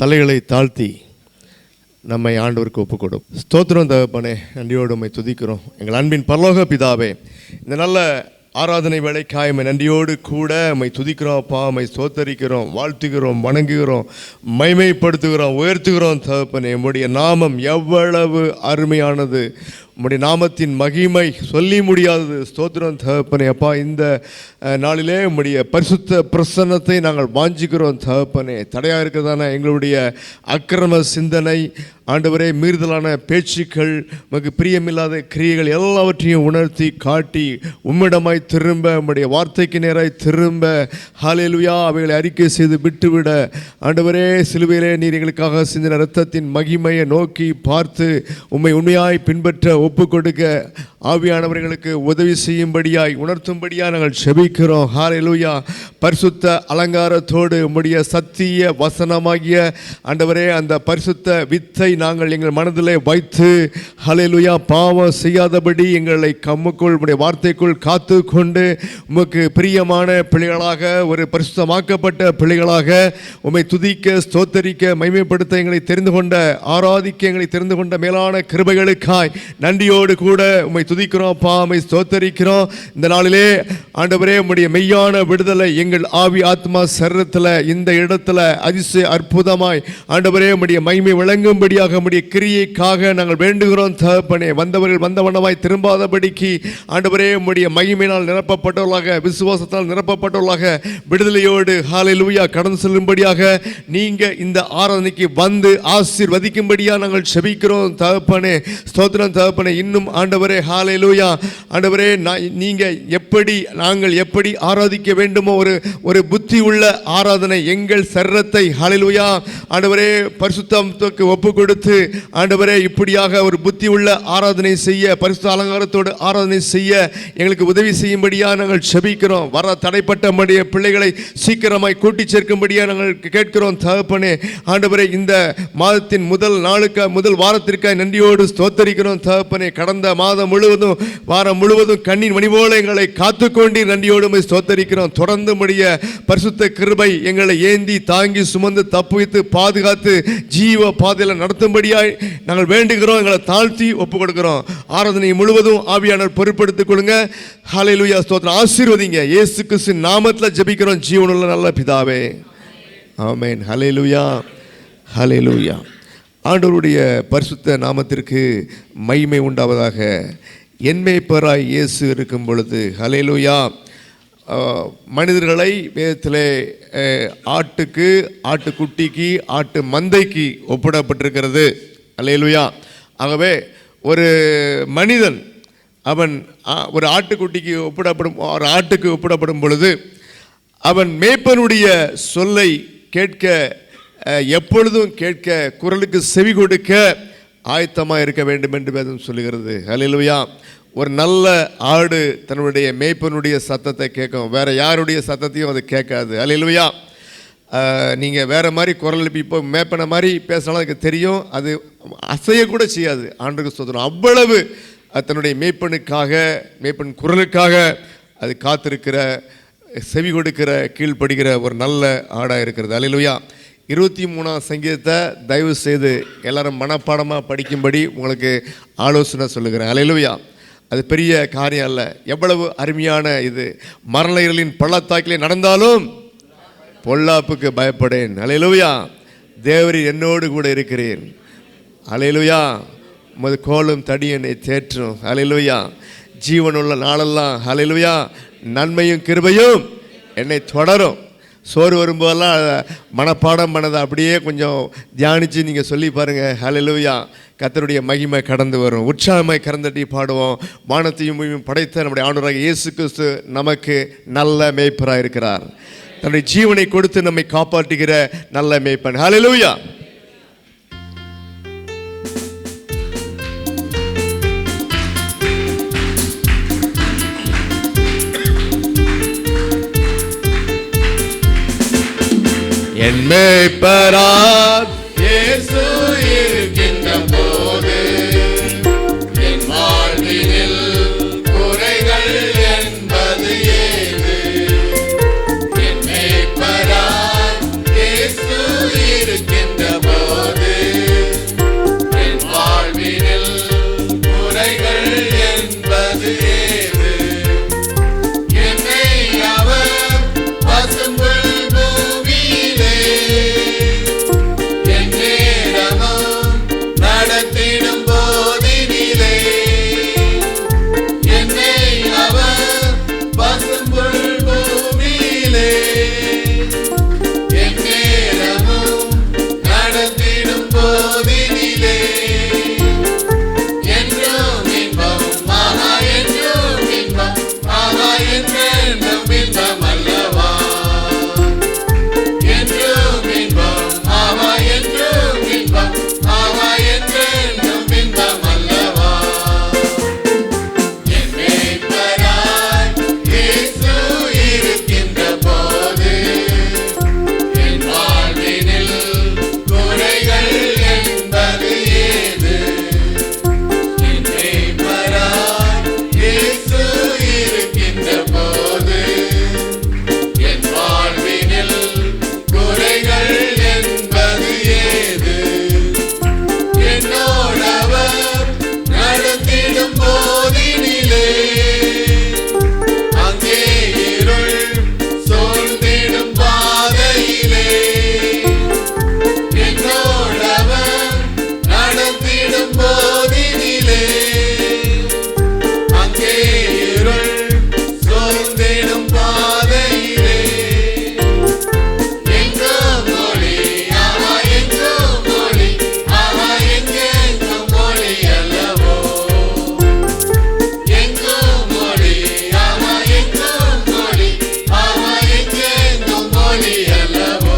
தலைகளை தாழ்த்தி நம்மை ஆண்டவருக்கு ஒப்புக் கொடும். ஸ்தோத்திரம் தகப்பனே, நன்றியோடு உம்மை துதிக்கிறோம். எங்கள் அன்பின் பரலோக பிதாவே, இந்த நல்ல ஆராதனை வேளைக்காய் உம்மை நன்றியோடு கூட உம்மை துதிக்கிறோம் அப்பா. உம்மை ஸ்தோத்தரிக்கிறோம், வாழ்த்துகிறோம், வணங்குகிறோம், மகிமைப்படுத்துகிறோம், உயர்த்துகிறோம் தகப்பனே. உம்முடைய நாமம் எவ்வளவு அருமையானது, உம்முடைய நாமத்தின் மகிமை சொல்லி முடியாதது. ஸ்தோத்திரம் தகப்பனே. அப்பா, இந்த நாளிலே உம்முடைய பரிசுத்த பிரசன்னத்தை நாங்கள் வாஞ்சிக்கிறோம் தகப்பனே. தடையாக இருக்கிறதான எங்களுடைய அக்கிரம சிந்தனை, ஆண்டவரே, மீறுதலான பேச்சுக்கள், உமக்கு பிரியமில்லாத கிரியைகள் எல்லாவற்றையும் உணர்த்தி காட்டி உம்மிடமாய் திரும்ப, உம்முடைய வார்த்தைக்கு நேராய் திரும்ப, ஹல்லேலூயா, அவைகளை அறிக்கை செய்து விட்டுவிட, ஆண்டவரே, சிலுவையிலே நீர் எங்களுக்காக சிந்தின இரத்தத்தின் மகிமையை நோக்கி பார்த்து உம்மை உண்மையாய் பின்பற்ற ஒப்பு கொடுக்க ஆவியானவர்களுக்கு உதவி செய்யும்படியாய் உணர்த்தும்படியாய் நாங்கள் செபிக்கிறோம். ஹல்லேலூயா. பரிசுத்த அலங்காரத்தோடு உம்முடைய சத்திய வசனமாகிய ஆண்டவரே, அந்த பரிசுத்த வித்தை நாங்கள் எங்கள் மனதிலே வைத்து, ஹல்லேலூயா, பாவம் செய்யாதபடி எங்களை கம்முக்குள் உம்முடைய வார்த்தைக்குள் காத்து கொண்டு உமக்கு பிரியமான பிள்ளைகளாக, ஒரு பரிசுத்தமாக்கப்பட்ட பிள்ளைகளாக உம்மை துதிக்க, ஸ்தோத்தரிக்க, மகிமைப்படுத்த எங்களை தெரிந்து கொண்ட, ஆராதிக்க எங்களை தெரிந்து கொண்ட மேலான கிருபைகளுக்காய் நன்றியோடு கூட உம்மை துதிக்கிறோம் அப்பா. உம்மை ஸ்தோத்தரிக்கிறோம். இந்த நாளிலே ஆண்டவரே, உம்முடைய மெய்யான விடுதலை எங்கள் ஆவி ஆத்மா சரீரத்தில் இந்த இடத்துல அதிசய அற்புதமாய் ஆண்டவரே உம்முடைய மகிமை விளங்கும்படியாக உம்முடைய கிரியைக்காக நாங்கள் வேண்டுகிறோம் தகப்பனே. வந்தவர்கள் வந்தவண்ணமாய் திரும்பாதபடிக்கு ஆண்டவரே உம்முடைய மகிமையினால் நிரப்பப்பட்டவர்களாக, விசுவாசத்தால் நிரப்பப்பட்டவர்களாக, விடுதலையோடு ஹல்லேலூயா கடந்து செல்லும்படியாக நீங்க இந்த ஆராதனைக்கு வந்து ஆசீர்வதிக்கும்படியாக நாங்கள் செபிக்கிறோம் தகப்பனே. ஸ்தோத்திரம் தகப்பனே. இன்னும் ஆண்டவரே, ஹல்லேலூயா, ஆண்டவரே, நீங்க எப்படி, நாங்கள் எப்படி ஆராதிக்க வேண்டுமோ ஒரு புத்தி உள்ள ஆராதனை, எங்கள் சரீரத்தை ஹல்லேலூயா ஆண்டவரே பரிசுத்தத்துக்கு ஒப்பு கொடுத்து ஆண்டவரே இப்படியாக ஒரு புத்தி உள்ள ஆராதனை செய்ய, பரிசுத்த அலங்காரத்தோடு ஆராதனை செய்ய எங்களுக்கு உதவி செய்யும்படியாக நாங்கள் செபிக்கிறோம். வர தடைப்பட்ட நம்முடைய பிள்ளைகளை சீக்கிரமாய் கூட்டி சேர்க்கும்படியாக நாங்கள் கேட்கிறோம் தகப்பனே. ஆண்டவரே, இந்த மாதத்தின் முதல் நாளுக்கு, முதல் வாரத்திற்காக நன்றியோடு ஸ்தோத்தரிக்கிறோம் தகப்பனே. கடந்த மாதம் முழுவதும், வாரம் முழுவதும் கண்ணின் மணி போல எங்களை காத்துக்கொண்டு நன்றியோடு ஸ்தோத்தரிக்கிறோம். தொடர்ந்து முடிய பரிசுத்த கிருபை எங்களை ஏந்தி தாங்கி சுமந்து தப்புவித்து பாதுகாத்து ஜீவ பாதையில் நடத்தும்படியாய் நாங்கள் வேண்டுகிறோம். எங்களை தாழ்த்தி ஒப்பு கொடுக்கிறோம். ஆராதனை முழுவதும் ஆவியானவர் பொறுப்படுத்திக் கொள்ளுங்க. ஹல்லேலூயா. ஸ்தோத்திரம். ஆசீர்வதிங்க. இயேசு கிறிஸ்து நாமத்தில் ஜெபிக்கிறோம் ஜீவனுள்ள நல்ல பிதாவே. ஆமென். ஹல்லேலூயா, ஹல்லேலூயா. ஆண்டவருடைய பரிசுத்த நாமத்திற்கு மகிமை உண்டாவதாக. என்மேய்ப்பராய் இயேசு இருக்கும் பொழுது, ஹல்லேலூயா, மனிதர்களை வேதத்திலே ஆட்டுக்கு, ஆட்டுக்குட்டிக்கு, ஆட்டு மந்தைக்கு ஒப்பிடப்பட்டிருக்கிறது. ஹல்லேலூயா. ஆகவே ஒரு மனிதன் அவன் ஒரு ஆட்டுக்குட்டிக்கு ஒப்பிடப்படும், ஒரு ஆட்டுக்கு ஒப்பிடப்படும் பொழுது அவன் மேய்ப்பனுடைய சொல்லை கேட்க, எப்பொழுதும் கேட்க, குரலுக்கு செவி கொடுக்க ஆயத்தமாக இருக்க வேண்டும் என்று வேதம் சொல்லுகிறது. ஹல்லேலூயா. ஒரு நல்ல ஆடு தன்னுடைய மேய்ப்பனுடைய சத்தத்தை கேட்கும், வேறு யாருடைய சத்தத்தையும் அது கேட்காது. ஹல்லேலூயா. நீங்கள் வேறு மாதிரி குரல் எழுப்பி இப்போ மேய்ப்பனை மாதிரி பேசினாலும் அதுக்கு தெரியும், அது அசையக்கூட செய்யாது. ஆண்டுக்கு ஸ்தோத்திரம். அவ்வளவு தன்னுடைய மேய்ப்பனுக்காக, மேய்ப்பன் குரலுக்காக அது காத்திருக்கிற, செவி கொடுக்கிற, கீழ்ப்படுகிற ஒரு நல்ல ஆடாக இருக்கிறது. ஹல்லேலூயா. 23ஆம் சங்கீதத்தை தயவு செய்து எல்லாரும் மனப்பாடமாக படிக்கும்படி உங்களுக்கு ஆலோசனை சொல்லுகிறேன். ஹல்லேலூயா. அது பெரிய காரியம் அல்ல. எவ்வளவு அருமையான இது. மரண இருளின் பள்ளத்தாக்கிலே நடந்தாலும் பொல்லாப்புக்கு பயப்படேன். ஹல்லேலூயா. தேவரீர் என்னோடு கூட இருக்கிறேன். ஹல்லேலூயா. உமது கோலும் தடி என்னை தேற்றும். ஹல்லேலூயா. ஜீவனுள்ள நாளெல்லாம் ஹல்லேலூயா நன்மையும் கிருபையும் என்னை தொடரும். சோறு வரும்போதெல்லாம் மனப்பாடம் பண்ணதை அப்படியே கொஞ்சம் தியானித்து நீங்கள் சொல்லி பாருங்கள். ஹல்லேலூயா. கர்த்தருடைய மகிமை கடந்து வரும். உற்சாகமாய் கறந்தட்டி பாடுவோம். வானத்தையும் பூமியும் படைத்த நம்முடைய ஆண்டவராகிய இயேசு கிறிஸ்து நமக்கு நல்ல மேய்ப்பராக இருக்கிறார். தன்னுடைய ஜீவனை கொடுத்து நம்மை காப்பாற்றுகிற நல்ல மேய்ப்பன். ஹல்லேலூயா. என் மேய்ப்பராய் இயேசு இருக்கின்ற போது என் வாழ்வினில் குறைகள் என்பது ஏது? என் மேய்ப்பராய் இயேசு இருக்கின்ற செல்லும் பாதையிலே எங்கும் மொழி ஆமா எங்கும் மொழி ஆமா எங்கெங்கும் மொழி அல்லவோ எங்கும் மொழி ஆமா எங்கும் மொழி ஆமா எங்கெங்கும் மொழி அல்லவோ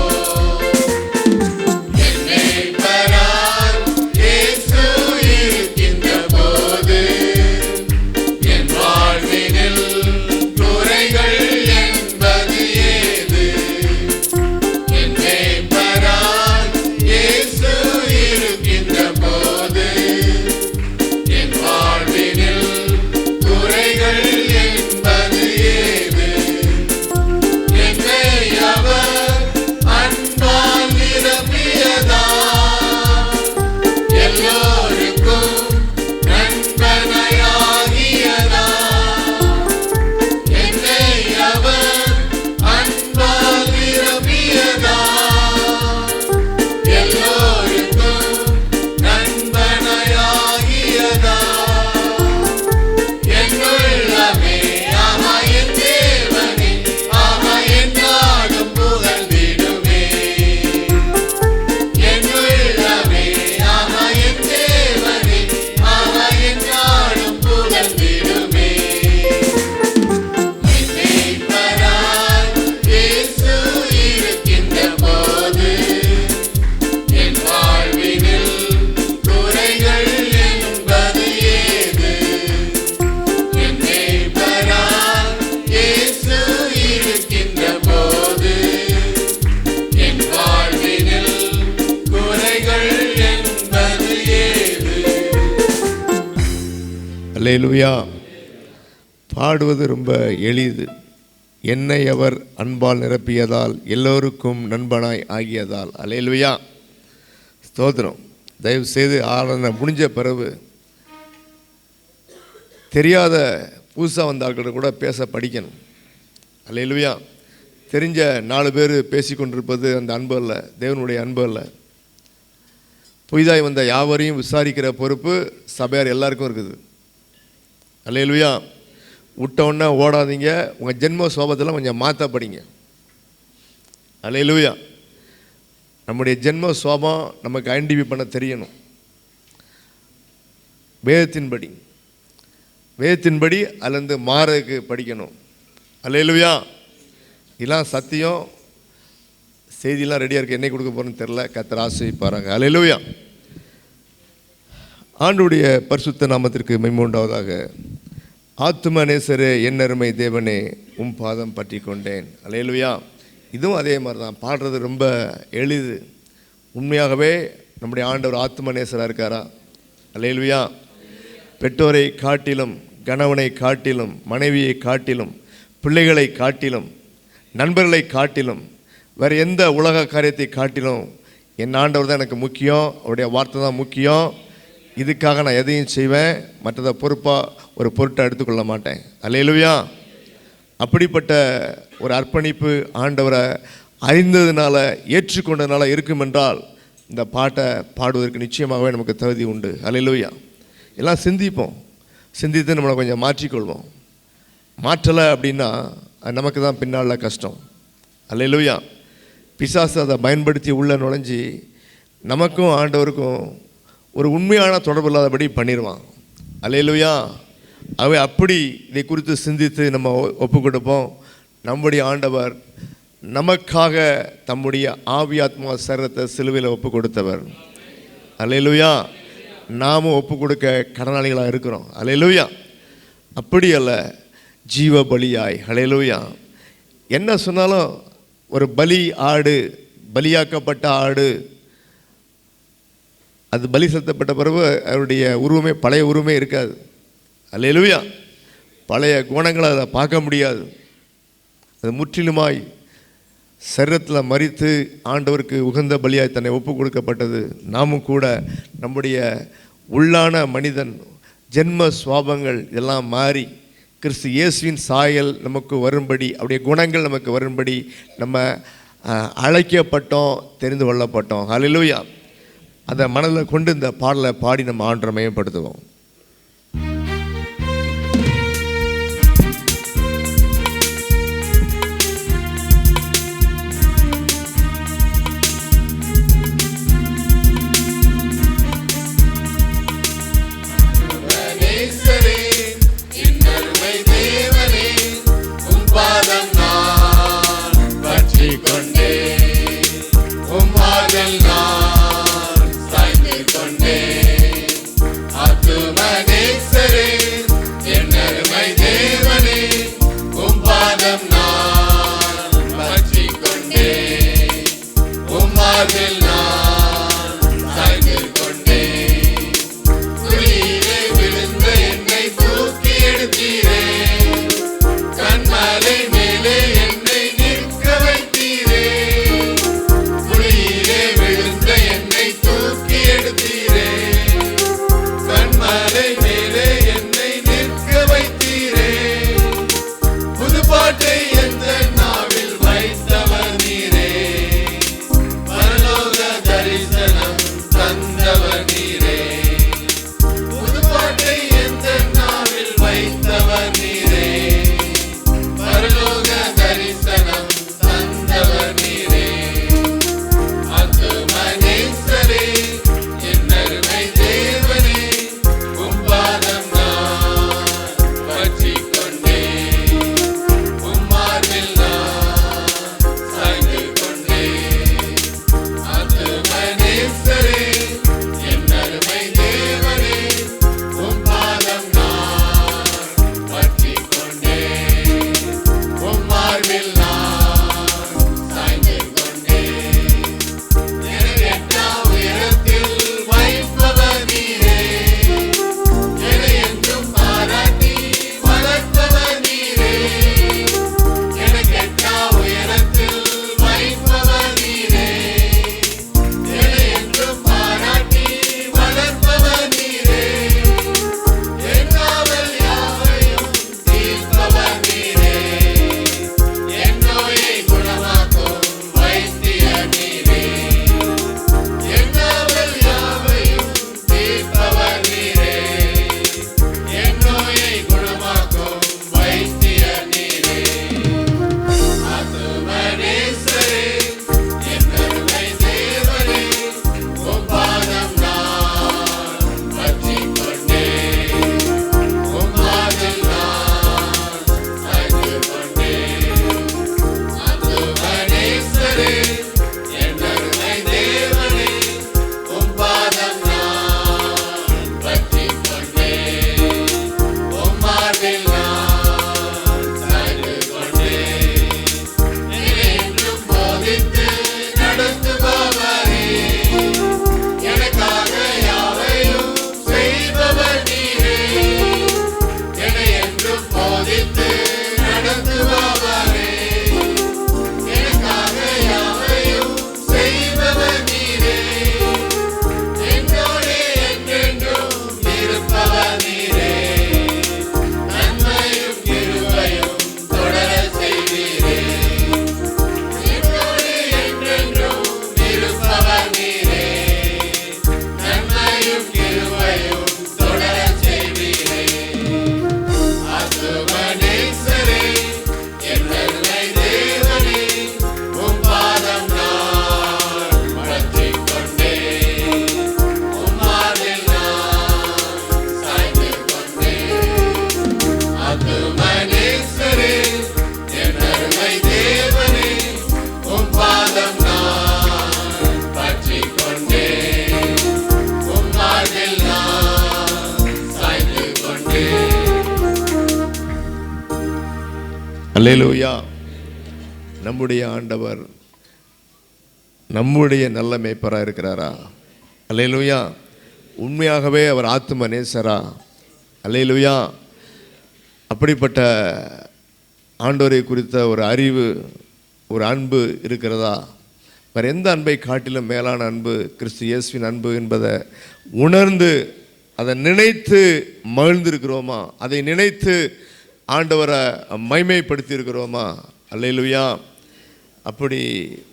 என்னை பரார் இயேசு இருக்கின்ற போது என் வாழ்வினில் குறைகள் என்பது ஏது என்னை பரார் இயேசு இருக்கின்ற போது என் வாழ்வினில் குறைகள் என்பது ஏது என்னை அவர் அன்பால் நிரப்பியதா எல்லோருக்கும் நண்பனாகியதா என்னை அவர் அன்பால் நிரப்பியதா எல்லோருக்கும் நண்பனாகியதா என் உள்ளமே ஆமா என் தேவனே ஆமா என் நாடும் புகழ்ந்திடுமே என் உள்ளமே ஆமா என் தேவனே ஆமா என் நாடும் புகழ்ந்திடுமே என்னை பரார் இயேசு இருக்கின்ற போது என் வாழ்வினில் குறைகள் என்பது ஏது என்னை பரார் இயேசு இருக்கின்ற போது என் வாழ்வினில் குறைகள் என்பது ஏது அல்லேலூயா. பாடுவது ரொம்ப எளிது. என்னை அவர் அன்பால் நிரப்பியதால் எல்லோருக்கும் நண்பனாய் ஆகியதால். அல்லேலூயா, ஸ்தோத்திரம். தயவு செய்து ஆராதனை முடிஞ்ச பிறகு தெரியாத புதுசாக வந்த ஆட்கள் கூட பேச படிக்கணும். அல்லேலூயா. தெரிஞ்ச 4 பேர் பேசிக்கொண்டிருப்பது அந்த அன்பு அல்ல, தேவனுடைய அன்பு அல்ல. புதிதாய் வந்த யாவரையும் விசாரிக்கிற பொறுப்பு சபையார் எல்லாருக்கும் இருக்குது. அல்லேலூயா. விட்டவுடனே ஓடாதீங்க. உங்கள் ஜென்ம சோபத்தில் கொஞ்சம் மாற்ற படிங்க. அல்லேலூயா. நம்முடைய ஜென்ம சோபம் நமக்கு ஐடென்டிஃபை பண்ண தெரியணும். வேதத்தின்படி அதுலேருந்து மாறதுக்கு படிக்கணும். அல்லேலூயா. இதெல்லாம் சத்தியம். செய்தியெல்லாம் ரெடியாக இருக்குது. என்னை கொடுக்க போகிறேன்னு தெரில. கர்த்தர் ஆசீர்வதிப்பாராங்க. அல்லேலூயா. ஆண்டவருடைய பரிசுத்த நாமத்திற்கு மகிமை உண்டாவதாக. ஆத்தும நேசரே என் அருமை தேவனே உம் பாதம் பற்றி கொண்டேன். அல்லேலூயா. இதுவும் அதே மாதிரி தான். பாடுறது ரொம்ப எளிது. உண்மையாகவே நம்முடைய ஆண்டவர் ஆத்தும நேசராக இருக்காரா? அல்லேலூயா. பெற்றோரை காட்டிலும், கணவனை காட்டிலும், மனைவியை காட்டிலும், பிள்ளைகளை காட்டிலும், நண்பர்களை காட்டிலும், வேறு எந்த உலக காரியத்தை காட்டிலும் என் ஆண்டவர் தான் எனக்கு முக்கியம். அவருடைய வார்த்தை தான் முக்கியம். இதுக்காக நான் எதையும் செய்வேன். மற்றதை ஒரு பொருட்டை எடுத்துக்கொள்ள மாட்டேன். அல்லேலூயா. அப்படிப்பட்ட ஒரு அர்ப்பணிப்பு ஆண்டவரை அறிந்ததுனால, ஏற்றுக்கொண்டதுனால இருக்கும் என்றால் இந்த பாட்டை பாடுவதற்கு நிச்சயமாகவே நமக்கு தகுதி உண்டு. அல்லேலூயா. எல்லாம் சிந்திப்போம். சிந்தித்து நம்மளை கொஞ்சம் மாற்றிக்கொள்வோம். மாற்றலை அப்படின்னா அது நமக்கு தான் பின்னால் கஷ்டம். அல்லேலூயா. பிசாசு அதை பயன்படுத்தி உள்ளே நுழைஞ்சி நமக்கும் ஆண்டவருக்கும் ஒரு உண்மையான தொடர்பு இல்லாதபடி பண்ணிடுவான். அல்லேலூயா. அவை அப்படி இதை குறித்து சிந்தித்து நம்ம ஒப்பு கொடுப்போம். நம்முடைய ஆண்டவர் நமக்காக தம்முடைய ஆவியாத்மா சரீரத்தை சிலுவையில் ஒப்பு கொடுத்தவர். அல்லேலூயா. நாமும் ஒப்பு கொடுக்க கடனாளிகளாக இருக்கிறோம். அல்லேலூயா. அப்படி அல்ல, ஜீவ பலியாய். அல்லேலூயா. என்ன சொன்னாலும் ஒரு ஆடு, பலியாக்கப்பட்ட ஆடு, அது பலி செலுத்தப்பட்ட பிறகு அவருடைய உருவமே பழைய உருவமே இருக்காது. அல்லேலூயா. பழைய குணங்களை அதை பார்க்க முடியாது. அது முற்றிலுமாய் சரீரத்தில் மரித்து ஆண்டவருக்கு உகந்த பலியாய் தன்னை ஒப்பு கொடுக்கப்பட்டது. நாமும் கூட நம்முடைய உள்ளான மனிதன், ஜென்ம சுவாபங்கள் இதெல்லாம் மாறி கிறிஸ்து இயேசுவின் சாயல் நமக்கு வரும்படி, அவருடைய குணங்கள் நமக்கு வரும்படி நம்ம அழைக்கப்பட்டோம், தெரிந்து கொள்ளப்பட்டோம். ஹல்லேலூயா. அதை மனதில் கொண்டு இந்த பாடலை பாடி நம்ம ஆண்டவரை மேம்படுத்துவோம். அல்லேலூயா. நம்முடைய ஆண்டவர் நம்முடைய நல்ல மேய்ப்பராக இருக்கிறாரா? அல்லேலூயா. உண்மையாகவே அவர் ஆத்தும நேசரா? அல்லேலூயா. அப்படிப்பட்ட ஆண்டவரை குறித்த ஒரு அறிவு, ஒரு அன்பு இருக்கிறதா? வேறு எந்த அன்பை காட்டிலும் மேலான அன்பு கிறிஸ்து இயேசுவின் அன்பு என்பதை உணர்ந்து அதை நினைத்து மகிழ்ந்திருக்கிறோமா? அதை நினைத்து ஆண்டவரை மைமைப்படுத்தி இருக்கிறோமா? அல்லேலூயா. அப்படி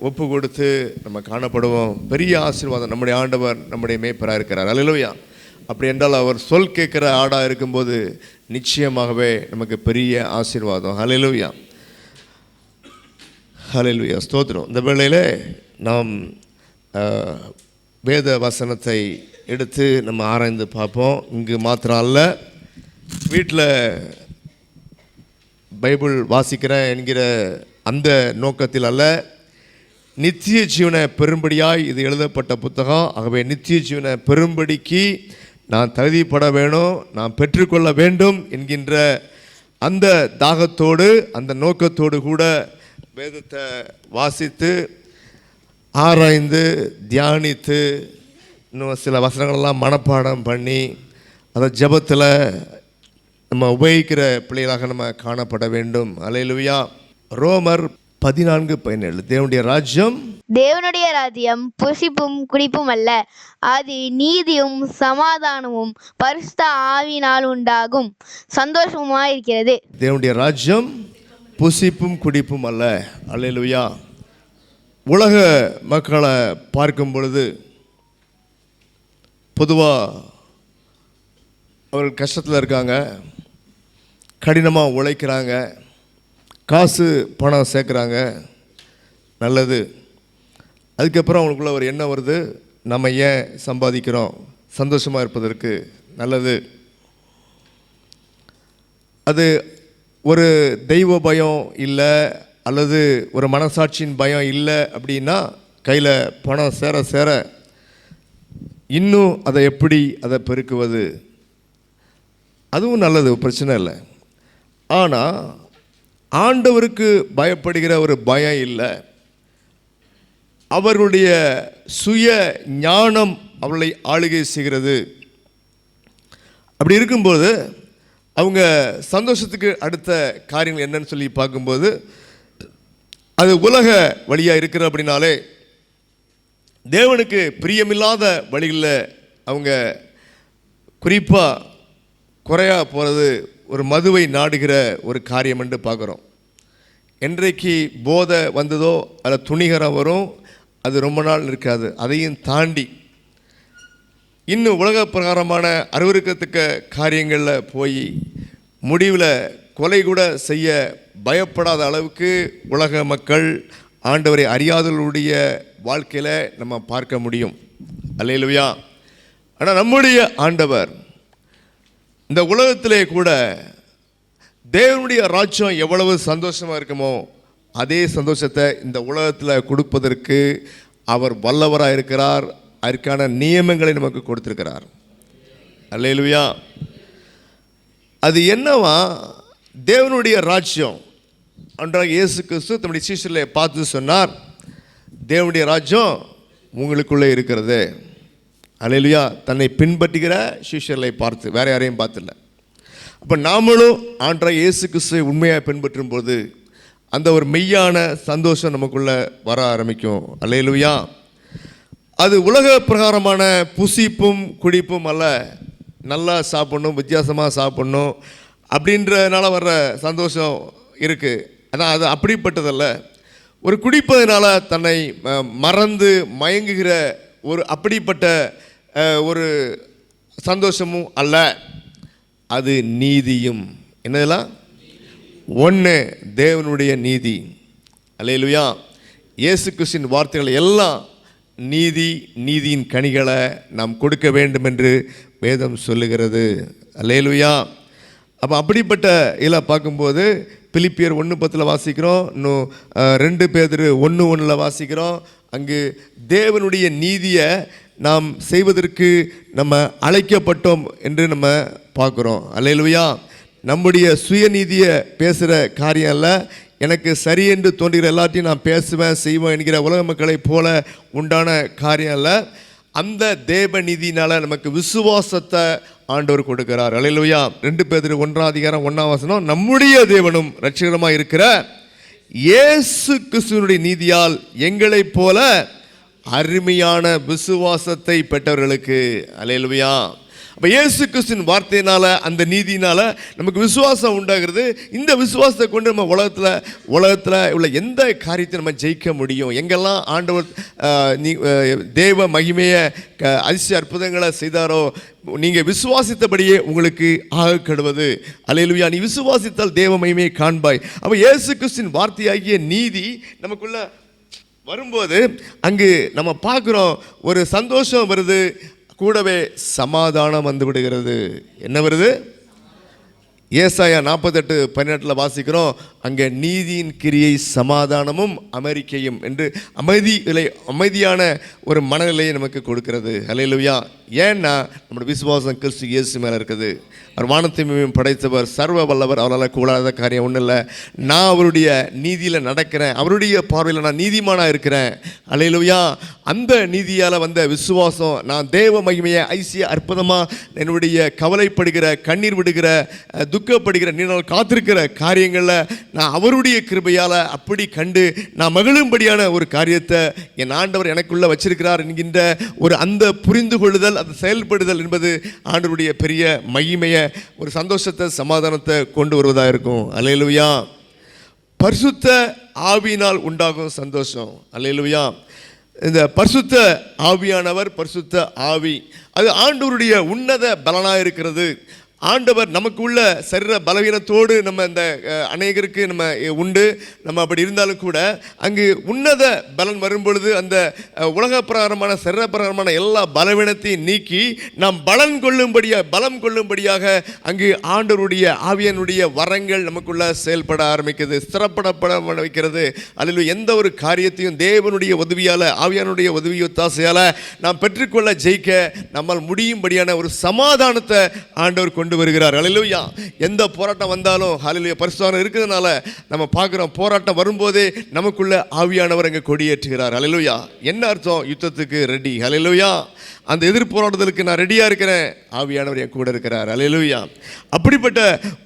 ஒப்பு கொடுத்து நம்ம காணப்படுவோம். பெரிய ஆசீர்வாதம். நம்முடைய ஆண்டவர் நம்முடைய மேய்ப்பராக இருக்கிறார். அல்லேலூயா. அப்படி என்றால் அவர் சொல் கேட்குற ஆடாக இருக்கும்போது நிச்சயமாகவே நமக்கு பெரிய ஆசீர்வாதம். அல்லேலூயா. அல்லேலூயா. ஸ்தோத்திரம். இந்த வேளையில் நாம் வேத வசனத்தை எடுத்து நம்ம ஆராய்ந்து பார்ப்போம். இங்கு மாத்திரம் அல்ல, வீட்டில் பைபிள் வாசிக்கிறேன் என்கிற அந்த நோக்கத்தில் அல்ல, நித்திய ஜீவனை பெறும்படியாய் இது எழுதப்பட்ட புத்தகம். ஆகவே நித்திய ஜீவனை பெறும்படிக்கு நான் தகுதிப்பட வேணும், நான் பெற்றுக்கொள்ள வேண்டும் என்கின்ற அந்த தாகத்தோடு, அந்த நோக்கத்தோடு கூட வேதத்தை வாசித்து ஆராய்ந்து தியானித்து இன்னும் சில வசனங்களெல்லாம் மனப்பாடம் பண்ணி அதை ஜெபத்தில் நம்ம உபயோகிக்கிற பிள்ளைகளாக நம்ம காணப்பட வேண்டும். அல்லேலூயா. ரோமர் 14:17 தேவனுடைய ராஜ்யம் புசிப்பும் குடிப்பும் அல்ல, அது நீதியும் சமாதானமும் பரிசுத்த ஆவியினால் உண்டாகும் சந்தோஷமுமாய் இருக்கிறது. தேவனுடைய ராஜ்யம் புசிப்பும் குடிப்பும் அல்ல. அல்லேலூயா. உலக மக்களை பார்க்கும் பொழுது பொதுவாக அவர்கள் கஷ்டத்தில் இருக்காங்க, கடினமாக உழைக்கிறாங்க, காசு பணம் சேர்க்குறாங்க, நல்லது. அதுக்கப்புறம் அவங்களுக்குள்ள ஒரு எண்ணம் வருது, நம்ம ஏன் சம்பாதிக்கிறோம், சந்தோஷமாக இருப்பதற்கு நல்லது. அது ஒரு தெய்வ பயம் இல்லை, அல்லது ஒரு மனசாட்சியின் பயம் இல்லை அப்படின்னா கையில் பணம் சேர சேர இன்னும் அதை எப்படி அதை பெருக்குவது, அதுவும் நல்லது, பிரச்சனை இல்லை. ஆனால் ஆண்டவருக்கு பயப்படுகிற ஒரு பயம் இல்லை. அவர்களுடைய சுய ஞானம் அவர்களை ஆளுகை செய்கிறது. அப்படி இருக்கும்போது அவங்க சந்தோஷத்துக்கு அடுத்த காரியங்கள் என்னன்னு சொல்லி பார்க்கும்போது அது உலக வழியாக இருக்கிற அப்படின்னாலே தேவனுக்கு பிரியமில்லாத வழிகளில் அவங்க குறிப்பாக குறையா போகிறது ஒரு மதுவை நாடுகிற ஒரு காரியம் என்று பார்க்குறோம். என்றைக்கு போதை வந்ததோ அதில் துணிகரம் வரும், அது ரொம்ப நாள் இருக்காது. அதையும் தாண்டி இன்னும் உலக பிரகாரமான அருவருக்கத்தக்க காரியங்களில் போய் முடிவில் கொலை கூட செய்ய பயப்படாத அளவுக்கு உலக மக்கள் ஆண்டவரை அறியாதவர்களுடைய வாழ்க்கையில் நம்ம பார்க்க முடியும். அல்லேலூயா. ஆனால் நம்முடைய ஆண்டவர் இந்த உலகத்திலே கூட தேவனுடைய ராஜ்யம் எவ்வளவு சந்தோஷமாக இருக்குமோ அதே சந்தோஷத்தை இந்த உலகத்தில் கொடுப்பதற்கு அவர் வல்லவராக இருக்கிறார். அதற்கான நியமங்களை நமக்கு கொடுத்திருக்கிறார். அல்லேலூயா. அது என்னவா? தேவனுடைய ராஜ்யம். அன்றாக இயேசு கிறிஸ்து தம்முடைய சீஷர்களை பார்த்து சொன்னார், தேவனுடைய ராஜ்யம் உங்களுக்குள்ளே இருக்கிறது. அல்லேலூயா. தன்னை பின்பற்றுகிற சீஷர்களை பார்த்து, வேற யாரையும் பார்த்துல. அப்போ நாமளும் ஆண்டவராக இயேசு கிறிஸ்துவை உண்மையாக பின்பற்றும் போது அந்த ஒரு மெய்யான சந்தோஷம் நமக்குள்ளே வர ஆரம்பிக்கும். அல்லேலூயா. அது உலக பிரகாரமான புசிப்பும் குடிப்பும் அல்ல. நல்லா சாப்பிட்ணும், வித்தியாசமாக சாப்பிட்ணும் அப்படின்றதுனால வர்ற சந்தோஷம் இருக்குது. அதான் அது அப்படிப்பட்டதல்ல. ஒரு குடிப்பதனால தன்னை மறந்து மயங்குகிற ஒரு அப்படிப்பட்ட ஒரு சந்தோஷமும் அல்ல. அது நீதியும். என்னதெல்லாம்? ஒன்று, தேவனுடைய நீதி. அல்லேலூயா. இயேசு கிறிஸ்துவின் வார்த்தைகள் எல்லாம் நீதி, நீதியின் கனிகளை நாம் கொடுக்க வேண்டும் என்று வேதம் சொல்லுகிறது. அல்லேலூயா. அப்போ அப்படிப்பட்ட இதில் பார்க்கும்போது பிலிப்பியர் 1:10 வாசிக்கிறோம், இன்னும் 2 பேதுரு 1:1 வாசிக்கிறோம். அங்கு தேவனுடைய நீதியை நாம் செய்வதற்கு நம்ம அழைக்கப்பட்டோம் என்று நம்ம பார்க்குறோம். அல்லேலூயா. நம்முடைய சுயநீதியை பேசுகிற காரியம் அல்ல. எனக்கு சரி என்று தோன்றுகிற எல்லாத்தையும் நான் பேசுவேன் செய்வேன் என்கிற உலக மக்களைப் போல உண்டான காரியம் அல்ல. அந்த தேவ நீதியினால நமக்கு விசுவாசத்தை ஆண்டவர் கொடுக்கிறார். அல்லேலூயா. 2 பேதுரு 1:1 நம்முடைய தேவனும் இரட்சகருமாய் இருக்கிற இயேசு கிறிஸ்துவினுடைய நீதியால் எங்களைப் போல அருமையான விசுவாசத்தை பெற்றவர்களுக்கு. அல்லேலூயா. அப்போ இயேசு கிறிஸ்துவின் வார்த்தையினால அந்த நீதியினால நமக்கு விசுவாசம் உண்டாகிறது. இந்த விசுவாசத்தை கொண்டு நம்ம உலகத்தில் உள்ள எந்த காரியத்தை நம்ம ஜெயிக்க முடியும். எங்கெல்லாம் ஆண்டவர் தேவ மகிமையை அதிசய அற்புதங்களை செய்தாரோ நீங்கள் விசுவாசித்தபடியே உங்களுக்கு ஆக கெடுவது. அல்லேலூயா. நீ விசுவாசித்தால் தேவ மகிமையை காண்பாய். அப்போ இயேசு கிறிஸ்துவின் வார்த்தையாகிய நீதி நமக்குள்ள வரும்போது அங்கு நம்ம பார்க்குறோம், ஒரு சந்தோஷம் வருது, கூடவே சமாதானம் வந்து விடுகிறது. என்ன வருது? ஏசாயா 48:18 வாசிக்கிறோம், அங்கே நீதியின் கிரியை சமாதானமும் அமெரிக்கையும் என்று அமைதியான ஒரு மனநிலையை நமக்கு கொடுக்கிறது. அல்லேலூயா. ஏன்னா நம்முடைய விசுவாசம் கிறிஸ்து இயேசு மேலே இருக்குது. அவர் வானத்தையும் படைத்தவர், சர்வ வல்லவர், அவரால் கூடாத காரியம் ஒன்றும் இல்லை. நான் அவருடைய நீதியில் நடக்கிறேன், அவருடைய பார்வையில் நான் நீதிமானாக இருக்கிறேன். அல்லேலூயா. அந்த நீதியால் வந்த விசுவாசம், நான் தேவ மகிமையை ஐசிய அற்புதமாக என்னுடைய கவலைப்படுகிற, கண்ணீர் விடுகிற, துக்கப்படுகிற, நீண்ட காத்திருக்கிற காரியங்களில் நான் அவருடைய கிருபையால் அப்படி கண்டு நான் மகிழும்படியான ஒரு காரியத்தை என் ஆண்டவர் எனக்குள்ளே வச்சிருக்கிறார் என்கின்ற ஒரு அந்த புரிந்து கொள்ளுதல், அந்த செயல்படுதல் என்பது ஆண்டவருடைய பெரிய மகிமையை, ஒரு சந்தோஷத்தை, சமாதானத்தை கொண்டு வருவதாக இருக்கும். அல்லேலூயா. பரிசுத்த ஆவியினால் உண்டாகும் சந்தோஷம். அல்லேலூயா. இந்த பரிசுத்த ஆவியானவர், பரிசுத்த ஆவி அது ஆண்டவருடைய உன்னத பலனாக இருக்கிறது. ஆண்டவர் நமக்கு உள்ள சரீர பலவீனத்தோடு நம்ம இந்த அநேகருக்கு நம்ம உண்டு. நம்ம அப்படி இருந்தாலும் கூட அங்கு உன்னத பலன் வரும்பொழுது அந்த உலக பிரகாரமான சரீர பிரகாரமான எல்லா பலவீனத்தையும் நீக்கி நாம் பலம் கொள்ளும்படியாக அங்கு ஆண்டவருடைய ஆவியனுடைய வரங்கள் நமக்குள்ள செயல்பட ஆரம்பிக்கிறது, ஸ்திரப்பட வைக்கிறது. அதில் எந்த ஒரு காரியத்தையும் தேவனுடைய உதவியால், ஆவியானுடைய உதவி ஒத்தாசையால் நாம் பெற்றுக்கொள்ள ஜெயிக்க நம்மால் முடியும்படியான ஒரு சமாதானத்தை ஆண்டவர் கொண்டு வருகிறார். அல்லேலூயா. எந்த போராட்டம் வந்தாலும் ஹல்லேலூயா பரிசுத்தம் இருக்கிறதுனால நம்ம பார்க்குறோம், போராட்டம் வரும்போதே நமக்குள்ள ஆவியானவர் அங்கே கொடியேற்றுகிறார். அல்லேலூயா. என்ன அர்த்தம்? யுத்தத்துக்கு ரெடி. அல்லேலூயா. அந்த எதிர் போராட்டத்துக்கு நான் ரெடியாக இருக்கிறேன், ஆவியானவர் என் கூட இருக்கிறார். அல்லேலூயா. அப்படிப்பட்ட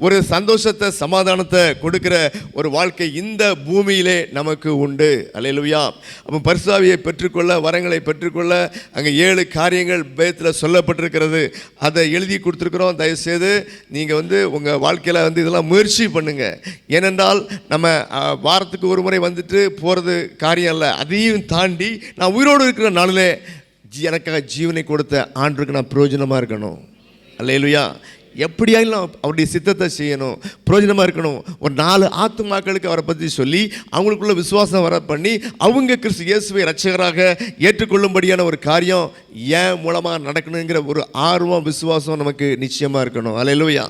ஒரு சந்தோஷத்தை, சமாதானத்தை கொடுக்கிற ஒரு வாழ்க்கை இந்த பூமியிலே நமக்கு உண்டு. அல்லேலூயா. அப்போ பரிசுத்தாவியை பெற்றுக்கொள்ள, வரங்களை பெற்றுக்கொள்ள அங்கே 7 காரியங்கள் வேதத்தில் சொல்லப்பட்டிருக்கிறது. அதை எழுதி கொடுத்துருக்குறோம். தயவுசெய்து நீங்கள் உங்கள் வாழ்க்கையில் இதெல்லாம் முயற்சி பண்ணுங்கள். ஏனென்றால் நம்ம வாரத்துக்கு ஒரு முறை வந்துட்டு போகிறது காரியம் இல்லை. அதையும் தாண்டி நான் உயிரோடு இருக்கிற நாளிலே எனக்காக ஜீவனை கொடுத்த ஆண்டவருக்கு நான் பிரயோஜனமாக இருக்கணும். அல்லேலூயா. எப்படியாலும் அவருடைய சித்தத்தை செய்யணும், பிரயோஜனமாக இருக்கணும். ஒரு 4 ஆத்துமாக்களுக்கு அவரை பற்றி சொல்லி அவங்களுக்குள்ள விசுவாசம் வர பண்ணி அவங்க கிறிஸ்து இயேசுவை இரட்சகராக ஏற்றுக்கொள்ளும்படியான ஒரு காரியம் ஏன் மூலமாக நடக்கணுங்கிற ஒரு ஆர்வம், விசுவாசம் நமக்கு நிச்சயமாக இருக்கணும். அல்லேலூயா.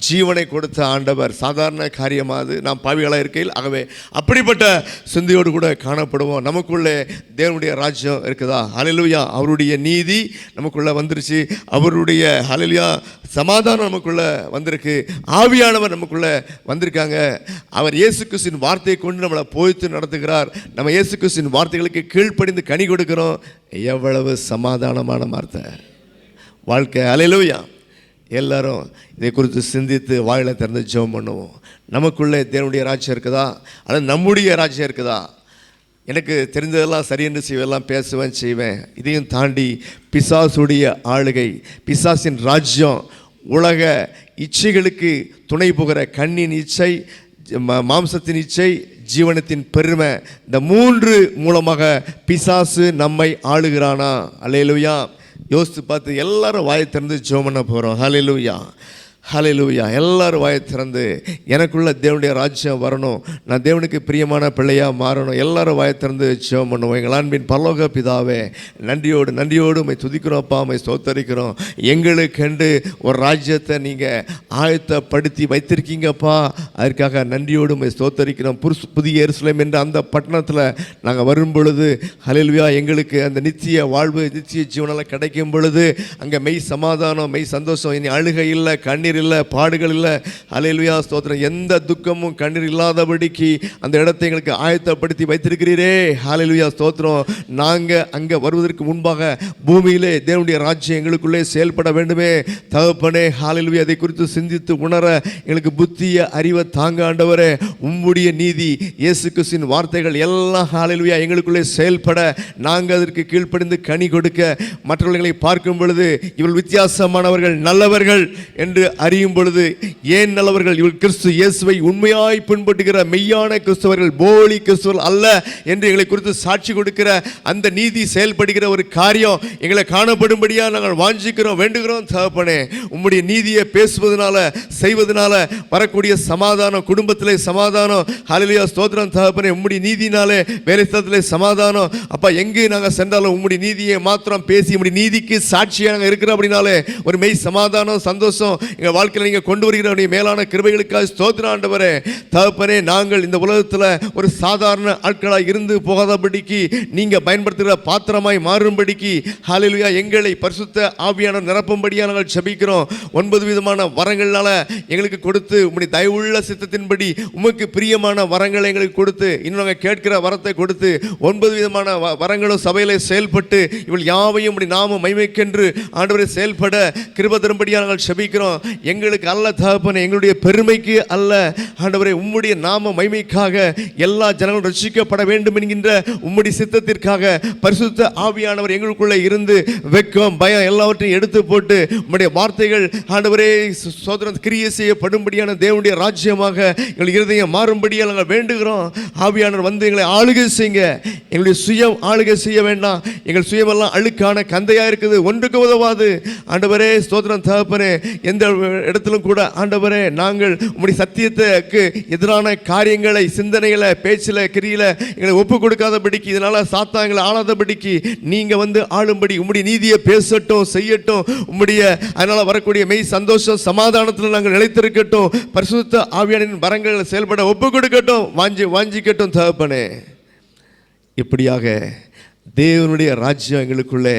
ஜீவனை கொடுத்த ஆண்டவர் சாதாரண காரியமாவது நாம் பாவிகளாக இருக்கையில். ஆகவே அப்படிப்பட்ட சிந்தையோடு கூட காணப்படுவோம். நமக்குள்ளே தேவனுடைய ராஜ்யம் இருக்குதா? ஹல்லேலூயா. அவருடைய நீதி நமக்குள்ளே வந்துருச்சு. அவருடைய ஹல்லேலூயா சமாதானம் நமக்குள்ளே வந்திருக்கு. ஆவியானவர் நமக்குள்ளே வந்திருக்காங்க. அவர் இயேசு கிறிஸ்துவின் வார்த்தையை கொண்டு நம்மளை போய்த்து நடத்துகிறார். நம்ம இயேசு கிறிஸ்துவின் வார்த்தைகளுக்கு கீழ்ப்படிந்து கனி கொடுக்கிறோம். எவ்வளவு சமாதானமான வார்த்தை வாழ்க்கை. ஹல்லேலூயா. எல்லாரும் இதை குறித்து சிந்தித்து வாயில திறந்து ஜெபம் பண்ணுவோம். நமக்குள்ளே தேவனுடைய ராஜ்யம் இருக்குதா, அல்லது நம்முடைய ராஜ்யம் இருக்குதா? எனக்கு தெரிஞ்சதெல்லாம் சரி என்று செய்வதெல்லாம் பேசுவேன், செய்வேன். இதையும் தாண்டி பிசாசுடைய ஆளுகை, பிசாசின் ராஜ்யம், உலக இச்சைகளுக்கு துணை போகிற கண்ணின் இச்சை, மாம்சத்தின் இச்சை, ஜீவனத்தின் பெருமை, இந்த 3 மூலமாக பிசாசு நம்மை ஆளுகிறானா? அல்லேலூயா. யோசித்து பார்த்து எல்லாரும் வாயை திறந்து ஜெபம் பண்ண போகிறோம். ஹல்லேலூயா. ஹல்லேலூயா. எல்லாரும் வாயை திறந்து எனக்குள்ள தேவனுடைய ராஜ்யம் வரணும், நான் தேவனுக்கு பிரியமான பிள்ளையாக மாறணும். எல்லாரும் வாயை திறந்து ஜெபம் பண்ணுவோம். எங்கள் அன்பின் பரலோக பிதாவே, நன்றியோடு உம்மை துதிக்கிறோம்ப்பா, உம்மை ஸ்தோத்தரிக்கிறோம். எங்களுக்கென்று ஒரு ராஜ்யத்தை நீங்கள் ஆயத்தப்படுத்தி வைத்திருக்கீங்கப்பா. அதற்காக நன்றியோடு உம்மை ஸ்தோத்தரிக்கிறோம். புதிய எருசலேம் என்ற அந்த பட்டணத்தில் நாங்கள் வரும் பொழுது ஹல்லேலூயா எங்களுக்கு அந்த நித்திய வாழ்வு, நித்திய ஜீவனெல்லாம் கிடைக்கும் பொழுது அங்கே மெய் சமாதானம், மெய் சந்தோஷம், இனி அழுகை இல்லை, கண்ணீர் கண்ணீர் இல்லை, பாடுகள் இல்லை. ஹல்லேலூயா ஸ்தோத்திரம். எந்த துக்கமும் கண்ணீர் இல்லாதபடிக்கு அந்த இடத்தை எங்களுக்கு ஆயத்தப்படுத்தி வைத்திருக்கிறீரே. ஹல்லேலூயா ஸ்தோத்திரம். நாங்கள் அங்கே வருவதற்கு முன்பாக பூமியிலே தேவனுடைய ராஜ்யம் எங்களுக்குள்ளே செயல்பட வேண்டுமே தகப்பனே. ஹல்லேலூயா. அதை குறித்து சிந்தித்து உணர எங்களுக்கு புத்திய அறிவை தாங்க ஆண்டவரே. உம்முடைய நீதி இயேசு கிறிஸ்துவின் வார்த்தைகள் எல்லாம் ஹல்லேலூயா எங்களுக்குள்ளே செயல்பட நாங்கள் அதற்கு கீழ்ப்படிந்து கனி கொடுக்க மற்றவர்களை பார்க்கும் பொழுது இவள் வித்தியாசமானவர்கள், நல்லவர்கள் என்று அறியும் பொழுது, ஏன் நல்லவர்கள், இவள் கிறிஸ்து இயேசுவை உண்மையாய் பின்பற்றுகிற மெய்யான கிறிஸ்தவர்கள், போலி கிறிஸ்தவர்கள் அல்ல என்று எங்களை குறித்து சாட்சி கொடுக்கிற அந்த நீதி செயல்படுகிற ஒரு காரியம் எங்களை காணப்படும்படியா நாங்கள் வாஞ்சிக்கிறோம், வேண்டுகிறோம் தகப்பனே. உம்முடைய நீதியை பேசுவதனால செய்வதனால வரக்கூடிய சமாதானம், குடும்பத்திலே சமாதானம். ஹல்லேலூயா ஸ்தோத்திரம் தகப்பனே. உம்முடைய நீதினாலே வேலை ஸ்தலத்திலே சமாதானம். அப்பா எங்கே நாங்கள் சென்றாலும் உம்முடைய நீதியை மாத்திரம் பேசி உம்முடைய நீதிக்கு சாட்சியாக நாங்கள் இருக்கிறோம். அப்படினாலே ஒரு மெய் சமாதானம், சந்தோஷம் எங்கள் வாழ்க்கையில் நீங்கள் கொண்டு வருகிற மேலான கிருபைகளுக்காக ஸ்தோத்திரம் ஆண்டவரே. தகப்பனே, நாங்கள் இந்த உலகத்தில் ஒரு சாதாரண ஆட்களாக இருந்து போகாதபடிக்கு நீங்கள் பயன்படுத்துகிற பாத்திரமாய் மாறும்படிக்கு ஹல்லேலூயா எங்களை பரிசுத்த ஆவியானவர் நிரப்பும்படியாக நாங்கள் ஜெபிக்கிறோம். 9 விதமான வரங்களால எங்களுக்கு கொடுத்து உம்முடைய தயவுள்ள சித்தத்தின்படி உமக்கு பிரியமான வரங்களை எங்களுக்கு கொடுத்து இன்னும் நாங்கள் கேட்கிற வரத்தை கொடுத்து 9 விதமான வரங்களும் சபையிலே செயல்பட்டு இவள் யாவையும் உம்முடைய நாம மகிமைக்கென்று ஆண்டவரே செயல்பட கிருபை தரும்படியாக நாங்கள் ஜெபிக்கிறோம். எங்களுக்கு அல்ல தகப்பனே, எங்களுடைய பெருமைக்கு அல்ல ஆண்டவரே, உம்முடைய நாம மகிமைக்காக எல்லா ஜனங்களும் ரட்சிக்கப்பட வேண்டும் என்கின்ற உம்முடைய சித்தத்திற்காக பரிசுத்த ஆவியானவர் எங்களுக்குள்ளே இருந்து வெட்கம், பயம் எல்லாவற்றையும் எடுத்து போட்டு உம்முடைய வார்த்தைகள் ஆண்டவரே சோதனை கிரியை செய்யப்படும்படியான தேவனுடைய ராஜ்யமாக எங்கள் இருதயம் மாறும்படியாக நாங்கள் வேண்டுகிறோம். ஆவியானவர் வந்து எங்களை ஆளுகை செய்யுங்க. எங்களுடைய சுயம் ஆளுகை செய்ய வேண்டாம். எங்கள் சுயமெல்லாம் அழுக்கான கந்தையா இருக்குது, ஒன்றுக்கு உதவாது ஆண்டவரே. ஸ்தோத்திரம் தகப்பனே. எந்த இடத்திலும் கூட ஆண்டவரே நாங்கள் உம்முடைய சத்தியத்துக்கு எதிரான காரியங்களை, சிந்தனைகளை, பேச்சில், கிரியில எங்களை ஒப்பு கொடுக்காதபடிக்கு, இதனால சாத்தான் எங்களை ஆளாதபடிக்கு நீங்க வந்து ஆளும்படி உம்முடைய நீதியை பேசட்டும், செய்யட்டும். உம்முடைய அதனால வரக்கூடிய மெய் சந்தோஷம், சமாதானத்தில் நாங்கள் நிலைத்திருக்கட்டும். பரிசுத்த ஆவியானவரின் வரங்களை செயல்பட ஒப்பு கொடுக்கட்டும், வாஞ்சிக்கட்டும் தகப்பனே. இப்படியாக தேவனுடைய ராஜ்யம் எங்களுக்குள்ளே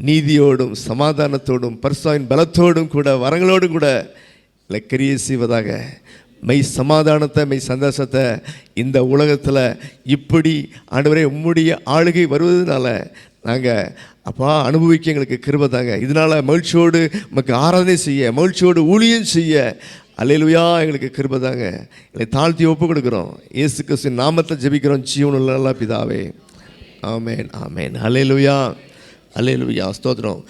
நீதியோடும் சமாதானத்தோடும் பரிசுத்தாவின் பலத்தோடும் கூட வரங்களோடும் கூட கிரியை செய்வதாக. மெய் சமாதானத்தை, மெய் சந்தோஷத்தை இந்த உலகத்தில் இப்படி ஆண்டவரே உம்முடைய ஆளுகை வருவதனால நாங்கள் அப்பா அனுபவிக்க எங்களுக்கு கிருபை தாங்க. இதனால் மகிழ்ச்சியோடு நமக்கு ஆராதனை செய்ய, மகிழ்ச்சியோடு ஊழியம் செய்ய அல்லேலூயா எங்களுக்கு கிருபை தாங்க. எங்களை தாழ்த்தி ஒப்பு கொடுக்குறோம். இயேசு கிறிஸ்துவின் நாமத்தை ஜெபிக்கிறோம் ஜீவனுள்ள நல்ல பிதாவே. ஆமேன், ஆமேன். அல்லேலூயா, அல்லேலூயா ஸ்தோத்திரம்.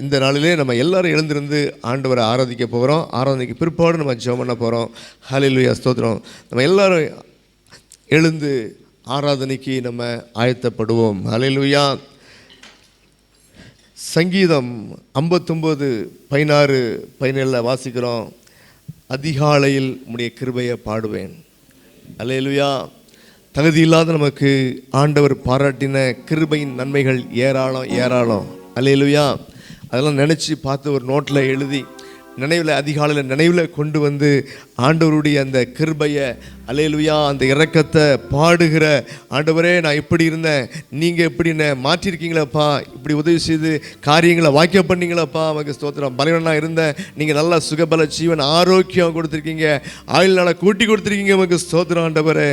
இந்த நாளிலே நம்ம எல்லாரும் எழுந்திருந்து ஆண்டவரை ஆராதிக்க போகிறோம். ஆராதனைக்கு பிற்பாடு நம்ம ஜெபம் பண்ண போகிறோம். அல்லேலூயா ஸ்தோத்திரம். நம்ம எல்லாரும் எழுந்து ஆராதனைக்கு நம்ம ஆயத்தப்படுவோம். அல்லேலூயா. சங்கீதம் 59:16-17 வாசிக்கிறோம். அதிகாலையில் உம்முடைய கிருபையை பாடுவேன். அல்லேலூயா. தகுதி இல்லாத நமக்கு ஆண்டவர் பாராட்டின கிருபையின் நன்மைகள் ஏராளம் ஏராளம். அல்லேலூயா. அதெல்லாம் நினச்சி பார்த்து ஒரு நோட்டில் எழுதி நினைவில், அதிகாலையில் நினைவில் கொண்டு வந்து ஆண்டவருடைய அந்த கிருபையை, அல்லேலூயா அந்த இரக்கத்தை பாடுகிற ஆண்டவரே நான் இப்படி இருந்தேன், நீங்கள் எப்படி என்ன மாற்றிருக்கீங்களப்பா, இப்படி உதவி செய்து காரியங்களை வாக்கியம் பண்ணீங்களப்பா, நமக்கு ஸ்தோத்திரம். பலவீனனாக இருந்தேன், நீங்கள் நல்லா சுகபல ஜீவன் ஆரோக்கியம் கொடுத்துருக்கீங்க, ஆயுள் நாளை கூட்டி கொடுத்துருக்கீங்க, நமக்கு ஸ்தோத்திரம் ஆண்டவரே.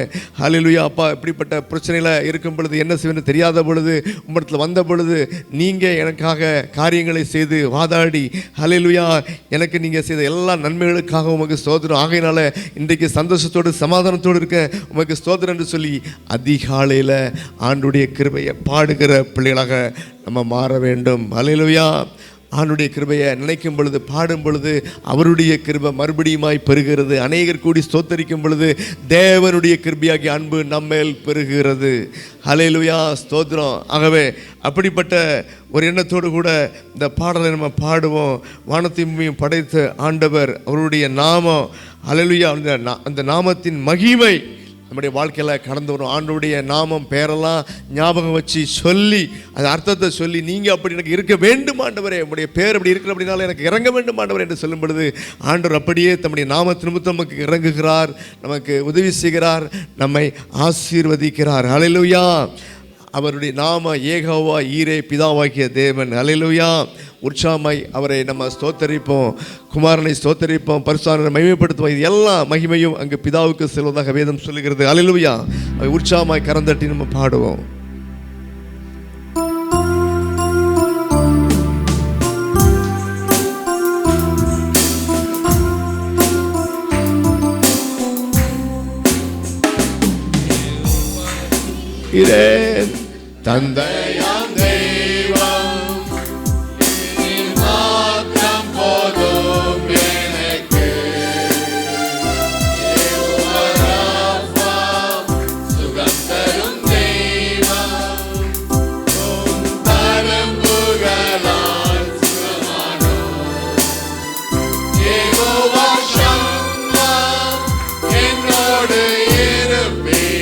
அல்லேலூயா. அப்பா இப்படிப்பட்ட பிரச்சனையில் இருக்கும் பொழுது என்ன செய்வேன்னு தெரியாத பொழுது உம்மிடத்தில் வந்த பொழுது நீங்கள் எனக்காக காரியங்களை செய்து வாதாடி அல்லேலூயா எனக்கு நீங்கள் செய்த எல்லா நன்மைகளுக்காக உமக்கு ஸ்தோத்திரம். ஆகையினால இன்றைக்கு சந்தோஷத்தோடு சமாதானத்தோடு இருக்க உமக்கு ஸ்தோத்திரம் என்று சொல்லி அதிகாலையில் ஆண்டுடைய கிருபையை பாடுகிற பிள்ளைகளாக நம்ம மாற வேண்டும். அல்லேலூயா. ஆண்டுடைய கிருபையை நினைக்கும் பொழுது, பாடும் பொழுது அவருடைய கிருபை மறுபடியுமாய் பெறுகிறது. அநேகர் கூடி ஸ்தோத்தரிக்கும் பொழுது தேவனுடைய கிருபையாகிய அன்பு நம்மேல் பெறுகிறது. அல்லேலூயா ஸ்தோத்திரம். ஆகவே அப்படிப்பட்ட ஒரு எண்ணத்தோடு கூட இந்த பாடலை நம்ம பாடுவோம். வானத்தையும் படைத்த ஆண்டவர், அவருடைய நாமம் அல்லேலூயா, அந்த நாமத்தின் மகிமை நம்முடைய வாழ்க்கையில் கடந்து வரும். ஆண்டவருடைய நாமம் பேரெல்லாம் ஞாபகம் வச்சு சொல்லி அந்த அர்த்தத்தை சொல்லி, நீங்கள் அப்படி எனக்கு இருக்க வேண்டும் ஆண்டவரே, உங்களுடைய பேர் அப்படி இருக்கிற அப்படின்னால எனக்கு இறங்க வேண்டும் ஆண்டவரே என்று சொல்லும் பொழுது ஆண்டவர் அப்படியே தம்முடைய நாமத்தின் நிமித்தம் நமக்கு இறங்குகிறார், நமக்கு உதவி செய்கிறார், நம்மை ஆசீர்வதிக்கிறார். அல்லேலூயா. அவருடைய நாம ஏகோவா ஈரே பிதாவாகிய தேவன். அல்லேலூயா. உற்சாகமாய் அவரை நம்ம ஸ்தோத்தரிப்போம், குமாரனை ஸ்தோத்தரிப்போம், பரிசுத்தரை மகிமைப்படுத்துவோம். இது எல்லா மகிமையும் அங்கு பிதாவுக்கு செல்வதாக வேதம் சொல்லுகிறது. அல்லேலூயா. உற்சாகமாய் கரந்தட்டி நம்ம பாடுவோம். தந்தையாம் தெய்வம் நீ மாத்திரம் போதும் எனக்கு. யெகோவா ராஃபா, சுகம் தரும் தெய்வம், உம் தழும்புகளால் சுகமானோம். யெகோவா ஷம்மா, என்னோடு இருப்பீர்.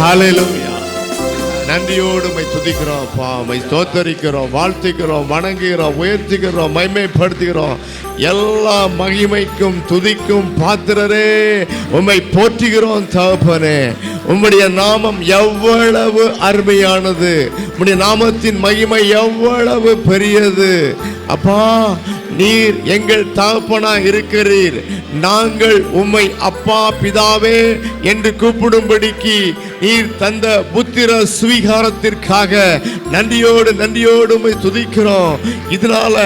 ஹல்லேலூயா. நன்றியோடு உம்மை துதிக்கிறோம் அப்பா, உம்மை ஸ்தோத்தரிக்கிறோம், வாழ்த்துகிறோம், வணங்குகிறோம், உயர்த்துகிறோம், மகிமைப்படுத்துகிறோம். எல்லா மகிமைக்கும் துதிக்கும் பாத்திரரே உம்மை போற்றுகிறோம் தகப்பனே. உம்முடைய நாமம் எவ்வளவு அருமையானது, உம்முடைய நாமத்தின் மகிமை எவ்வளவு பெரியது. அப்பா, நீர் எங்கள் தகப்பனா இருக்கிறீர். நாங்கள் உம்மை அப்பா பிதாவே என்று கூப்பிடும்படிக்கு நீர் தந்த புத்திர சுவீகாரத்திற்காக நன்றியோடு உம்மை துதிக்கிறோம். இதனால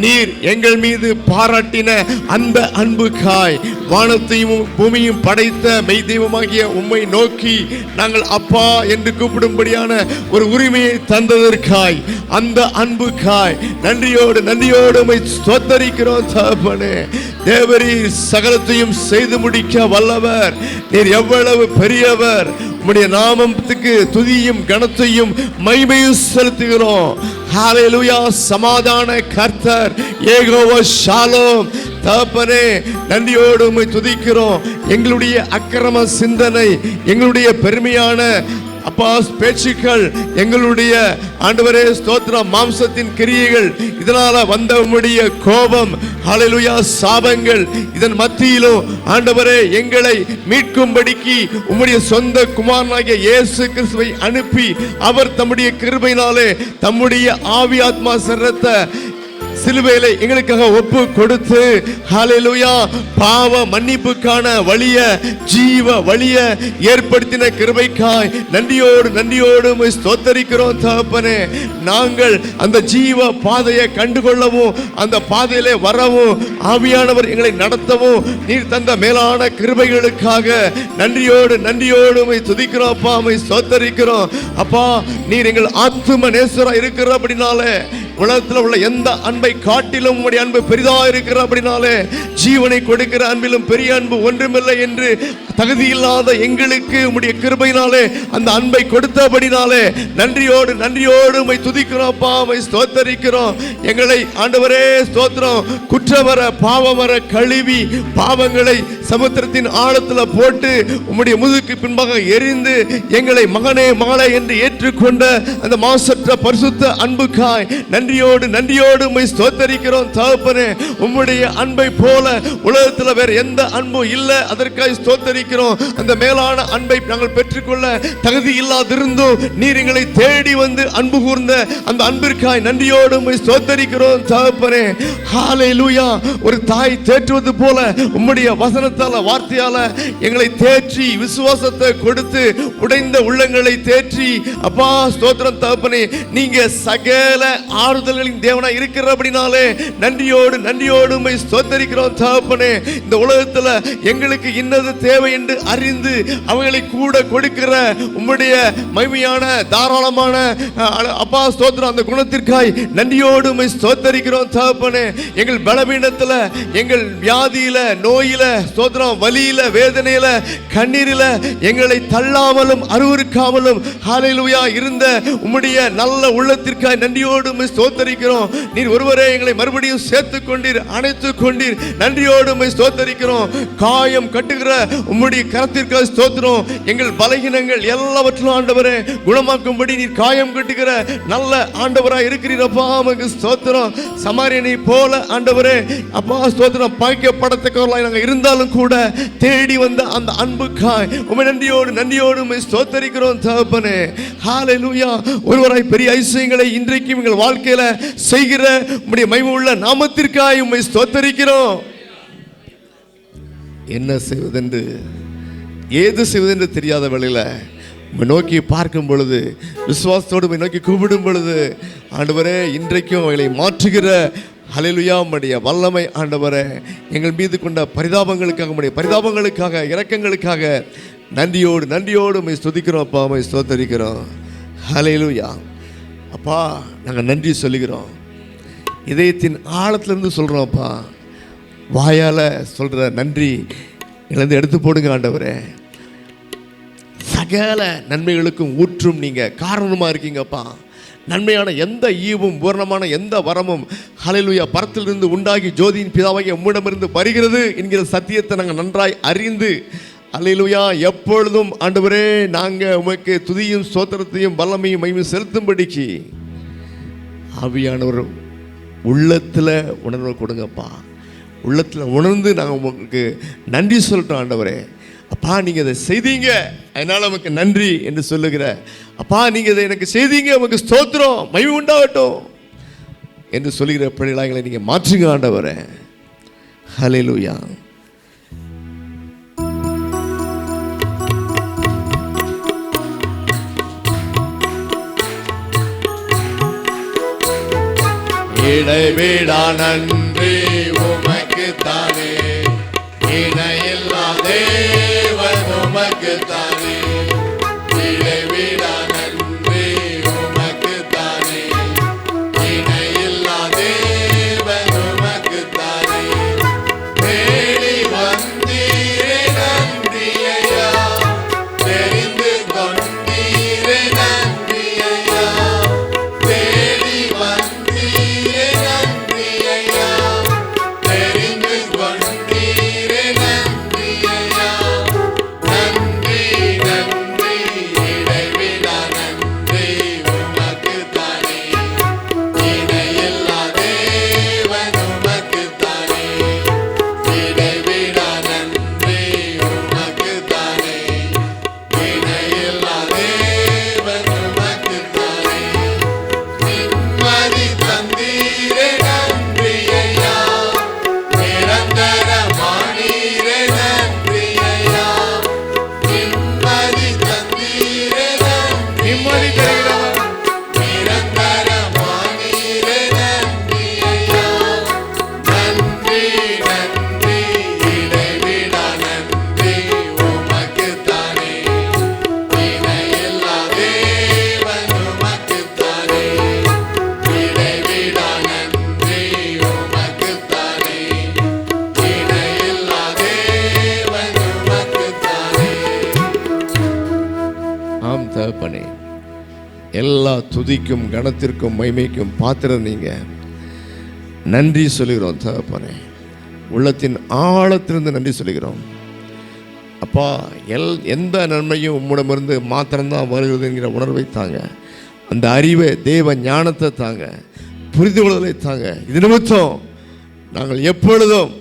நீர் எங்கள் மீது பாராட்டின அந்த அன்புக்காய் வானத்தையும் பூமியும் படைத்த மெய் தெய்வமாகிய உம்மை நோக்கி நாங்கள் அப்பா என்று கூப்பிடும்படியான ஒரு உரிமையை தந்ததற்காய், அந்த அன்புக்காய் நன்றியோடு உம்மை ஸ்தோத்தரிக்கிறோம் தகப்பனே. தேவரீர் சகலத்தையும் செய்து முடிக்க வல்லவர். நீர் எவ்வளவு பெரியவர். உம்முடைய நாமத்துக்கு துதியும் கனத்தையும் மகிமையும் செலுத்துகிறோம். ஹல்லேலூயா. சமாதான கர்த்தர் யெகோவா ஷாலோம். தகப்பனே, நன்றியோடு உம்மை துதிக்கிறோம். எங்களுடைய அக்கிரம சிந்தனை, எங்களுடைய பெருமையான அப்பா பேச்சுக்கள், எங்களுடைய ஆண்டவரே ஸ்தோத்திரம் மாம்சத்தின் கிரியைகள், இதனால வந்த உம்முடைய கோபம் ஹல்லேலூயா சாபங்கள் இதன் மத்தியிலும் ஆண்டவரே எங்களை மீட்கும்படிக்கு உம்முடைய சொந்த குமாரனாகிய இயேசு கிறிஸ்துவை அனுப்பி அவர் தம்முடைய கிருபையினாலே தம்முடைய ஆவி ஆத்மா சரீரத்தை சிலுவையிலே எங்களுக்காக ஒப்பு கொடுத்து ஹல்லேலூயா பாவ மன்னிப்புக்கான வழிய ஜீவ வழிய ஏற்படுத்தின கிருபைக்காய் நன்றியோடு உம்மை ஸ்தோத்தரிக்கிறோம் தகப்பனே. நாங்கள் அந்த ஜீவ பாதையை கண்டுகொள்ளவும் அந்த பாதையிலே வரவும் ஆவியானவர் எங்களை நடத்தவும் நீர் தந்த மேலான கிருபைகளுக்காக நன்றியோடு உம்மை துதிக்கிறோம் அப்பா, உம்மை ஸ்தோத்தரிக்கிறோம் அப்பா. நீர் எங்கள் ஆத்தும நேசரா இருக்கிற அப்படினாலே உலகத்தில் உள்ள எந்த அன்பை காட்டிலும் உம்முடைய அன்பு பெரிதா இருக்கிற அப்படினாலே ஜீவனை கொடுக்கிற அன்பிலும் பெரிய அன்பு ஒன்றுமில்லை என்று தகுதியில்லாத எங்களுக்கு உம்முடைய கிருபையினாலே அந்த அன்பை கொடுத்தபடினாலே நன்றியோடு உம்மை துதிக்கிறோம் அப்பா, உம்மை ஸ்தோத்தரிக்கிறோம். எங்களை ஆண்டவரே ஸ்தோத்திரம் குற்றவர பாவவர கழுவி பாவங்களை சமுத்திரத்தின் ஆழத்தில் போட்டு உம்முடைய முதுக்கு பின்பாக எரிந்து எங்களை மகனே மகளே என்று ஏற்றுக்கொண்ட அந்த மாசற்ற பரிசுத்த அன்புக்காய் நன்றியோடு உம்மை ஸ்தோத்தரிக்கிறோம் தகப்பனே. உம்முடைய அன்பை போல உலகத்தில் வேற எந்த அன்பும் இல்லை, அதற்காக ஸ்தோத்தரிக்கிறோம். அந்த மேலான அன்பை நாங்கள் பெற்றுக்கொள்ள தகுதி இல்லாதிருந்தும் நீர் எங்களை தேடி வந்து அன்பு கூர்ந்த அந்த அன்பிற்காய் நன்றியோடு உம்மை ஸ்தோத்தரிக்கிறோம் தகப்பனே. ஹல்லேலூயா. ஒரு தாய் தேற்றுவது போல உம்முடைய வசனத்தால வார்த்தையால எங்களை தேற்றி விசுவாசத்தை கொடுத்து உடைந்த உள்ளங்களை தேற்றி அப்பா ஸ்தோத்திரம் தகப்பனே. நீங்க சகல ஆறுதல்களின் தேவனா இருக்கிறபடினாலே நன்றியோடு உம்மை ஸ்தோத்தரிக்கிறோம் தகப்பனே. இந்த உலகத்துல எங்களுக்கு இன்னது தேவை என்று அறிந்து அவங்களை கூட கொடுக்கிற உம்முடைய மகிமையான தாராளமான அப்பா ஸ்தோத்திரம் அந்த குணத்திற்காய் நன்றியோடு உம்மை ஸ்தோத்தரிக்கிறோம் தகப்பனே. எங்கள் பலவீனத்துல எங்கள் வியாதியில நோயில ஸ்தோத்திரம் வலியில வேதனையில கண்ணீரில எங்களை தள்ளாமலும் அருவருக்காமலும் ஹல்லேலூயா இருந்த உம்முடைய நல்ல உள்ளத்திற்காய் நன்றியோடு உம்மை ஸ்தோத்தரிக்கிறோம். நீர் ஒருவரே எங்களை மறுபடியும் சேர்த்துக் கொண்டீர், அணைத்துக் கொண்டீர். நன்றியோடு உம்மை ஸ்தோத்தரிக்கிறோம். காயம் கட்டுகிற உம்முடைய கரத்திற்காக ஸ்தோத்திரம். எங்கள் பலகீனங்கள் எல்லாவற்றிலும் ஆண்டவரே குணமாக்கும்படி நீர் காயம் கட்டுகிற நல்ல ஆண்டவராய் இருக்கிறீரப்பா, உமக்கு ஸ்தோத்திரம். சமாரியனை போல ஆண்டவரே அப்பா ஸ்தோத்திரம் பாய்க்கப்படத்தக்கவர்களாய் நாங்கள் இருந்தாலும் கூட தேடி வந்த அந்த அன்புக்காய் உம்மை நன்றியோடு உம்மை ஸ்தோத்தரிக்கிறோம் தகப்பனே. ஹல்லேலூயா. ஒருவராய் பெரிய ஐசியங்களை இன்றைக்கும் எங்கள் வாழ்க்கையில செய்கிற உம்முடைய மகிமை உள்ள நாமத்திற்காய் உம்மை ஸ்தோத்தரிக்கிறோம். என்ன செய்வதென்று ஏது செய்வதென்று தெரியாத வேளையில உம்மை நோக்கி பார்க்கும் பொழுது விசுவாசத்தோடு உம்மை நோக்கி கூப்பிடும் பொழுது ஆண்டவரே இன்றைக்கும் அவங்களை மாற்றுகிற ஹல்லேலூயா உம்முடைய வல்லமை ஆண்டவரே எங்கள் மீது கொண்ட பரிதாபங்களுக்காக உம்முடைய பரிதாபங்களுக்காக இரக்கங்களுக்காக நன்றியோடு உம்மை ஸ்துதிக்கிறோம் அப்பா, உம்மை ஸ்தோத்தரிக்கிறோம். ஹல்லேலூயா. அப்பா நாங்கள் நன்றி சொல்லுகிறோம், இதயத்தின் ஆழத்திலிருந்து சொல்கிறோம் அப்பா. வாயால் சொல்கிற நன்றி எங்களை எடுத்து போடுங்க ஆண்டவரே. சகல நன்மைகளுக்கும் ஊற்றும் நீங்கள் காரணமாக இருக்கீங்கப்பா. நன்மையான எந்த ஈவும் பூரணமான எந்த வரமும் ஹல்லேலூயா பரத்திலிருந்து உண்டாகி ஜோதியின் பிதாவாகிய உம்மிடமிருந்து வருகிறது என்கிற சத்தியத்தை நாங்கள் நன்றாய் அறிந்து ஹல்லேலூயா எப்பொழுதும் ஆண்டவரே நாங்கள் உமக்கு துதியும் ஸ்தோத்திரத்தையும் வல்லமையும் மகிமையும் செலுத்தும்படிக்கு ஆவியானவர் உள்ளத்தில் உணர்வை கொடுங்கப்பா. உள்ளத்தில் உணர்ந்து நாங்கள் உங்களுக்கு நன்றி சொல்லிட்டோம் ஆண்டவரே. அப்பா நீங்கள் இதை செய்தீங்க அதனால் நமக்கு நன்றி என்று சொல்லுகிற அப்பா, நீங்கள் இதை எனக்கு செய்தீங்க உமக்கு ஸ்தோத்திரம் மகிமை உண்டாகட்டும் என்று சொல்லுகிற பிள்ளைகளை நீங்கள் மாற்றுங்க ஆண்டவரே. ஹல்லேலூயா. இடைவிடா நன்றி உமக்கு தானே, இணையில்லா தேவன் உமக்கு தானே. இடைவிடா நன்றி உமக்கு தானே, இணையில்லா தேவன் உமக்கு தானே. தேடி வந்தீரே நன்றி ஐயா, தெரிந்து கொண்டீரே நன்றி ஐயா. தேடி வந்தீரே நன்றி ஐயா, தெரிந்து கொண்டீரே நன்றி ஐயா. நன்றி தகப்பனே. எல்லா துதிக்கும் கனத்திற்கும் மகிமைக்கும் பாத்திரம் நீங்க. நன்றி சொல்கிறோம் தகப்பனே. உள்ளத்தின் ஆழத்திலிருந்து நன்றி சொல்கிறோம் அப்பா. எந்த நன்மையும் உம்மிடமிருந்து மாத்திரம்தான் வருகிறது என்கிற உணர்வை தாங்க. அந்த அறிவை, தேவ ஞானத்தை தாங்க, புரிந்து கொள்வதை தாங்க. இது நிமித்தம் நாங்கள் எப்பொழுதும்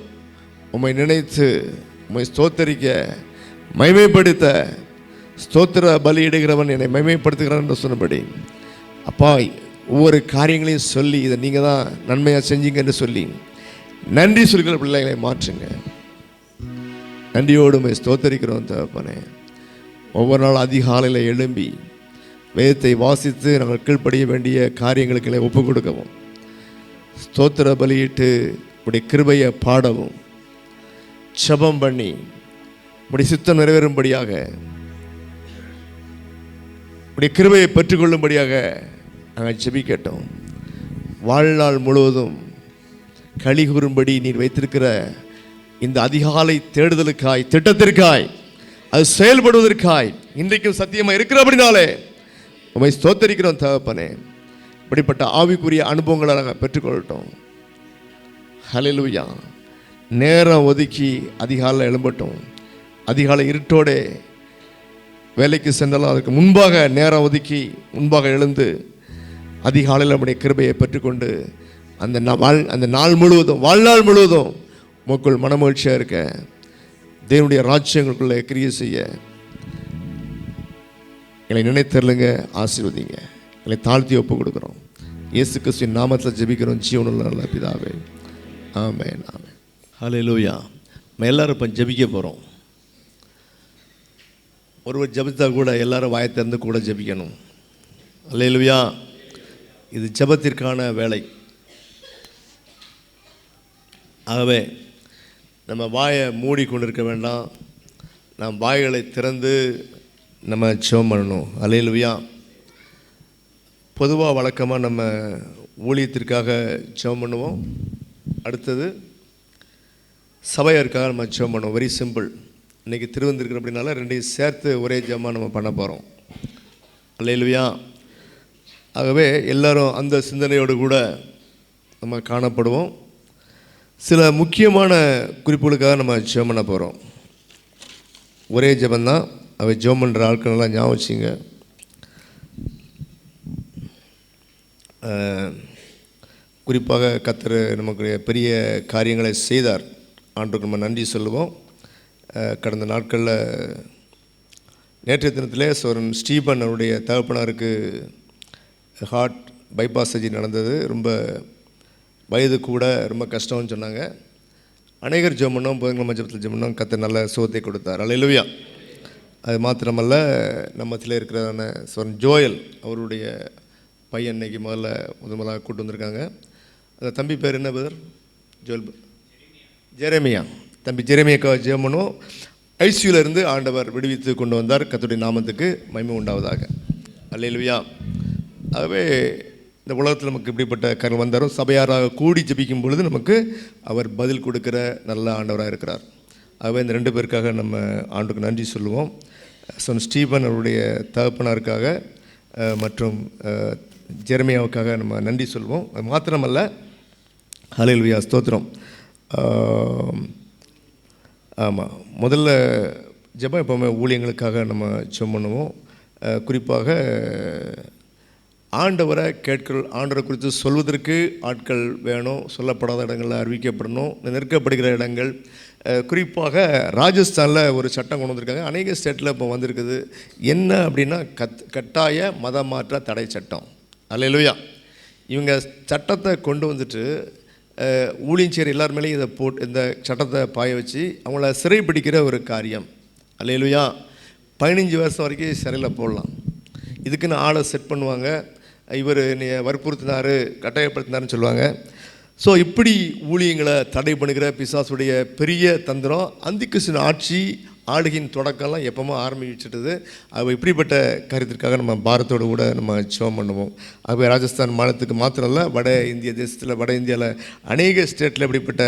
உம்மை நினைத்து உம்மை ஸ்தோத்தரிக்க, மகிமைப்படுத்த, ஸ்தோத்திர பலியிடுகிறவன் என்னை மகிமைப்படுத்துகிறான் என்று சொன்னபடி அப்பா, ஒவ்வொரு காரியங்களையும் சொல்லி இதை நீங்கள் தான் நன்மையாக செஞ்சீங்க என்று சொல்லி நன்றி சொல்கிற பிள்ளைகளை மாற்றுங்க. நன்றியோடு ஸ்தோத்தரிக்கிறோம் தகப்பனே. ஒவ்வொரு நாள் அதிகாலையில் எழும்பி வேதத்தை வாசித்து நாங்கள் கீழ்ப்படிய வேண்டிய காரியங்களுக்கு ஒப்பு கொடுக்கவும், ஸ்தோத்திர பலியிட்டு உடைய கிருபையை பாடவும், ஜெபம் பண்ணி உடைய சித்தம் நிறைவேறும்படியாக, உடைய கிருபையை பெற்றுக்கொள்ளும்படியாக நாங்கள் ஜெபிக்கட்டும். வாழ்நாள் முழுவதும் களி கூறும்படி நீர் வைத்திருக்கிற இந்த அதிகாலை தேடுதலுக்காய், திட்டத்திற்காய், அது செயல்படுவதற்காய் இன்றைக்கும் சத்தியமாக இருக்கிறபடினாலே உம்மை ஸ்தோத்தரிக்கிறோம் தகப்பனே. இப்படிப்பட்ட ஆவிக்குரிய அனுபவங்களை நாங்கள் பெற்றுக்கொள்ளட்டும். ஹல்லேலூயா. நேரம் ஒதுக்கி அதிகாலையில் எழும்பட்டும். அதிகாலை இருட்டோடே வேலைக்கு சென்றாலும் அதுக்கு முன்பாக நேரம் ஒதுக்கி முன்பாக எழுந்து அதிகாலையில் நம்முடைய கிருபையை பெற்றுக்கொண்டு அந்த நாள் முழுவதும், வாழ்நாள் முழுவதும் உமக்குள் மனமகிழ்ச்சியாக இருக்க, தேவனுடைய ராஜ்யங்களுக்குள்ளே கிரியை செய்ய எங்களை நினைத்தருளுங்க, ஆசீர்வதிங்க. எங்களை தாழ்த்தி ஒப்பு கொடுக்குறோம். இயேசு கிறிஸ்துவின் நாமத்தில் ஜெபிக்கிறோம் ஜீவனுள்ள நல்ல பிதாவே. ஆமென், ஆமென். ஹல்லேலூயா. நம்ம எல்லாரும் இப்போ ஜெபிக்க போகிறோம். ஒருவர் ஜெபித்தா கூட எல்லாரும் வாயை திறந்து கூட ஜெபிக்கணும். ஹல்லேலூயா. இது ஜெபத்திற்கான வேலை. ஆகவே நம்ம வாயை மூடி கொண்டு இருக்க வேண்டாம். நாம் வாய்களை திறந்து நம்ம ஜெபம் பண்ணணும். ஹல்லேலூயா. பொதுவாக வழக்கமாக நம்ம ஊழியத்திற்காக ஜெபம் பண்ணுவோம். அடுத்தது சபையருக்காக நம்ம ஜெபம் பண்ணுவோம். Very simple. இன்றைக்கி திருவந்திருக்கிற அப்படின்னால ரெண்டையும் சேர்த்து ஒரே ஜெபமாக நம்ம பண்ண போகிறோம். ஹல்லேலூயா. ஆகவே எல்லோரும் அந்த சிந்தனையோடு கூட நம்ம காணப்படுவோம். சில முக்கியமான குறிப்புகளுக்காக நம்ம ஜெபம் பண்ண போகிறோம். ஒரே ஜெபந்தான். அவை ஜெபம் பண்ணுற ஆட்களெல்லாம் ஞாபகம் வச்சுங்க. குறிப்பாக கர்த்தர் நமக்கு பெரிய காரியங்களை செய்தார். ஆண்டவருக்கு நம்ம நன்றி சொல்லுவோம். கடந்த நாட்களில் நேற்றைய தினத்திலே சோரன் ஸ்டீபன் அவருடைய தகப்பனாருக்கு ஹார்ட் பைபாஸ் சர்ஜரி நடந்தது. ரொம்ப வயது கூட, ரொம்ப கஷ்டம்னு சொன்னாங்க. அநேகர் ஜெபம் பண்ணோம், புதன்கிழமை ஜெபத்தில் ஜெபம் பண்ணோம். கர்த்தர் நல்ல சுகத்தை கொடுத்தார். ஹல்லேலூயா. அது மாத்திரமல்ல, நம்மத்தில் இருக்கிறதான சோரன் ஜோயல் அவருடைய பையன் இன்னைக்கு முதலாக கூட்டு வந்திருக்காங்க. அந்த தம்பி பேர் என்ன பிரதர்? Joel Jeremiah. தம்பி ஜெரேமியாக்காக ஜெபம் பண்ணுவோம். ஐசியூலேருந்து ஆண்டவர் விடுவித்து கொண்டு வந்தார். கர்த்தருடைய நாமத்துக்கு மகிமை உண்டாவதாக. ஹல்லேலூயா. ஆகவே இந்த உலகத்தில் நமக்கு இப்படிப்பட்ட கருணை வந்தாரும் சபையாராக கூடி ஜெபிக்கும் பொழுது நமக்கு அவர் பதில் கொடுக்குற நல்ல ஆண்டவராக இருக்கிறார். ஆகவே இந்த ரெண்டு பேருக்காக நம்ம ஆண்டுக்கு நன்றி சொல்லுவோம். ஸ்டீபன் அவருடைய தகப்பனாருக்காக மற்றும் ஜெரமியாவுக்காக நம்ம நன்றி சொல்வோம். அது மாத்திரமல்ல, ஹல்லேலூயா, ஸ்தோத்திரம். ஆமாம், முதல்ல ஜெபம் எப்போவுமே ஊழியங்களுக்காக நம்ம ஜெபம் பண்ணுவோம். குறிப்பாக ஆண்டவரை ஆண்டவரை குறித்து சொல்வதற்கு ஆட்கள் வேணும். சொல்லப்படாத இடங்களில் அறிவிக்கப்படணும். நெருக்கப்படுகிற இடங்கள், குறிப்பாக ராஜஸ்தானில் ஒரு சட்டம் கொண்டு வந்திருக்காங்க. அநேக ஸ்டேட்டில் இப்போ வந்திருக்குது. என்ன அப்படின்னா கட்டாய மத மாற்ற தடை சட்டம். ஹல்லேலூயா. இவங்க சட்டத்தை கொண்டு வந்துட்டு ஊழியம் செய்கிற எல்லார் மேலேயும் இதை இந்த சட்டத்தை பாய வச்சு அவங்கள சிறைப்பிடிக்கிற ஒரு காரியம். ஹல்லேலூயா. 15 வருஷம் வரைக்கும் சிறையில் போடலாம். இதுக்குன்னு ஆளை செட் பண்ணுவாங்க. இவர் என்னை வற்புறுத்தினார், கட்டாயப்படுத்தினார்னு சொல்லுவாங்க. ஸோ இப்படி ஊழியங்களை தடை பண்ணுகிற பிசாசுடைய பெரிய தந்திரம். அந்திகிறிஸ்துவின் ஆட்சி ஆளுகையின் தொடக்கம்லாம் எப்போமோ ஆரம்பிச்சுட்டுது. அது இப்படிப்பட்ட காரியத்திற்காக நம்ம பாரத்தோடு கூட நம்ம ஜெபம் பண்ணுவோம். ஆகவே ராஜஸ்தான் மாநிலத்துக்கு மாத்திரம் இல்லை, வட இந்திய தேசத்தில், வட இந்தியாவில் அநேக ஸ்டேட்டில் இப்படிப்பட்ட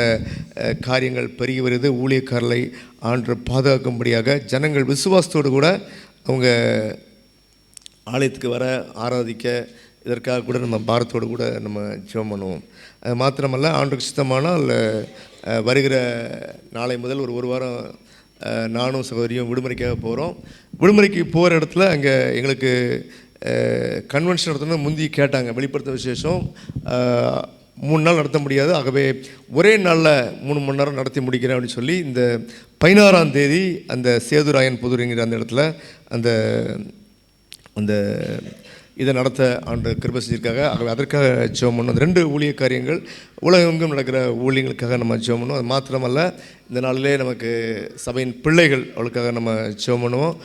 காரியங்கள் பெருகி வருது. ஊழியக்காரர்களை ஆண்டு பாதுகாக்கும்படியாக ஜனங்கள் விசுவாசத்தோடு கூட அவங்க ஆலயத்துக்கு வர ஆராதிக்க இதற்காக கூட நம்ம பாரத்தோடு கூட நம்ம ஜெபம் பண்ணுவோம். அது மாத்திரமல்ல, ஆண்டுக்கு சித்தமானால் வருகிற நாளை முதல் ஒரு வாரம் நானும் சகோதரியும் விடுமுறைக்காக போகிறோம். விடுமுறைக்கு போகிற இடத்துல அங்கே எங்களுக்கு கன்வென்ஷன் நடத்தணும் முந்தி கேட்டாங்க. வெளிப்படுத்த விசேஷம் 3 நாள் நடத்த முடியாது, ஆகவே ஒரே நாளில் 3 மணி நேரம் நடத்தி முடிக்கிறேன் அப்படின்னு சொல்லி இந்த 16ஆம் தேதி அந்த சேதுராயன் புதுரிங்கிற அந்த இடத்துல அந்த அந்த இதை நடத்த ஆண்டு கிருபை செஞ்சிருக்காங்க. ஆகவே அதற்காக ஜெபம் பண்ணணும். 2 ஊழிய காரியங்கள் உலகெங்கும் நடக்கிற ஊழியங்களுக்காக நம்ம ஜெபம் பண்ணுவோம். அது மாத்திரமல்ல, இந்த நாளிலே நமக்கு சபையின் பிள்ளைகள் அவளுக்காக நம்ம ஜெபம் பண்ணுவோம்.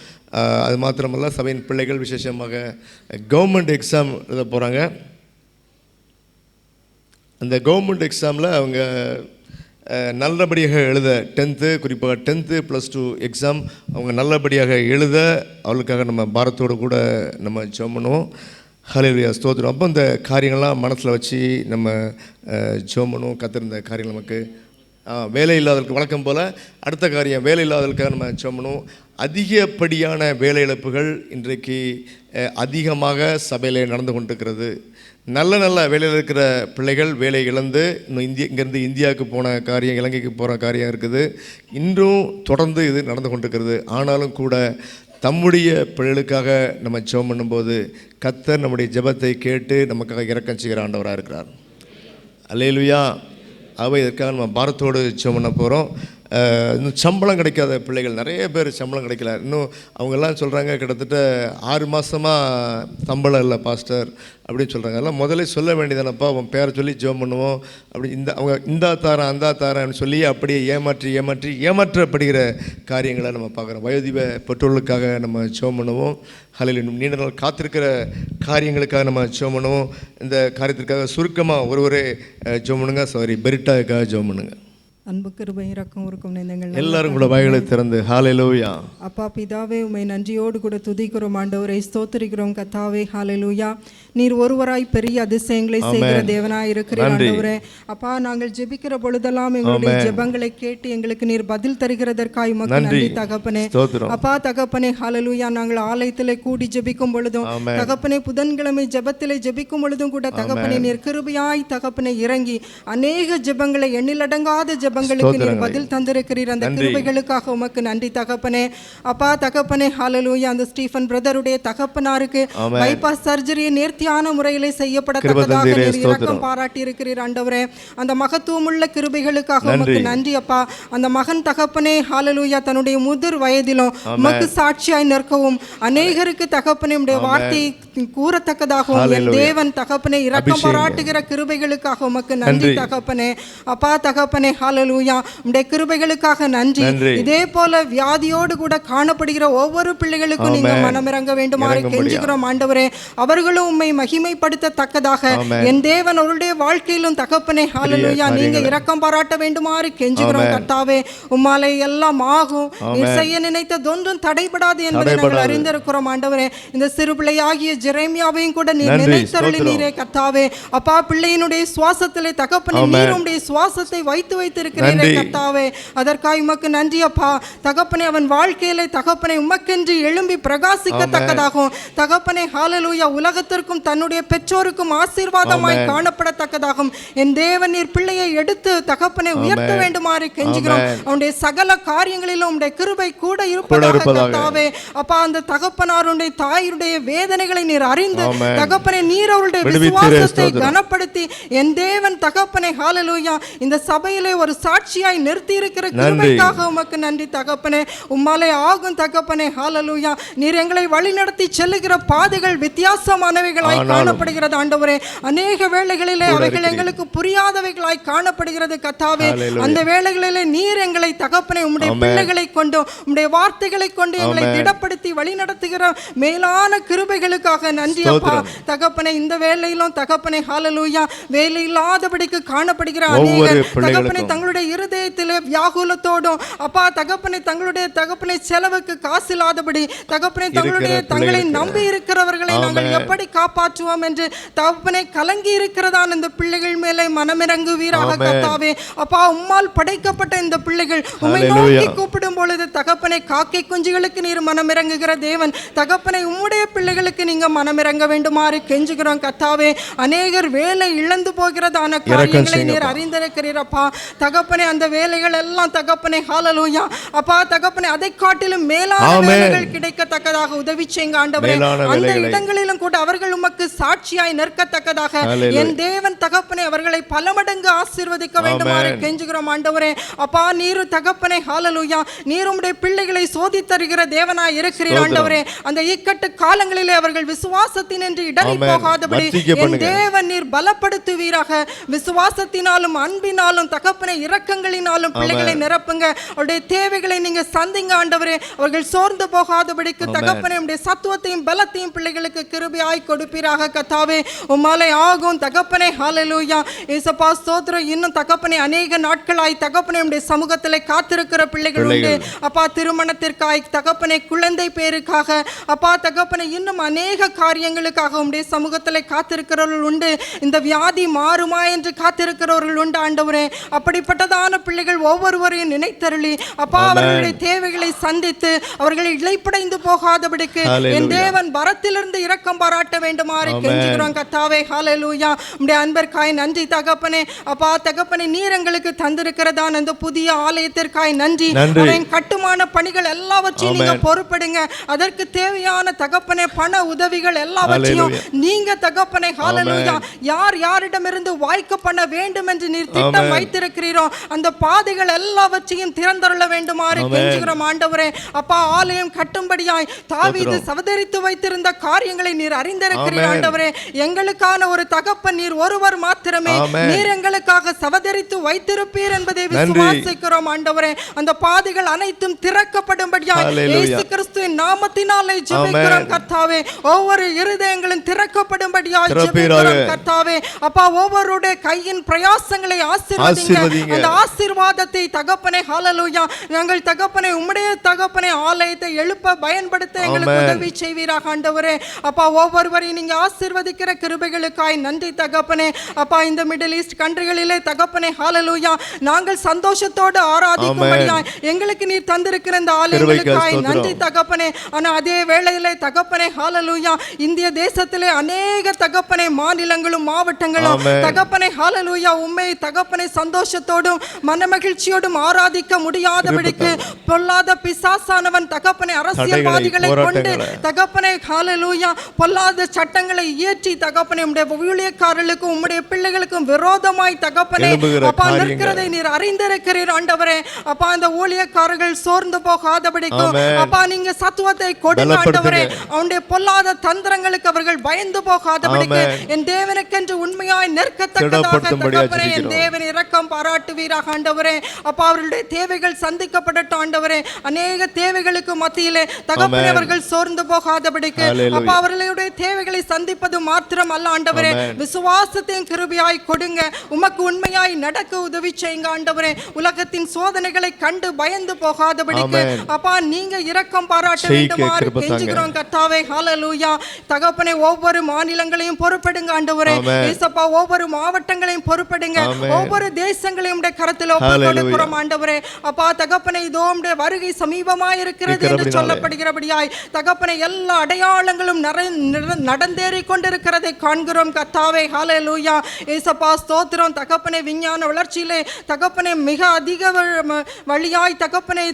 அது மாத்திரமல்ல, சபையின் பிள்ளைகள் விசேஷமாக கவர்மெண்ட் எக்ஸாம் எழுத போகிறாங்க. அந்த கவர்மெண்ட் எக்ஸாமில் அவங்க நல்லபடியாக எழுத 10th குறிப்பாக 10th +2 எக்ஸாம் அவங்க நல்லபடியாக எழுத அவளுக்காக நம்ம பாரத்தோடு கூட நம்ம ஜெபம் பண்ணுவோம். ஹல்லேலூயா, ஸ்தோத்திரம். அப்போ இந்த காரியங்கள்லாம் மனசில் வச்சு நம்ம ஜெபம் பண்ணுவோம். கத்திருந்த காரியங்கள் நமக்கு வேலை இல்லாதவர்களுக்கு வழக்கம் போல் அடுத்த காரியம் வேலை இல்லாதவர்களுக்காக நம்ம ஜெபம் பண்ணுவோம். அதிகப்படியான வேலை இழப்புகள் இன்றைக்கு அதிகமாக சபையில் நடந்து கொண்டிருக்கிறது. நல்ல வேலையில் இருக்கிற பிள்ளைகள் வேலை இழந்து இன்னும் இங்கேருந்து இந்தியாவுக்கு போன காரியம், இலங்கைக்கு போகிற காரியம் இருக்குது. இன்றும் தொடர்ந்து இது நடந்து கொண்டிருக்கிறது. ஆனாலும் கூட தம்முடைய பிள்ளைகளுக்காக நம்ம ஜெபம் பண்ணும்போது கர்த்தர் நம்முடைய ஜெபத்தை கேட்டு நமக்காக இரக்கம் செய்கிற ஆண்டவராக இருக்கிறார். அல்லேலூயா. இதற்காக நம்ம பாரத்தோடு ஜெபம் பண்ண போகிறோம். இன்னும் சம்பளம் கிடைக்காத பிள்ளைகள் நிறைய பேர் சம்பளம் கிடைக்கல. இன்னும் அவங்கெல்லாம் சொல்கிறாங்க கிட்டத்தட்ட 6 மாதமாக சம்பளம் இல்லை பாஸ்டர் அப்படின்னு சொல்கிறாங்க. அதெல்லாம் முதல்ல சொல்ல வேண்டியதானப்பா, அவன் பேரை சொல்லி ஜெபம் பண்ணுவோம். அப்படி அவங்க இந்தா தாரன் அந்த தாரன்னு சொல்லி அப்படியே ஏமாற்றப்படுகிற காரியங்களை நம்ம பார்க்குறோம். வயோதிப பெற்றோர்களுக்காக நம்ம ஜெபம் பண்ணுவோம். ஹல்லேலூயா. நீண்ட நாள் காத்திருக்கிற காரியங்களுக்காக நம்ம ஜெபம் பண்ணுவோம். இந்த காரியத்திற்காக சுருக்கமாக ஒருவரே ஜெபம் பண்ணுங்க. சாரி, பெரிட்டாவுக்காக ஜெபம் பண்ணுங்க. அன்பு கிருபை இரக்கம் இருக்கும் நெஞ்சங்கள் எல்லாரும் கூட வாய்களை திறந்து ஹல்லேலூயா. அப்பா பிதாவே, உம்மை நன்றியோடு கூட துதிக்கிறோம் ஆண்டவரை, ஸ்தோத்திரிக்கிறோம் கர்த்தாவே. ஹல்லேலூயா. நீர் ஒருவராய் பெரிய அதிசயங்களை செய்கிற தேவனாய் இருக்கிறீர் ஆண்டவரே. அப்பா, நாங்கள் ஜெபிக்கிற பொழுதெல்லாம் எங்களுடைய ஜெபங்களை கேட்டு எங்களுக்கு நீர் பதில் தருகிறதற்காய் உமக்கு நன்றி தகப்பனே. அப்பா தகப்பனே, ஹல்லேலூயா. நாங்கள் ஆலயத்திலே கூடி ஜெபிக்கும் பொழுதும் தகப்பனே, புதன்கிழமை ஜெபத்திலே ஜெபிக்கும் பொழுதும் கூட தகப்பனே நீர் கிருபையாய் தகப்பனே இறங்கி அநேக ஜெபங்களை, எண்ணிலடங்காத ஜெபங்களுக்கு நீர் பதில் தந்திருக்கிறீர். அந்த கிருபைகளுக்காக உமக்கு நன்றி தகப்பனே. அப்பா தகப்பனே, ஹல்லேலூயா. அந்த ஸ்டீஃபன் பிரதருடைய தகப்பனாருக்கு பைபாஸ் சர்ஜரியை நேர்த்தியான முறையிலே செய்யப்படத்தக்கதாக நீர் இரக்கம் பாராட்டி இருக்கிறீர் ஆண்டவரே. அந்த மகத்துவமுள்ள கிருபைகளுக்காக உமக்கு நன்றி அப்பா. அந்த மகன் தகப்பனே, ஹல்லேலூயா, தன்னுடைய முதிர் வயதிலும் உமக்கு சாட்சியாய் நிற்கவும் அநேகருக்கு தகப்பனே உம்முடைய வார்த்தையை கூறத்தக்கதாகவும் என் தேவன் தகப்பனே இரக்கம் பாராட்டுகிற கிருபைகளுக்காக உமக்கு நன்றி தகப்பனே. அப்பா தகப்பனே, ஹல்லேலூயா, உம்முடைய கிருபைகளுக்காக நன்றி. இதே போல வியாதியோடு கூட காணப்படுகிற ஒவ்வொரு பிள்ளைகளுக்கும் நீங்க மனமிறங்க வேண்டுமாறு கெஞ்சுகிறோம் ஆண்டவரே. அவர்களும் உம்மை மகிமைப்படுத்தத்தக்கதாக என் தேவன் அவருடைய வாழ்க்கையிலும் தகப்பனே, ஹல்லேலூயா, நீங்க இரக்கம் பாராட்ட வேண்டுமாறு கெஞ்சுகிறோம் கர்த்தாவே. உம்மாலே எல்லாம் ஆகும். நீர் செய்ய நினைத்ததொன்றும் தடைபடாது என்பதை நாங்கள் அறிந்திருக்கிறோம் ஆண்டவரே. இந்த சிறு பிள்ளையாகிய ஜெரேமியாவையும் கூட நீர் நினைத்தருளி நீரே கர்த்தாவே. அப்பா, பிள்ளையினுடைய சுவாசத்திலே தகப்பனே நீர் உம்முடைய சுவாசத்தை வைத்து வைத்திருக்கிறீரே கர்த்தாவே. அதற்காக உமக்கு நன்றி அப்பா. தகப்பனே, அவன் வாழ்க்கையிலே தகப்பனே உமக்கென்று எழும்பி பிரகாசிக்கத்தக்கதாகவும் தகப்பனே, ஹல்லேலூயா, உலகத்திற்கும் தன்னுடைய பெற்றோருக்கும் ஆசீர்வாதமாய் காணப்படத்தக்கதாகவும் என் தேவன் நீர் பிள்ளையை எடுத்து தகப்பனே உயர்த்த வேண்டுமாறு கெஞ்சுகிறோம். அவனுடைய சகல காரியங்களிலும் உம்முடைய கிருபை கூட இருப்பதாக கர்த்தாவே. அப்பா, அந்த தகப்பனாருடைய தாயுடைய வேதனைகளை நீர் அறிந்து தகப்பனே நீர் அவருடைய விசுவாசத்தை கனப்படுத்தி என் தேவன் தகப்பனே, ஹல்லேலூயா, இந்த சபையிலே ஒரு சாட்சியாய் நிறுத்தி இருக்கிற கிருபைக்காக உமக்கு நன்றி தகப்பனே. உம்மாலே ஆகும் தகப்பனே, ஹல்லேலூயா. நீர் எங்களை வழி நடத்தி செல்லுகிற பாதைகள் வித்தியாசமானவைகளாய் காணப்படுகிறது ஆண்டவரே. அநேக வேளைகளிலே அவைகள் எங்களுக்கு புரியாதவைகளாய் காணப்படுகிறது கர்த்தாவே. அந்த வேளைகளிலே நீர் எங்களை தகப்பனே உம்முடைய பிள்ளைகளை கொண்டு உம்முடைய வார்த்தைகளை கொண்டு எங்களை திடப்படுத்தி வழி நடத்துகிற மேலான கிருபைகளுக்காக நன்றி அப்பா தகப்பனே. இந்த வேளையிலும் தகப்பனே, ஹல்லேலூயா, வேலை இல்லாதபடிக்கு காணப்படுகிற அநேகர் தகப்பனே தங்களுடைய இருதயத்திலே வியாகுலத்தோடும் அப்பா தகப்பனே தங்களுடைய தகப்பனை செலவுக்கு காசு இல்லாதபடி தகப்பனை தங்களை நம்பி இருக்கிறவர்களை நாங்கள் எப்படி காப்பாற்றுவோம் என்று தகப்பனை கலங்கி இருக்கிறதான இந்த பிள்ளைகள் மேலே மனமிறங்குவீராக கர்த்தாவே. அப்பா, உம்மால் படைக்கப்பட்ட இந்த பிள்ளைகள் உம்மை நோக்கி கூப்பிடும் பொழுது தகப்பனை காக்கை குஞ்சுகளுக்கு நீர் மனமிறங்குகிற தேவன் தகப்பனை உம்முடைய பிள்ளைகளுக்கு நீங்க மனமிறங்க வேண்டுமாறு கெஞ்சுகிறோம் கத்தாவே. அநேகர் வேலை இழந்து போகிறதான காரியங்களை நீர் அறிந்திருக்கிறீரப்பா தகப்பனே. அந்த வேலைகள் எல்லாம் தகப்பனே ஹalleluya அப்பா தகப்பனே அதை காட்டிலும் மேலான வேலைகள் கிடைக்கத்தக்கதாக உதவி செய்யுங்க ஆண்டவரே. அந்த இடங்களிலும் கூட அவர்கள் உமக்கு சாட்சியாய் நிற்கத்தக்கதாக என் தேவன் தகப்பனே அவர்களை பல மடங்கு ஆசீர்வதிக்க வேண்டுமாறு கெஞ்சுகிறோம் ஆண்டவரே. அப்பா நீர் தகப்பனே ஹalleluya நீர் உம்முடைய பிள்ளைகளை சோதித்தருகிற தேவனாய் இருக்கிறீர் ஆண்டவரே. அந்த இக்கட்டு காலங்களிலே அவர்கள் விசுவாசத்தினின்று இடறி போகாதபடி என் தேவன் நீர் பலப்படுத்துவீராக. விசுவாசத்தினாலும் அன்பினாலும் தகப்பனே இரக்கங்களினாலும் பிள்ளைகளை நிரப்புங்க. அவருடைய தேவைகளை நீங்க சந்திங்க ஆண்டவரே. அவர்கள் சோர்ந்து போகாதபடிக்கு தகப்பனே உம்முடைய சத்துவத்தையும் பலத்தையும் பிள்ளைகளுக்கு கிருபையாய் கொடுப்பீராக கத்தாவே. உம்மாலே ஆகும் தகப்பனே ஹalleluya. இயேசுப்பா ஸ்தோத்திரம். இன்னும் தகப்பனே அநேக நாட்களாய் தகப்பனே உம்முடைய சமூகத்திலே காத்திருக்கிற பிள்ளைகள் உண்டு அப்பா. திருமணத்திற்காய் தகப்பனே குழந்தை பேருக்காக அப்பா தகப்பனே இன்னும் அநேக காரியங்களுக்காக உம்முடைய சமூகத்திலே காத்திருக்கிறவர்கள் உண்டு. இந்த வியாதி மாறுமா என்று காத்திருக்கிறவர்கள் உண்டு ஆண்டவரே. அப்படிப்பட்டதான பிள்ளைகள் ஒவ்வொருவரையும் நினைத்தருளி அப்பா அவர்களுடைய தேவைகளை சந்தித்து அவர்களை இளைப்படைந்து போகாதபடிக்கு என் தேவன் வரத்திலிருந்து இரக்கம் பாராட்ட வேண்டுமாறு கெஞ்சுகிறோம் கத்தாவே ஹalleluya. உம்முடைய அன்பிற்காய் நன்றி தகப்பனே. அப்பா தகப்பனே நீர் எங்களுக்கு தந்திருக்கிறதான அந்த புதிய ஆலயத்திற்காய் நன்றி. கட்டுமான பணிகள் எல்லாவற்றையும் நீங்க பொறுப்படுங்க. அதற்கு தேவையான தகப்பனே பண உதவிகள் எல்லாவற்றையும் நீங்க தகப்பனே ஹalleluya யார் யாரிடமிருந்து வாய்க்க பண்ண வேண்டும் என்று நீர் திட்டம் வைத்திருக்கிறீரோ அந்த பாதைகள் எல்லாவற்றையும் திறந்தருள வேண்டுமாறு கெஞ்சுகிறோம் ஆண்டவரே. அப்பா ஆலயம் கட்டும்படியாய் தாவீது சவதரித்து வைத்திருந்த காரியங்களை நீர் அறிந்திருக்கிறீர் ஆண்டவரே. எங்களுக்கான ஒரு தகப்பன் நீர் ஒருவர் மாத்திரமே. நீர் எங்களுக்காக சவதரித்து வைத்திருப்பீர் என்பதை விசுவாசிக்கிறோம் ஆண்டவரே. அந்த பாதைகள் அனைத்தும் திறக்கப்படும்படியாய் இயேசு கிறிஸ்துவின் நாமத்தினாலே ஜெபிக்கிறோம் கர்த்தாவே. ஒவ்வொரு இருதயங்களும் திறக்கப்படும்படியாய் ஜெபிக்கிறோம் கர்த்தாவே. அப்பா ஒவ்வொருடைய கையின் பிரயாசங்களை ஆசீர்வதிங்க. அந்த ஆசீர்வாதத்தை தகப்பனே ஹalleluya நாங்கள் தகப்பனே உம்முடைய தகப்பனே ஆலயத்தை எழுப்ப பயன்படுத்த எங்களுக்கு உதவி செய்வீராக ஆண்டவரே. அப்பா ஒவ்வொருவரையும் நீங்க ஆசீர்வதிக்கிற கிருபைகளுக்காய் நன்றி தகப்பனே. அப்பா இந்த மிடில் ஈஸ்ட் கண்ட்ரிகளிலே தகப்பனே ஹalleluya நாங்கள் சந்தோஷத்தோடு ஆராதிக்கும்படியாய் எங்களுக்கு நீர் தந்திருக்கிற இந்த ஆலயங்களுக்காய் நன்றி தகப்பனே. ஆனா அதே வேளையிலே தகப்பனே ஹalleluya இந்திய தேசத்திலே அநேக தகப்பனே மாநிலங்களும் மாவட்டங்களும் தகப்பனே ஹalleluya உம்மை தகப்பனே சந்தோஷத்தோடும் மனமகிழ்ச்சியோடும் ஆராதிக்க முடியாதபடிக்கு பொல்லாத பிசாசானவன் தகப்பனே அரசியல்வாதிகளை கொண்டு தகப்பனே ஹalleluya பொல்லாத சட்டங்களை இயற்றி தகப்பனே உம்முடைய ஊழியக்காரர்களுக்கும் உம்முடைய பிள்ளைகளுக்கும் விரோதமாய் தகப்பனே அப்பா நிற்கிறதை நீர் அறிந்திருக்கிறீர் ஆண்டவரே. அப்பா அந்த ஊழியக்காரர்கள் சோர்ந்து போகாதபடிக்கு அப்பா நீங்க சத்துவத்தை கொடுங்க ஆண்டவரே. அவனுடைய பொல்லாத தந்திரங்களுக்கு அவர்கள் பயந்து போகாதபடிக்கு என் தேவனுக்கென்று உண்மையாய் நிற்கத்தக்கதாக தகப்பனே என் தேவன் இரக்கம் பாராட்டுவீராக ஆண்டவரே. அப்பா அவர்களுடைய தேவைகள் சந்திக்கப்படட்டும் ஆண்டவரே. அநேக தேவைகளுக்கு மத்தியிலே தகப்பனே அவர்கள் சோர்ந்து போகாதபடிக்கு அப்பா அவர்களுடைய தேவைகளை சந்திப்பது மாத்திரம் அல்ல ஆண்டவரே. விசுவாசத்தையும் கிருபையாய் கொடுங்க. உமக்கு உண்மையாய் நடக்க உதவி செய்யுங்க ஆண்டவரே. உலகத்தின் சோதனைகளை கண்டு பயந்து போகாதபடிக்கு அப்பா நீங்க இரக்கம் பாராட்ட வேண்டுமாறு கெஞ்சுகிறோம் கர்த்தாவே ஹalleluya. தகப்பனே ஒவ்வொரு மாநிலங்களையும் பொறுப்படுங்க ஆண்டவரே. இயேசுப்பா ஒவ்வொரு மாவட்டங்களையும் பொறுப்படுங்க. ஒவ்வொரு தேசங்களையும் உம்முடைய கரத்தில் ஒப்புக்கொடுக்கிறோம் ஆண்டவரே. அப்பா தகப்பனே இதோ உம்முடைய வருகை சமீபமாய் இருக்கிறது என்று சொல்லப்படுகிறபடியாய் தகப்பனே எல்லா அடையாளங்களும் நடந்தேறி கொண்டிருக்கிறதை காண்கிறோம் கர்த்தாவே ஹalleluya. இயேசுப்பா ஸ்தோத்திரம் தகப்பனே. விஞ்ஞான வளர்ச்சியிலே தகப்பனே மிக அதிக வழியாய் தகப்பனே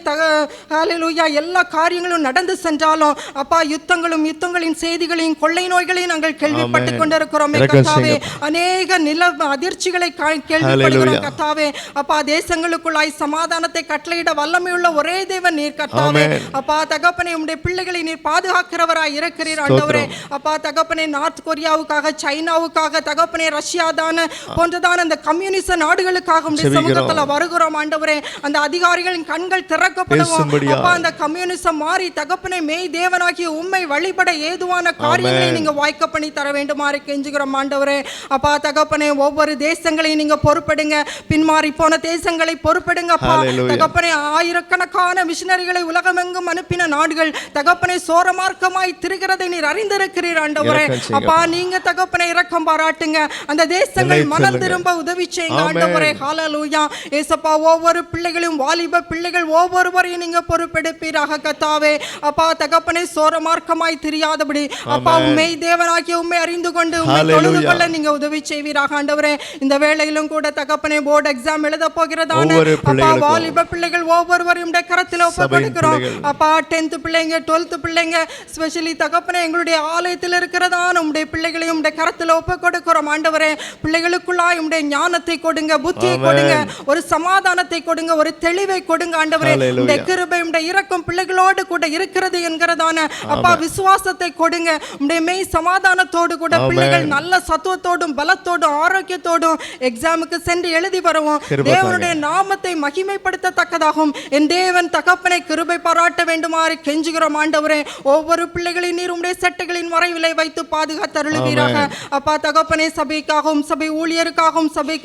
ஹalleluya எல்லா காரியங்களும் நடந்து சென்றாலும் அப்பா யுத்தங்களின் செய்திகளையும் கொள்ளை நோய்களையும் நாங்கள் கேள்விப்பட்டு கொண்டிருக்கிறோம் கர்த்தாவே. அநேக நில அதிர்ச்சிகளை கேள்விப்படுகிறோம் கர்த்தாவே. அப்பா தேசங்களுக்குள்ளாய் சமாதானத்தை கட்டளையிட வல்லமையுள்ள ஒரே தேவன் நீர் கர்த்தாவே. அப்பா தகப்பனே உம்முடைய பிள்ளைகளை நீர் பாதுகாக்கிறவராய் இருக்கிறீர் ஆண்டவரே. அப்பா தகப்பனே நார்த் கொரியாவுக்காக சைனாவுக்காக தகப்பனே ரஷ்யா தான போன்றதான அந்த கம்யூனிச நாடுகளுக்காக உம்முடைய சமூகத்துல வருகிறோம் ஆண்டவரே. அந்த அதிகாரிகளின் கண்கள் திறக்கப்படவும் அப்பா அந்த கம்யூனிசம் மாறி தகப்பனே மெய் தேவனாகிய உம்மை வழிபட ஏதுவான காரியங்களை நீங்க வாய்க்க பண்ணி தர வேண்டுமாறு கெஞ்சுகிறோம் ஆண்டவரே. அப்பா தகப்பனே ஒவ்வொரு தேசங்களையும் நீங்க பொறுப்படுங்க. பின்மாறி போன தேசங்களை பொறுப்படுங்க அப்பா தகப்பனே. ஆயிரக்கணக்கான மிஷனரிகளை உலகமெங்கும் அனுப்பின நாடுகள் தகப்பனே சோரமார்க்கமாய் திரிகிறதை நீர் அறிந்திருக்கிறீர் ஆண்டவரே. அப்பா நீங்க தகப்பனே இரக்கம் பாராட்டுங்க. அந்த தேசங்கள் மனம் திரும்ப உதவி செய்யுங்க ஆண்டவரே ஹalleluya. ஏசப்பா ஒவ்வொரு பிள்ளைகளும் வாலிப பிள்ளைகள் ஒவ்வொருவரையும் நீங்க பொறுப்பெடுப்பீராக கர்த்தாவே. அப்பா தகப்பனே சோரமார்க்கமாய் தெரியாதபடி அப்பா உண்மை தேவனாகிய உண்மை அறிந்து கொண்டு உண்மை தொழுது கொள்ள நீங்க உதவி செய்வீராக ஆண்டவரே. இந்த வேளையிலும் கூட தகப்பனே போர்டு எக்ஸாம் எழுத போகிறதான அப்பா வாலிப பிள்ளைகள் ஒவ்வொருவரையும் கரத்தில் ஒப்புக்கொடுக்கிறோம் அப்பா. 10th பிள்ளைங்க 12th பிள்ளைங்க ஸ்பெஷலி தகப்பனே எங்களுடைய ஆலயத்தில் இருக்கிறதான உம்முடைய பிள்ளைகளையும் கரத்தில் ஒப்புக்கொடுக்கிறோம் ஆண்டவரே. பிள்ளைகளுக்குள்ளாய் உம்முடைய ஞானத்தை கொடுங்க, புத்தியை கொடுங்க, ஒரு சமாதானத்தை கொடுங்க, ஒரு தெளிவை கொடுங்க ஆண்டவரே. இந்த கிருபை உம்முடைய இரக்கம் பிள்ளைகளோடு கூட இருக்கிறது என்கிறதான அப்பா விசுவாசத்தை கொடுங்க. உம்முடைய மெய் சமாதானத்தோடு கூட பிள்ளைகள் நல்ல சத்துவத்தோடும் பலத்தோடும் ஆரோக்கியத்தோடும் எக்ஸாமுக்கு சென்று எழுதி வரவும் தேவனுடைய நாமத்தை மகிமைப்படுத்தத்தக்கதாகும் என் தேவன் தகப்பனை கிருபை பாராட்ட வேண்டுமாறு கெஞ்சுகிறோம் ஆண்டவரே. ஒவ்வொரு பிள்ளைகளின் நீர் உம்முடைய சட்டைகளின் மறைவிலை வைத்து பாதுகாத்தருளுவீராக அப்பா. தகப்பனே சபைக்காகவும் சபை ஊழியருக்காகவும் சபை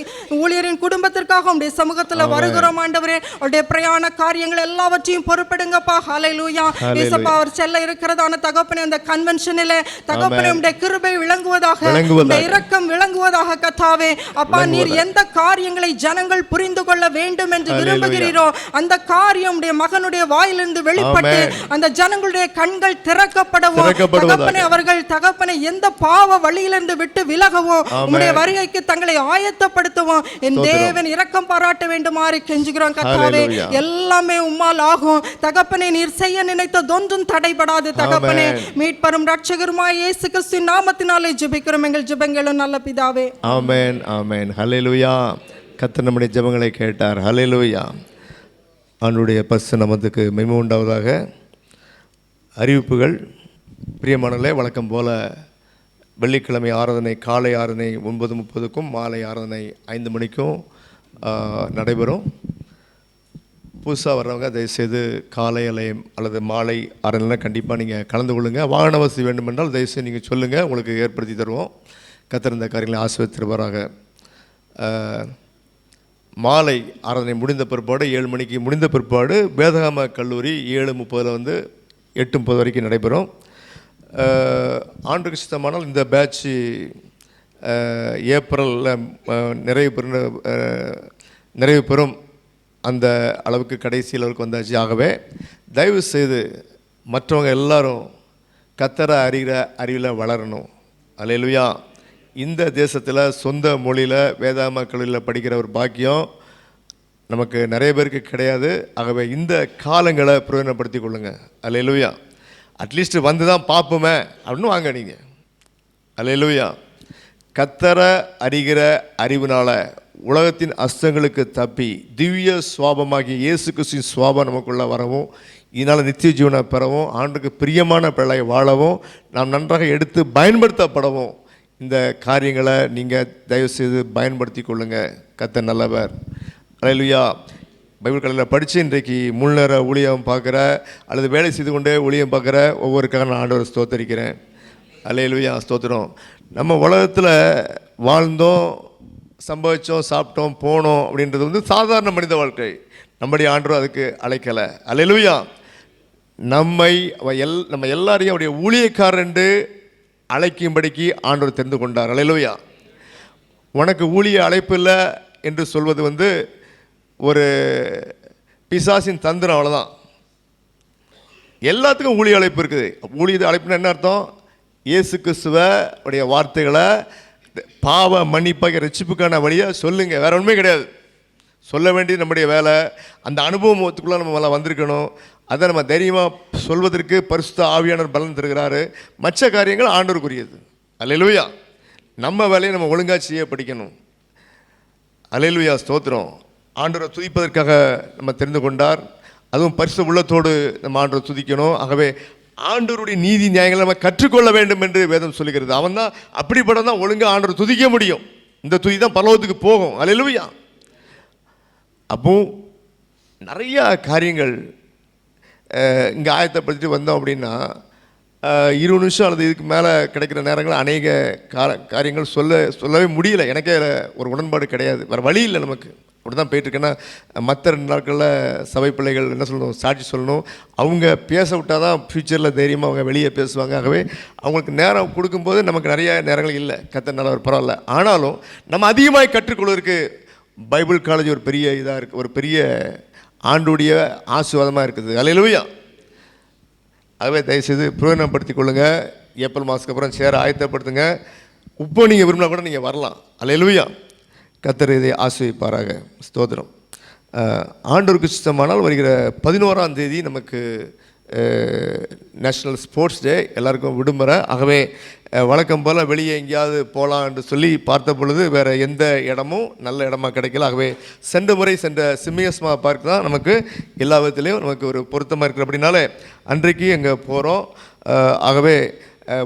ஊழியரின் குடும்பத்திற்காகவும் உடைய சமூகத்தில் வருகிறோம் ஆண்டவரே. அவருடைய பிரயாண காரியங்கள் எல்லாவற்றையும் பொறுப்படுங்கப்பா. ஹல்லேலூயா. இயேசுப்பா அவர் செல்ல இருக்கிறதான தகப்பனே அந்த கன்வென்ஷனிலே தகப்பனே உடைய கிருபை விளங்குவதாக, இரக்கம் விளங்குவதாக கர்த்தாவே. அப்பா நீர் எந்த காரியங்களை ஜனங்கள் புரிந்து கொள்ள வேண்டும் என்று விரும்புகிறீரோ அந்த காரியம் உடைய மகனுடைய வாயிலிருந்து வெளிப்பட்டு அந்த ஜனங்களுடைய கண்கள் திறக்கப்படவும் தகப்பனே அவர்கள் தகப்பனே எந்த பாவ வழியிலிருந்து விட்டு விலகவும் உம்முடைய வருகைக்கு தங்களை ஆயத்தப்படுத்தவும் என் தேவன் இரக்கம் பாராட்ட வேண்டுமாறு கெஞ்சுகிறோம் கர்த்தாவே. எல்லாமே உம்மால் ஆகும் தகப்பனே. நீர் செய்ய நினைத்ததொன்றும் தடைபடாது தகப்பனே. மீட்பரும் ரட்சகருமாய் இயேசு கிறிஸ்துவின் நாமத்தினாலே ஜெபிக்கிறோம் எங்கள் ஜெபங்களும் நல்ல பிதாவே. ஆமென் ஆமென். ஹல்லேலூயா. கர்த்தர் நம்முடைய ஜெபங்களை கேட்டார். ஹல்லேலூயா. ஆண்டவருடைய பரிசுத்த நாமத்துக்கு மகிமை உண்டாவதாக. அறிவிப்புகள் பிரியமானவர்களே, வழக்கம் போல வெள்ளிக்கிழமை ஆராதனை காலை ஆராதனை 9:30க்கும் மாலை ஆராதனை 5 மணிக்கும் நடைபெறும். புதுசாக வர்றவங்க தயவுசெய்து காலை அல்லது மாலை ஆராதனைலாம் கண்டிப்பாக நீங்கள் கலந்து கொள்ளுங்கள். வாகன வசதி வேண்டுமென்றால் தயவுசெய்து நீங்கள் சொல்லுங்கள், உங்களுக்கு ஏற்படுத்தி தருவோம். கர்த்தர் இந்த காரியங்களை ஆசீர்வதிப்பாராக. மாலை ஆராதனை முடிந்த பிற்பாடு 7 மணிக்கு முடிந்த பிற்பாடு வேதாகம கல்லூரி 7:30 8:30 வரைக்கும் நடைபெறும். ஆண்டுக்கு சித்தமானால் இந்த பேட்ச்சு ஏப்ரலில் நிறைவு பெறும் அந்த அளவுக்கு கடைசி அளவுக்கு வந்தாச்சு. ஆகவே தயவு செய்து மற்றவங்க எல்லாரும் கர்த்தரை அறிகிற அறிவில் வளரணும். அல்லேலூயா. இந்த தேசத்தில் சொந்த மொழியில் வேதாகம கல்லூரியில் படிக்கிற ஒரு பாக்கியம் நமக்கு நிறைய பேருக்கு கிடையாது. ஆகவே இந்த காலங்களை பிரயோஜனப்படுத்தி கொள்ளுங்கள். அல்லேலூயா. அட்லீஸ்ட் வந்து தான் பார்ப்போமே அப்படின்னு வாங்க நீங்கள். அல்லேலூயா. கர்த்தரை அறிகிற அறிவினால் உலகத்தின் அஸ்தங்களுக்கு தப்பி திவ்ய சுவாபமாகிய இயேசு கிறிஸ்துவின் சுவாபம் நமக்குள்ளே வரவும், இதனால் நித்திய ஜீவனை பெறவும், ஆண்டுக்கு பிரியமான பிள்ளையை வாழவும், நாம் நன்றாக எடுத்து பயன்படுத்தப்படவும் இந்த காரியங்களை நீங்கள் தயவுசெய்து பயன்படுத்தி கொள்ளுங்கள். கர்த்தர் நல்லவர். அல்லேலூயா. பைபிள் கலையில் படித்து இன்றைக்கு முழு நேர ஊழியம் பார்க்குற அல்லது வேலை செய்து கொண்டே ஊழியம் பார்க்குற ஒவ்வொருக்காக நான் ஆண்டவரை ஸ்தோத்தரிக்கிறேன். அல்லேலூயா. ஸ்தோத்திரம். நம்ம உலகத்தில் வாழ்ந்தோம், சம்பாதிச்சோம், சாப்பிட்டோம், போனோம் அப்படின்றது வந்து சாதாரண மனித வாழ்க்கை. நம்முடைய ஆண்டவர் அதுக்கு அழைக்கலை. அல்லேலூயா. நம்ம எல்லாரையும் அவருடைய ஊழியக்காரர் என்று அழைக்கும்படிக்கு ஆண்டவர் தெரிந்து கொண்டார். அல்லேலூயா. உனக்கு ஊழிய அழைப்பு இல்லை என்று சொல்வது வந்து ஒரு பிசாசின் தந்திரம், அவ்வளோதான். எல்லாத்துக்கும் ஊழிய அழைப்பு இருக்குது. ஊழிய அழைப்புன்னு என்ன அர்த்தம்? இயேசு கிறிஸ்துவ உடைய வார்த்தைகளை பாவ மன்னிப்பாக ரட்சிப்புக்கான வழியாக சொல்லுங்கள். வேறு ஒன்றுமே கிடையாது. சொல்ல வேண்டியது நம்முடைய வேலை. அந்த அனுபவத்துக்குள்ளே நம்ம வந்திருக்கணும். அதை நம்ம தைரியமாக சொல்வதற்கு பரிசுத்த ஆவியானவர் பலன் தருகிறாரு. மற்ற காரியங்கள் ஆண்டவருக்குரியது. அல்லேலூயா. நம்ம வேலையை நம்ம ஒழுங்காக செய்ய படிக்கணும். அல்லேலூயா. ஸ்தோத்திரம். ஆண்டவரை துதிப்பதற்காக நம்ம தெரிந்து கொண்டார். அதுவும் பரிசுத்த உள்ளத்தோடு நம்ம ஆண்டவரை துதிக்கணும். ஆகவே ஆண்டவருடைய நீதி நியாயங்களை நம்ம கற்றுக்கொள்ள வேண்டும் என்று வேதம் சொல்லுகிறது. அவன் தான் அப்படிப்பட்ட தான் ஒழுங்காக ஆண்டவரை துதிக்க முடியும். இந்த துதி தான் பரலோகத்துக்கு போகும். அல்லேலூயா. அப்போ நிறைய காரியங்கள் இங்கே ஆயத்தப்படுத்திட்டு வந்தோம் அப்படின்னா 20 நிமிஷம் அல்லது இதுக்கு மேலே கிடைக்கிற நேரங்கள் அநேக காரியங்கள் சொல்லவே முடியல. எனக்கே ஒரு உடன்பாடு கிடையாது. வேறு வழி இல்லை நமக்கு. அப்படி தான் போயிட்டுருக்கேன்னா மற்ற 2 நாட்களில் சபை பிள்ளைகள் என்ன சொல்லணும், சாட்சி சொல்லணும். அவங்க பேச விட்டால் தான் ஃப்யூச்சரில் தைரியமாக அவங்க வெளியே பேசுவாங்க. ஆகவே அவங்களுக்கு நேரம் கொடுக்கும்போது நமக்கு நிறைய நேரங்கள் இல்லை. கர்த்தர் நல்லவர், பரவாயில்ல. ஆனாலும் நம்ம அதிகமாக கற்றுக்கொள்வதற்கு பைபிள் காலேஜ் ஒரு பெரிய இதாக இருக்குது, ஒரு பெரிய ஆண்டுடைய ஆசீர்வாதமாக இருக்குது. அல்லேலூயா. ஆகவே தயவுசெய்து பிரயோஜனப்படுத்திக் கொள்ளுங்கள். ஏப்ரல் மாதத்துக்கு அப்புறம் சேர ஆயத்தப்படுத்துங்க. இப்போ நீங்கள் விரும்பினா கூட நீங்கள் வரலாம். அல்லேலூயா. கர்த்தர் இதை ஆசீர்வதிப்பாராக. ஸ்தோத்திரம். ஆண்டவருக்கு சித்தமானால் வருகிற 11ஆம் தேதி நமக்கு நேஷ்னல் ஸ்போர்ட்ஸ் டே, எல்லாருக்கும் விடுமுறை. ஆகவே வழக்கம் போல் வெளியே எங்கேயாவது போகலாம் என்று சொல்லி பார்த்த பொழுது வேறு எந்த இடமும் நல்ல இடமா கிடைக்கல. ஆகவே சென்ற முறை சென்ற சிம்மியஸ்மா பார்க் தான் நமக்கு எல்லா விதத்துலேயும் நமக்கு ஒரு பொருத்தமாக இருக்குது. அப்படின்னாலே அன்றைக்கு அங்கே போகிறோம். ஆகவே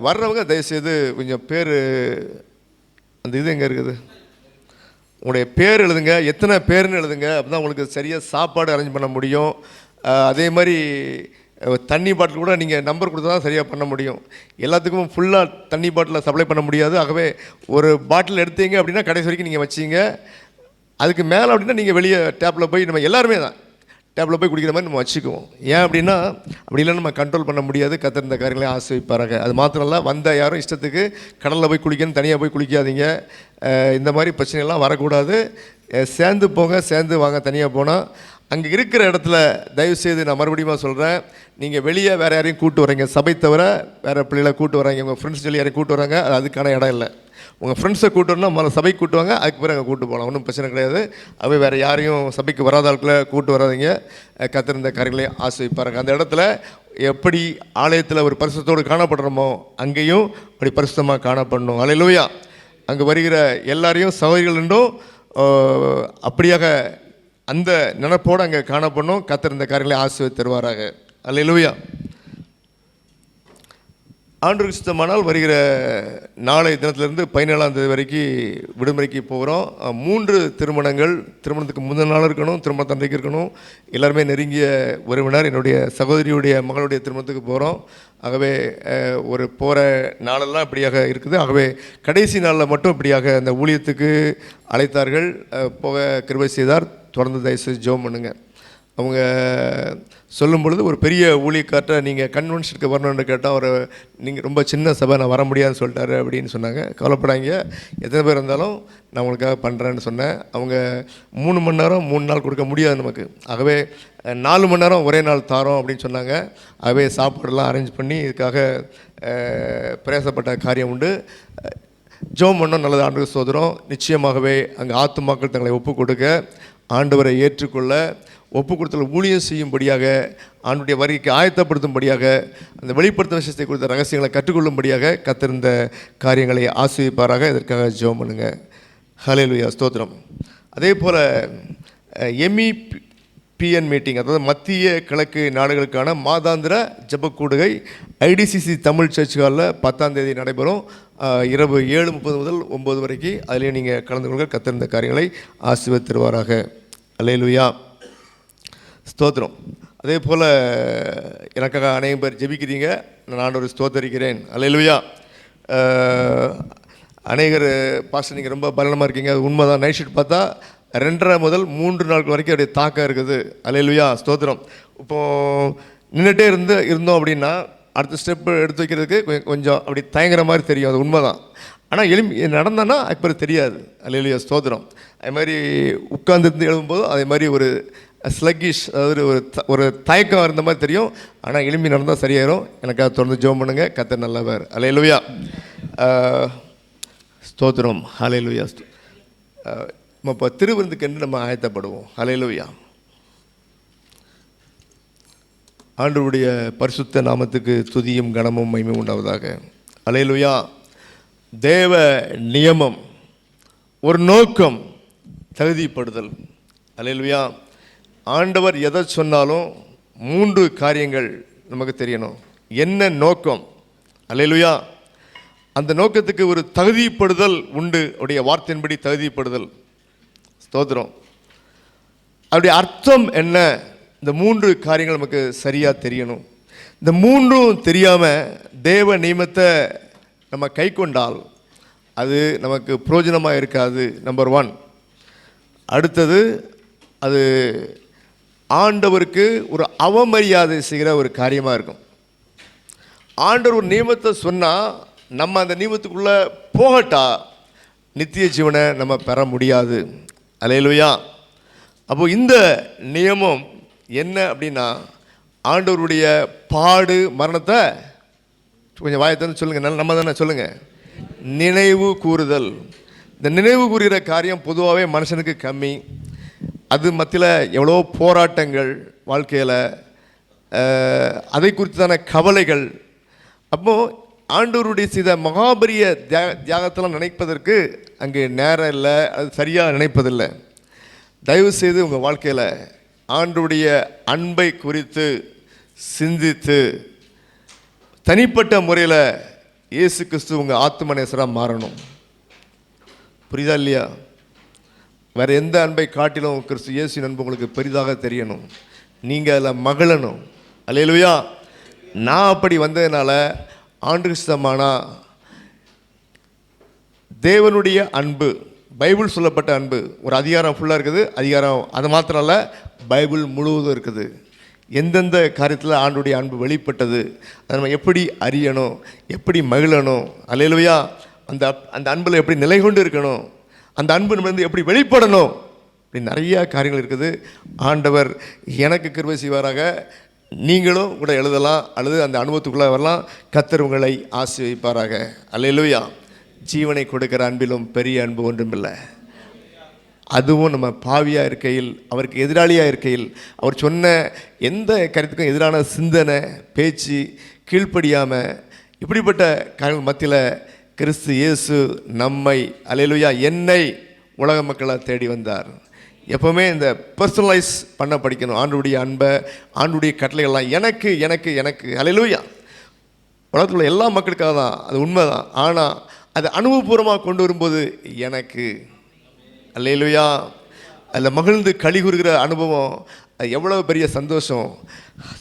வர்றவங்க தயவுசெய்து கொஞ்சம் பேர், அந்த இது எங்கே இருக்குது, உங்களுடைய பேர் எழுதுங்க, எத்தனை பேர்னு எழுதுங்க. அப்போ தான் உங்களுக்கு சரியாக சாப்பாடு அரேஞ்ச் பண்ண முடியும். அதே மாதிரி தண்ணி பாட்டில் கூட நீங்கள் நம்பர் கொடுத்தா தான் சரியாக பண்ண முடியும். எல்லாத்துக்கும் ஃபுல்லாக தண்ணி பாட்டில் சப்ளை பண்ண முடியாது. ஆகவே ஒரு பாட்டில் எடுத்தீங்க அப்படின்னா கடைசி வரைக்கும் நீங்கள் வச்சிங்க. அதுக்கு மேலே அப்படின்னா நீங்கள் வெளியே டேப்பில் போய், நம்ம எல்லாருமே தான் டேப்பில் போய் குடிக்கிற மாதிரி நம்ம வச்சுக்குவோம். ஏன் அப்படின்னா அப்படி இல்லைன்னா நம்ம கண்ட்ரோல் பண்ண முடியாது. கர்த்தர் இந்த காரியங்களை ஆசீர்வதிப்பாராக. அது மாத்திரம் இல்லை, வந்த யாரும் இஷ்டத்துக்கு கடலில் போய் குளிக்கணும் தனியாக போய் குளிக்காதீங்க. இந்த மாதிரி பிரச்சனைகள்லாம் வரக்கூடாது. சேர்ந்து போங்க, சேர்ந்து வாங்க. தனியாக போனால் அங்கே இருக்கிற இடத்துல தயவுசெய்து நான் மறுபடியும் சொல்கிறேன், நீங்கள் வெளியே வேறு யாரையும் கூப்பிட்டு வரீங்க, சபை தவிர வேறு பிள்ளைகளை கூப்பிட்டு வராங்க, உங்கள் ஃப்ரெண்ட்ஸ் சொல்லி யாரையும் கூப்பிட்டு வராங்க, அது அதுக்கான இடம் இல்லை. உங்கள் ஃப்ரெண்ட்ஸை கூப்பிட்டு வரணும், முதல்ல சபைக்கு கூப்பிட்டு வாங்க, அதுக்கு பிறகு அங்கே கூப்பிட்டு போகலாம், ஒன்றும் பிரச்சனை கிடையாது. அவை வேறு யாரையும் சபைக்கு வராத ஆட்களை கூப்பிட்டு வராதிங்க. கர்த்தர் இந்த காரியங்களை ஆசீர்வதிப்பாருங்க. அந்த இடத்துல எப்படி ஆலயத்தில் ஒரு பரிசுத்தோடு காணப்படுறோமோ அங்கேயும் அப்படி பரிசுத்தமாக காணப்படணும். அல்லேலூயா. அங்கே வருகிற எல்லாரையும் சகோதரிகள் என்றும் அப்படியாக அந்த நினைப்போடு அங்கே காணப்படணும். கர்த்தர் இந்த காரியங்களை ஆசீர்வதித்து தருவாராக. அல்லேலூயா. ஆண்டவருக்கு சித்தமானால் வருகிற நாளைய தினத்திலிருந்து 17ஆம் தேதி வரைக்கும் விடுமுறைக்கு போகிறோம். 3 திருமணங்கள், திருமணத்துக்கு முந்தின நாள் இருக்கணும், திருமணத்தன்றைக்கு இருக்கணும். எல்லாருமே நெருங்கிய உறவினர். என்னுடைய சகோதரியுடைய மகளுடைய திருமணத்துக்கு போகிறோம். ஆகவே ஒரு போகிற நாளெல்லாம் இப்படியாக இருக்குது. ஆகவே கடைசி நாளில் மட்டும் இப்படியாக அந்த ஊழியத்துக்கு அழைத்தார்கள், போக கிருபை செய்தார். தொடர்ந்து தயவுசெய்து ஜெபம் பண்ணுங்க. அவங்க சொல்லும் பொழுது ஒரு பெரிய ஊழியக்கார்ட்ட நீங்கள் கன்வென்ஷனுக்கு வரணுன்னு கேட்டால் ஒரு நீங்கள் ரொம்ப சின்ன சபை, நான் வர முடியாதுன்னு சொல்லிட்டாரு அப்படின்னு சொன்னாங்க. கவலைப்படாங்க, எத்தனை பேர் இருந்தாலும் நான் உங்களுக்காக பண்ணுறேன்னு சொன்னேன். அவங்க 3 மணி நேரம் 3 நாள் கொடுக்க முடியாது நமக்கு. ஆகவே 4 மணி நேரம் ஒரே நாள் தாரோம் அப்படின்னு சொன்னாங்க. ஆகவே சாப்பாடெல்லாம் அரேஞ்ச் பண்ணி இதுக்காக பிரயாசப்பட்ட காரியம் உண்டு. ஜெபம் பண்ணோம். நல்லது. ஆண்டவர் ஸ்தோத்திரம். நிச்சயமாகவே அங்கே ஆத்துமாக்கள் தங்களை ஒப்பு கொடுக்க, ஆண்டவரை ஏற்றுக்கொள்ள, ஒப்பு கொடுத்தல் ஊழியம் செய்யும்படியாக, ஆண்டுடைய வருகைக்கு ஆயத்தப்படுத்தும்படியாக, அந்த வெளிப்படுத்தும் விஷயத்தை குறித்த ரகசியங்களை கற்றுக்கொள்ளும்படியாக கர்த்தர் இந்த காரியங்களை ஆசீர்வதிப்பாராக. இதற்காக ஜெபம் பண்ணுங்க. ஹல்லேலூயா. ஸ்தோத்திரம். அதே போல் MEPN மீட்டிங், அதாவது மத்திய கிழக்கு நாடுகளுக்கான மாதாந்திர ஜெபக்கூடுகை IDCC தமிழ் சர்ச் ஹாலில் 10ஆம் தேதி நடைபெறும். இரவு 7:30 முதல் 9 வரைக்கும் அதிலே நீங்கள் கலந்து கொள்க. கர்த்தர் இந்த காரியங்களை ஆசீர்வதித்து தருவாராக. அல்லேலூயா. ஸ்தோத்திரம். அதே போல் எனக்காக அநேகம் பேர் ஜெபிக்கிறீங்க, நான் ஆண்டவரை ஸ்தோத்தரிக்கிறேன். அல்லேலூயா. அநேகர் பாஸ்டர் நீங்கள் ரொம்ப பலனமாக இருக்கீங்க, அது உண்மைதான். நைட் ஷிஃப்ட் பார்த்தா 2.5 முதல் 3 நாட்கள் வரைக்கும் அப்படியே தாக்கம் இருக்குது. அல்லேலூயா. ஸ்தோத்திரம். இப்போது நின்றுட்டே இருந்தோம் அப்படின்னா அடுத்த ஸ்டெப்பு எடுத்து வைக்கிறதுக்கு கொஞ்சம் அப்படி தயங்குற மாதிரி தெரியும், அது உண்மைதான். ஆனால் நடந்தோன்னா அதுக்கு தெரியாது. அல்லேலூயா. ஸ்தோத்திரம். அது மாதிரி உட்கார்ந்துருந்து எழுதும்போது அதே மாதிரி ஒரு ஸ்லக்கிஷ், அதாவது ஒரு தயக்கம் இருந்த மாதிரி தெரியும். ஆனால் எலும்பி நடந்தால் சரியாயிரும். எனக்காக தொடர்ந்து ஜெபம் பண்ணுங்கள். கர்த்தர் நல்லவர். அல்லேலூயா. ஸ்தோத்திரம். அல்லேலூயா. நம்ம இப்போ திருவிருந்துக்கென்று நம்ம ஆயத்தப்படுவோம். அல்லேலூயா. ஆண்டவருடைய பரிசுத்த நாமத்துக்கு துதியும் கனமும் மகிமையும் உண்டாவதாக. அல்லேலூயா. தேவ நியமம், ஒரு நோக்கம், தகுதிப்படுதல். அல்லேலூயா. ஆண்டவர் எதை சொன்னாலும் 3 காரியங்கள் நமக்கு தெரியணும். என்ன நோக்கம்? அல்லேலூயா. அந்த நோக்கத்துக்கு ஒரு தகுதிப்படுதல் உண்டு. அவருடைய வார்த்தையின்படி தகுதிப்படுதல். ஸ்தோத்திரம். அவருடைய அர்த்தம் என்ன? இந்த 3 காரியங்கள் நமக்கு சரியாக தெரியணும். இந்த 3ம் தெரியாமல் தேவ நியமத்தை நம்ம கை கொண்டால் அது நமக்கு பிரயோஜனமாக இருக்காது. நம்பர் 1. அடுத்தது, அது ஆண்டவருக்கு ஒரு அவமரியாதை செய்கிற ஒரு காரியமாக இருக்கும். ஆண்டவர் ஒரு நியமத்தை சொன்னால் நம்ம அந்த நியமத்துக்குள்ளே போகட்டா நித்திய ஜீவனை நம்ம பெற முடியாது. அல்லேலூயா. அப்போது இந்த நியமம் என்ன அப்படின்னா, ஆண்டவருடைய பாடு மரணத்தை கொஞ்சம் வாயத்தன்னு சொல்லுங்கள், நம்ம தானே சொல்லுங்கள். நினைவு கூறுதல். இந்த நினைவு கூறுகிற காரியம் பொதுவாகவே மனுஷனுக்கு கம்மி. அது மத்தியில் எவ்வளோ போராட்டங்கள் வாழ்க்கையில், அதை குறித்தான கவலைகள். அப்போது ஆண்டவருடைய செய்த மகாபரிய தியாகத்தெல்லாம் நினைப்பதற்கு அங்கே நேரம் இல்லை, அது சரியாக நினைப்பதில்லை. தயவு செய்து உங்கள் வாழ்க்கையில் ஆண்டவருடைய அன்பை குறித்து சிந்தித்து தனிப்பட்ட முறையில் இயேசு கிறிஸ்து உங்கள் ஆத்துமநேசராக மாறணும். புரியுதா இல்லையா? வேறு எந்த அன்பை காட்டிலும் கிறிஸ்து இயேசுவின் அன்பு உங்களுக்கு பெரிதாக தெரியணும். நீங்கள் அதில் மகிழணும். அல்லேலூயா. நான் அப்படி வந்ததுனால ஆண்டு கிறிஸ்தமானா தேவனுடைய அன்பு, பைபிள் சொல்லப்பட்ட அன்பு ஒரு அதிகாரம் ஃபுல்லாக இருக்குது. அதிகாரம் அது மாத்திரம் இல்லை, பைபிள் முழுவதும் இருக்குது. எந்தெந்த காரியத்தில் ஆண்டுடைய அன்பு வெளிப்பட்டது, அதை நம்ம எப்படி அறியணும், எப்படி மகிழணும். அல்லேலூயா. அந்த அன்பில் எப்படி நிலை கொண்டு இருக்கணும், அந்த அன்பு நம்ம எப்படி வெளிப்படணும், இப்படி நிறையா காரியங்கள் இருக்குது. ஆண்டவர் எனக்கு கிருபை செய்வாராக. நீங்களும் கூட எழுதலாம், அல்லது அந்த அனுபவத்துக்குள்ளே வரலாம். கர்த்தர் உங்களை ஆசீர்வதிப்பாராக. அல்லேலூயா. ஜீவனை கொடுக்கிற அன்பிலும் பெரிய அன்பு ஒன்றுமில்லை. அதுவும் நம்ம பாவியாக இருக்கையில், அவருக்கு எதிராளியாக இருக்கையில், அவர் சொன்ன எந்த கருத்துக்கும் எதிரான சிந்தனை பேச்சு கீழ்ப்படியாமல் இப்படிப்பட்ட காரியங்கள் மத்தியில் கிறிஸ்து இயேசு நம்மை, அல்லேலூயா, என்னை உலக மக்களாக தேடி வந்தார். எப்போவுமே இந்த பர்சனலைஸ் பண்ண படிக்கணும். ஆண்டுடைய அன்பை, ஆண்டுடைய கட்டளைகள்லாம் எனக்கு எனக்கு எனக்கு அல்லேலூயா. உலகத்தில் உள்ள எல்லா மக்களுக்காக தான், அது உண்மை தான். ஆனால் அதை அனுபவபூர்வமாக கொண்டு வரும்போது எனக்கு, அல்லேலூயா, அதில் மகிழ்ந்து களி கூறுகிற அனுபவம், அது எவ்வளோ பெரிய சந்தோஷம்.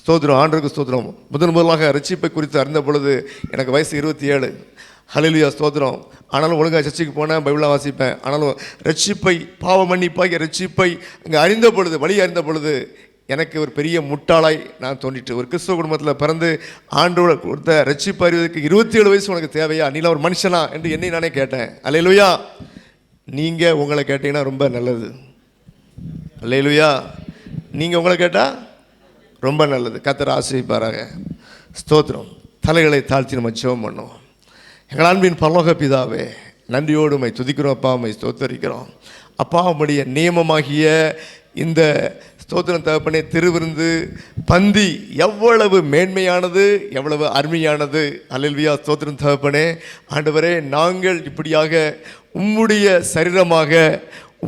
ஸ்தோத்திரம், ஆண்டவருக்கு ஸ்தோத்திரம். முதலாக ரட்சிப்பை குறித்து அறிந்த பொழுது எனக்கு வயசு 27. ஹல்லேலூயா, ஸ்தோத்திரம். ஆனாலும் ஒழுங்காக சர்ச்சைக்கு போனேன், பைபிளாக வாசிப்பேன். ஆனாலும் ரட்சிப்பை, பாவ மன்னிப்பாகிய ரட்சிப்பை அங்கே அறிந்த பொழுது, வழி அறிந்த பொழுது எனக்கு ஒரு பெரிய முட்டாளாய் நான் தோன்றிட்டு. ஒரு கிறிஸ்தவ குடும்பத்தில் பிறந்து ஆண்டோட கொடுத்த ரட்சிப்பு அறிவதற்கு 27 வயசு உனக்கு தேவையா, நீலாம் ஒரு மனுஷனா என்று என்னை நானே கேட்டேன். அல்லேலூயா. நீங்கள் உங்களை கேட்டீங்கன்னா ரொம்ப நல்லது. அல்லேலூயா. நீங்கள் உங்களை கேட்டால் ரொம்ப நல்லது. கர்த்தர் ஆசீர்வதிப்பாராக. ஸ்தோத்திரம். தலைகளை தாழ்த்தி நம்ம ஜெபம் பண்ணோம். எங்கள் அன்பின் பரலோக பிதாவே, நன்றியோடு உம்மை துதிக்கிறோம் அப்பா, உம்மை ஸ்தோத்தரிக்கிறோம் அப்பா. உம்முடைய நியமமாகிய இந்த ஸ்தோத்திரம் தகப்பனே, திருவிருந்து பந்தி எவ்வளவு மேன்மையானது, எவ்வளவு அருமையானது. அல்லேலூயா, ஸ்தோத்திரம் தகப்பனே. ஆண்டவரே, நாங்கள் இப்படியாக உம்முடைய சரீரமாக,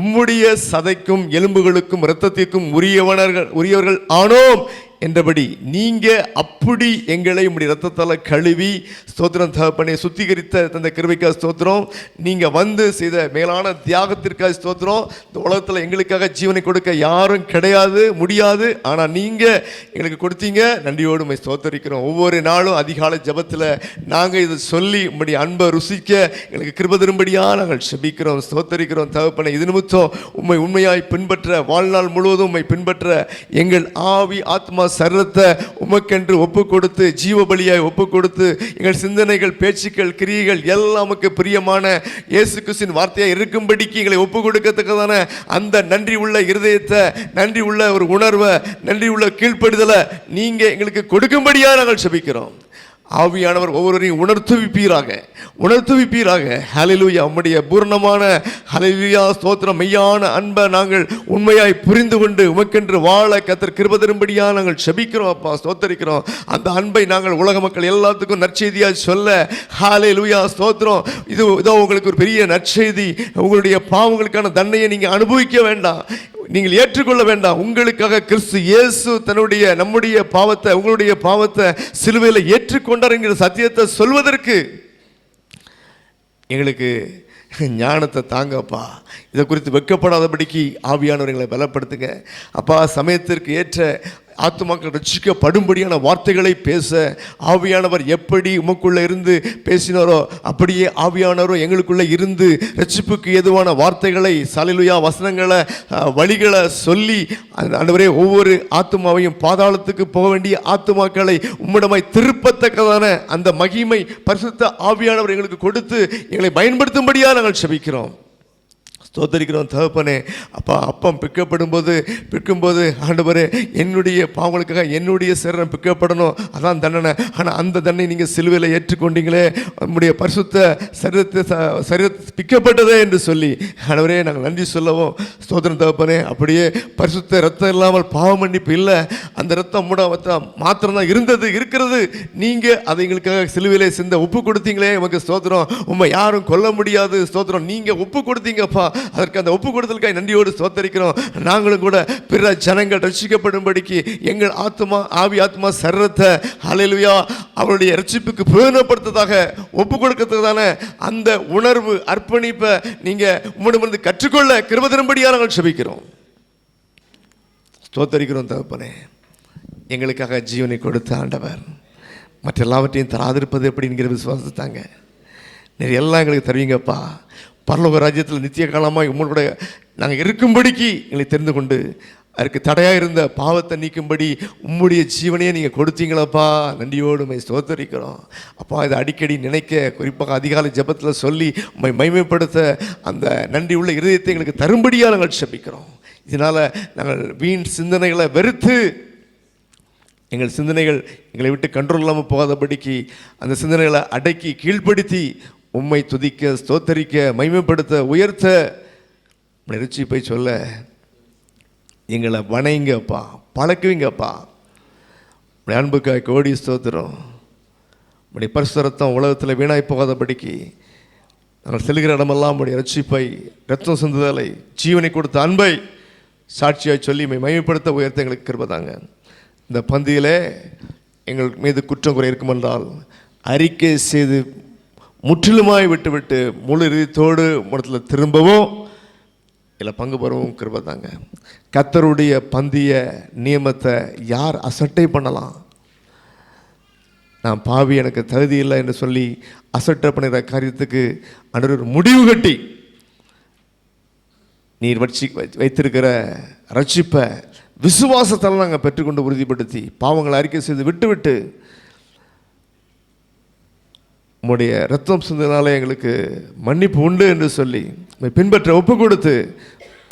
உம்முடைய சதைக்கும் எலும்புகளுக்கும் இரத்தத்திற்கும் உரியவர்கள் ஆனோம் என்றபடி நீங்கள் அப்படி எங்களை உம்முடைய இரத்தத்தால் கழுவி, ஸ்தோத்திரம் தகப்பனே, சுத்திகரித்த தந்த கிருபைக்காக ஸ்தோத்திரம். நீங்கள் வந்து செய்த மேலான தியாகத்திற்காக ஸ்தோத்திரம். இந்த உலகத்தில் எங்களுக்காக ஜீவனை கொடுக்க யாரும் கிடையாது, முடியாது. ஆனால் நீங்கள் எங்களுக்கு கொடுத்தீங்க. நன்றியோடு உம்மை ஸ்தோத்தரிக்கிறோம். ஒவ்வொரு நாளும் அதிகாலை ஜெபத்தில் நாங்கள் இதை சொல்லி உம்முடைய அன்பை ருசிக்க எங்களுக்கு கிருபை தரும்படியாக நாங்கள் செபிக்கிறோம், ஸ்தோத்தரிக்கிறோம் தகப்பனே. இது நிமித்தம் உம்மை உண்மையாய் பின்பற்ற, வாழ்நாள் முழுவதும் உம்மை பின்பற்ற எங்கள் ஆவி ஆத்மா சரீரத்தை உமக்கென்று ஒப்பு கொடுத்து, ஜீவ பலியாய் ஒப்பு கொடுத்து, எங்கள் சிந்தனைகள், பேச்சுக்கள், கிரியைகள் எல்லாமுக்கு பிரியமான இயேசு கிறிஸ்துவின் வார்த்தையாக இருக்கும்படிக்கு எங்களை ஒப்பு கொடுக்கத்தக்கதான அந்த நன்றி உள்ள இருதயத்தை, நன்றி உள்ள ஒரு உணர்வை, நன்றி உள்ள கீழ்ப்படுதலை நீங்கள் எங்களுக்கு கொடுக்கும்படியாக நாங்கள் செபிக்கிறோம். ஆவியானவர் ஒவ்வொருவரையும் உணர்த்துவிப்பீராக. ஹல்லேலூயா. உம்முடைய பூர்ணமான ஹல்லேலூயா ஸ்தோத்திரம், மெய்யான அன்பை நாங்கள் உண்மையாய் புரிந்து கொண்டு உமக்கென்று வாழ கர்த்தர் கிருபை தரும்படியாக நாங்கள் செபிக்கிறோம் அப்பா, ஸ்தோத்தரிக்கிறோம். அந்த அன்பை நாங்கள் உலக மக்கள் எல்லாத்துக்கும் நற்செய்தியாக சொல்ல, ஹல்லேலூயா ஸ்தோத்திரம். இதோ உங்களுக்கு ஒரு பெரிய நற்செய்தி. உங்களுடைய பாவங்களுக்கான தண்டனையை நீங்கள் அனுபவிக்க வேண்டாம், நீங்கள் ஏற்றுக்கொள்ள வேண்டாம். உங்களுக்காக கிறிஸ்து இயேசு நம்முடைய பாவத்தை, உங்களுடைய பாவத்தை சிலுவையில் ஏற்றுக்கொண்டார் என்கிற சத்தியத்தை சொல்வதற்கு எங்களுக்கு ஞானத்தை தாங்கப்பா. இதை குறித்து வெட்கப்படாதபடிக்கு ஆவியானவர் எங்களை பலப்படுத்துங்க அப்பா. சமயத்திற்கு ஏற்ற ஆத்துமாக்கள் ரட்சிக்கப்படும்படியான வார்த்தைகளை பேச ஆவியானவர் எப்படி உமக்குள்ளே இருந்து பேசினாரோ அப்படியே ஆவியானவரோ எங்களுக்குள்ளே இருந்து ரட்சிப்புக்கு ஏதுவான வார்த்தைகளை, ஹல்லேலூயா வசனங்களை, வழிகளை சொல்லி ஆண்டவரே ஒவ்வொரு ஆத்துமாவையும், பாதாளத்துக்கு போக வேண்டிய ஆத்துமாக்களை உம்மிடமாய் திருப்பத்தக்கதான அந்த மகிமை பரிசுத்த ஆவியானவர் எங்களுக்கு கொடுத்து எங்களை பயன்படுத்தும்படியாக நாங்கள் செபிக்கிறோம். ஸ்தோத்தரிக்கிறோம் தகப்பனே. அப்பா, அப்பம் பிற்கும்போது ஆண்டவரே, என்னுடைய பாவங்களுக்காக என்னுடைய சரீரம் பிக்கப்படணும், அதான் தண்டனை. ஆனால் அந்த தண்டனை நீங்கள் சிலுவையில் ஏற்றுக்கொண்டீங்களே, நம்முடைய பரிசுத்த சரீரத்தை பிக்கப்பட்டதே என்று சொல்லி ஆண்டவரே நாங்கள் நன்றி சொல்லவும் ஸ்தோத்திரம் தகப்பனே. அப்படியே பரிசுத்த ரத்தம் இல்லாமல் பாவ மன்னிப்பு இல்லை, அந்த ரத்தம் மாத்திரம்தான் இருக்கிறது. நீங்கள் அதை எங்களுக்காக சிலுவையிலே சிந்த ஒப்பு கொடுத்தீங்களே, நமக்கு ஸ்தோத்திரம். உண்மை யாரும் கொல்ல முடியாது, ஸ்தோத்திரம். நீங்கள் ஒப்பு கொடுத்தீங்கப்பா, அதற்கு அந்த ஒப்பு கொடுத்தலுக்காக நன்றியோடு ஸ்தோத்தரிக்கிறோம். நாங்களும் கூட பிற ஜனங்கள் ரட்சிக்கப்படும்படிக்கு எங்கள் ஆவி ஆத்மா சரீரத்தை ஹல்லேலூயா அவருடைய ரட்சிப்புக்கு பிரயோஜனப்படுத்ததாக ஒப்பு கொடுக்கிறதுக்கான அந்த உணர்வு அர்ப்பணிப்பை நீங்கள் உம்மிடமிருந்து கற்றுக்கொள்ள கிருபை தரும்படியாக நாங்கள் ஜெபிக்கிறோம், ஸ்தோத்தரிக்கிறோம் தகப்பனே. எங்களுக்காக ஜீவனை கொடுத்த ஆண்டவர் மற்ற எல்லாவற்றையும் தராதிருப்பது எப்படிங்கிற விசுவாசத்தாங்க நீர் எல்லாம் எங்களுக்கு தருவீங்கப்பா. பரலோக ராஜ்யத்தில் நித்திய காலமாக உங்களோட நாங்கள் இருக்கும்படிக்கு எங்களை தெரிந்து கொண்டு அதற்கு தடையாக இருந்த பாவத்தை நீக்கும்படி உம்முடைய ஜீவனையே நீங்கள் கொடுத்தீங்களப்பா, நன்றியோடு உம்மை ஸ்தோத்தரிக்கிறோம். அப்பா, இதை அடிக்கடி நினைக்க, குறிப்பாக அதிகாலை ஜெபத்தில் சொல்லி உம்மை மகிமைப்படுத்த அந்த நன்றி உள்ள இருதயத்தை எங்களுக்கு தரும்படியாக நாங்கள் ஜெபிக்கிறோம். இதனால் நாங்கள் வீண் சிந்தனைகளை வெறுத்து, எங்கள் சிந்தனைகள் எங்களை விட்டு கண்ட்ரோல் இல்லாமல் போகாதபடிக்கு அந்த சிந்தனைகளை அடக்கி கீழ்ப்படுத்தி உம்மை துதிக்க, ஸ்தோத்தரிக்க, மகிமைப்படுத்த, உயர்த்த, ரட்சிப்பை சொல்ல எங்களை வணங்கப்பா, பழக்குவீங்கப்பா. உடைய அன்புக்காய் கோடி ஸ்தோத்திரம். உடைய பரிசுத்த ரத்தம் உலகத்தில் வீணாய் போகாதபடிக்கு நாங்கள் செல்கிற இடமெல்லாம் உடைய ரட்சிப்பை, ரத்தம் சிந்துதலை, ஜீவனை கொடுத்த அன்பை சாட்சியாய் சொல்லி மகிமைப்படுத்த, உயர்த்த எங்களுக்கு கிருபைதாங்க. இந்த பந்தியிலே எங்கள் மீது குற்றம் குறை இருக்குமென்றால் அறிக்கை செய்து முற்றிலுமாய் விட்டுவிட்டு முழு இறுதித்தோடு இடத்துல திரும்பவும் இல்லை பங்கு பெறவும் கிருபைதாங்க. கர்த்தருடைய பந்திய நியமத்தை யார் அசட்டை பண்ணலாம்? நான் பாவி, எனக்கு தகுதி இல்லை என்று சொல்லி அசட்டை பண்ணுற காரியத்துக்கு அன்று முடிவு கட்டி நீர் வைத்திருக்கிற ரட்சிப்பை விசுவாசத்தால் நாங்கள் பெற்றுக்கொண்டு உறுதிப்படுத்தி பாவங்களை அறிக்கை செய்து விட்டு உம்முடைய ரத்தம் சிந்தனாலே எங்களுக்கு மன்னிப்பு உண்டு என்று சொல்லி பின்பற்ற ஒப்பு கொடுத்து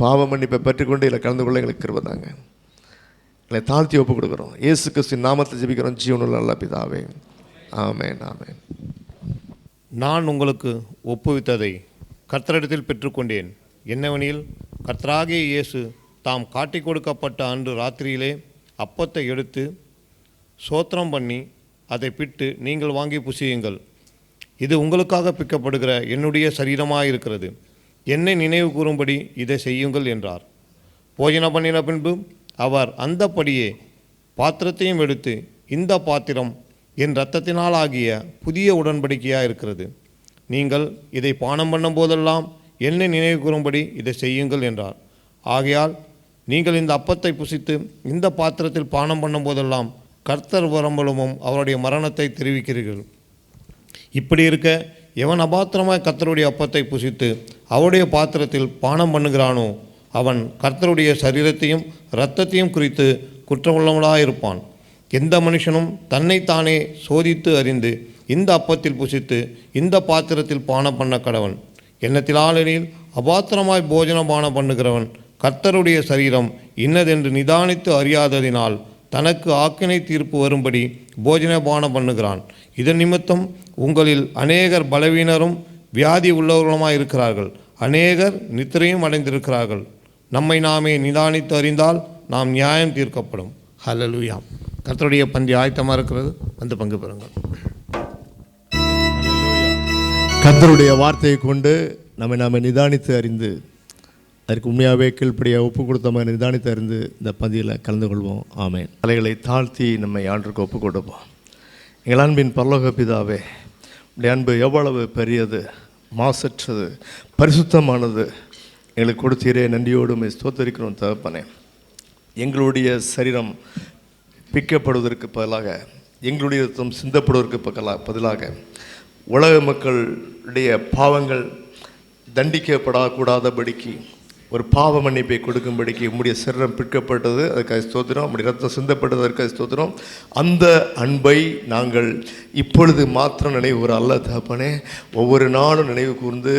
பாவ மன்னிப்பை பெற்றுக்கொண்டு இதில் கலந்து கொள்ள எங்களுக்கு கிருபைதாங்க. எங்களை தாழ்த்தி ஒப்பு கொடுக்குறோம். இயேசு கிறிஸ்துவின் நாமத்தில் ஜெபிக்கிறோம் ஜீவனுள்ள நல்ல பிதாவே, ஆமென், ஆமென். நான் உங்களுக்கு ஒப்புவித்ததை கர்த்தரிடத்தில் பெற்றுக்கொண்டேன். என்னவெனில், கர்த்தராகிய இயேசு தாம் காட்டிக் கொடுக்கப்பட்ட அன்று ராத்திரியிலே அப்பத்தை எடுத்து சோத்திரம் பண்ணி அதை பிட்டு, நீங்கள் வாங்கி புசியுங்கள், இது உங்களுக்காக பிக்கப்படுகிற என்னுடைய சரீரமாக இருக்கிறது, என்னை நினைவு கூறும்படி இதை செய்யுங்கள் என்றார். போஜனம் பண்ணின பின்பு அவர் அந்தப்படியே பாத்திரத்தையும் எடுத்து, இந்த பாத்திரம் என் இரத்தத்தினால் ஆகிய புதிய உடன்படிக்கையாக இருக்கிறது, நீங்கள் இதை பானம் பண்ணும் போதெல்லாம் என்னை நினைவு கூறும்படி இதை செய்யுங்கள் என்றார். ஆகையால் நீங்கள் இந்த அப்பத்தை புசித்து இந்த பாத்திரத்தில் பானம் பண்ணும் போதெல்லாம் கர்த்தர் வரம்பலமும் அவருடைய மரணத்தை தெரிவிக்கிறீர்கள். இப்படி இருக்க, எவன் அபாத்திரமாய் கர்த்தருடைய அப்பத்தை புசித்து அவருடைய பாத்திரத்தில் பானம் பண்ணுகிறானோ அவன் கர்த்தருடைய சரீரத்தையும் இரத்தத்தையும் குறித்து குற்றமுள்ளவனாக இருப்பான். எந்த மனுஷனும் தன்னைத்தானே சோதித்து அறிந்து இந்த அப்பத்தில் புசித்து இந்த பாத்திரத்தில் பானம் பண்ண கடவன். எண்ணத்திலாளரில் அபாத்திரமாய் போஜன பானம் பண்ணுகிறவன் கர்த்தருடைய சரீரம் இன்னதென்று நிதானித்து அறியாததினால் தனக்கு ஆக்கினை தீர்ப்பு வரும்படி போஜன பானம் பண்ணுகிறான். இதன் நிமித்தம் உங்களில் அநேகர் பலவீனரும் வியாதி உள்ளவர்களுமாய் இருக்கிறார்கள், அநேகர் நித்திரையும் அடைந்திருக்கிறார்கள். நம்மை நாமே நிதானித்து அறிந்தால் நாம் நியாயம் தீர்க்கப்படும். ஹல்லேலூயா. கர்த்தருடைய பந்தி ஆயத்தமாக இருக்கிறது, வந்து பங்கு பெறுங்கள். கர்த்தருடைய வார்த்தையை கொண்டு நாம நிதானித்து அறிந்து அதற்கு உண்மையாகவே கீழ்ப்படியாக ஒப்பு கொடுத்த மாதிரி நிதானித்து அறிந்து இந்த பந்தியில் கலந்து கொள்வோம். ஆமென். தலைகளை தாழ்த்தி நம்மை ஆண்டவருக்கு ஒப்பு கொடுப்போம். எங்கள் அன்பின் பரலோக பிதாவே, உடைய அன்பு எவ்வளவு பெரியது, மாசற்றது, பரிசுத்தமானது. எங்களுக்கு கொடுத்தீரே, நன்றியோடு ஸ்தோத்தரிக்கிறோம் தகப்பனே. எங்களுடைய சரீரம் பிக்கப்படுவதற்கு பதிலாக, எங்களுடைய ரத்தம் சிந்தப்படுவதற்கு பதிலாக உலக மக்களுடைய பாவங்கள் தண்டிக்கப்படக்கூடாதபடிக்கு ஒரு பாவ மன்னிப்பை கொடுக்கும்படிக்கு உம்முடைய சரீரம் பிற்கப்பட்டது, அதுக்காக ஸ்தோத்திரம். உம்முடைய ரத்தம் சிந்தப்பட்டது, அதற்காக ஸ்தோத்திரம். அந்த அன்பை நாங்கள் இப்பொழுது மாத்திரம் நினைவு கூற அல்ல தகப்பனே, ஒவ்வொரு நாளும் நினைவு கூர்ந்து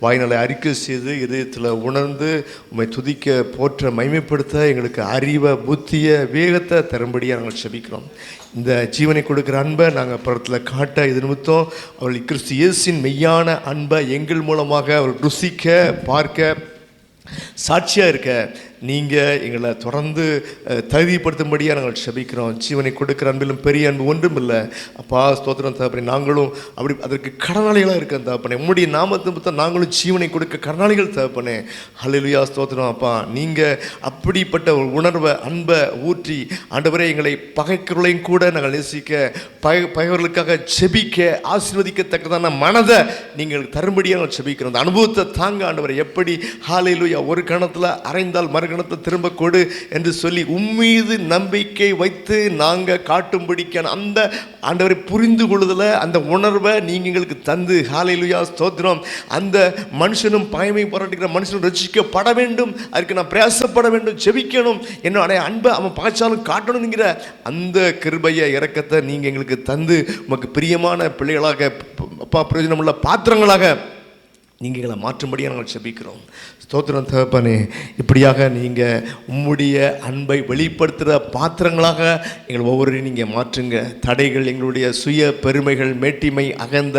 வாய்நாளை அறிக்கை செய்து இதயத்தில் உணர்ந்து உம்மை துதிக்க, போற்ற, மைமைப்படுத்த எங்களுக்கு அறிவை, புத்தியை, வேகத்தை தரும்படியாக நாங்கள் செபிக்கிறோம். இந்த ஜீவனை கொடுக்குற அன்பை நாங்கள் படத்தில் காட்ட, இது நிமித்தம் அவர்கள் கிறிஸ்து இயேசுவின் மெய்யான அன்பை எங்கள் மூலமாக அவர்கள் ருசிக்க, பார்க்க, சாட்சியாக இருக்க நீங்கள் எங்களை தொடர்ந்து தகுதிப்படுத்தும்படியாக நாங்கள் செபிக்கிறோம். ஜீவனை கொடுக்குற அன்பிலும் பெரிய அன்பு ஒன்றும் இல்லை அப்பா. ஸ்தோத்திரம் தகப்பனே, நாங்களும் அப்படி அதற்கு கடனாளிகளாக இருக்கிற தகப்பனே. உம்முடைய நாமத்தை மொத்தம் நாங்களும் ஜீவனை கொடுக்க கடனாளிகள் தகப்பனே. ஹல்லேலூயா, ஸ்தோத்திரம் அப்பா. நீங்கள் அப்படிப்பட்ட ஒரு உணர்வை, அன்பை ஊற்றி ஆண்டவரே எங்களை பகைக்கிறவர்களையும் கூட நாங்கள் நேசிக்க, பகைவர்களுக்காக செபிக்க, ஆசீர்வதிக்கத்தக்கதான மனதை நீங்கள் தரும்படியாக நாங்கள் செபிக்கிறோம். அந்த அனுபவத்தை தாங்க ஆண்டவரை. எப்படி ஹல்லேலூயா ஒரு கணத்தில் அரைந்தால் மறுகணத்தை திரும்ப கொடு என்று சொல்லி உம்மீது நம்பிக்கை வைத்து நாங்கள் காட்டும்படிக்கான அந்த ஆண்டவரை புரிந்து கொள்ளுதல, அந்த உணர்வை நீங்கள் எங்களுக்கு தந்து ஹல்லேலூயா ஸ்தோத்திரம். அந்த மனுஷனும் பயமை போராட்டுகிற மனுஷனும் ரட்சிக்கப்பட வேண்டும், அதுக்கு நான் பிரயாசப்பட வேண்டும், ஜெபிக்கணும், என்னோட அன்பை அவன் பகைச்சாலும் காட்டணுங்கிற அந்த கிருபையை, இரக்கத்தை நீங்கள் எங்களுக்கு தந்து உமக்கு பிரியமான பிள்ளைகளாக, அப்பா பிரயோஜனமுள்ள பாத்திரங்களாக நீங்கள் எங்களை மாற்றும்படியாக நாங்கள் செபிக்கிறோம். ஸ்தோத்திரம் தகப்பனே. இப்படியாக நீங்கள் உம்முடைய அன்பை வெளிப்படுத்துகிற பாத்திரங்களாக எங்கள் ஒவ்வொருவரையும் நீங்கள் மாற்றுங்க. தடைகள், எங்களுடைய சுய பெருமைகள், மேட்டிமை, அகந்த,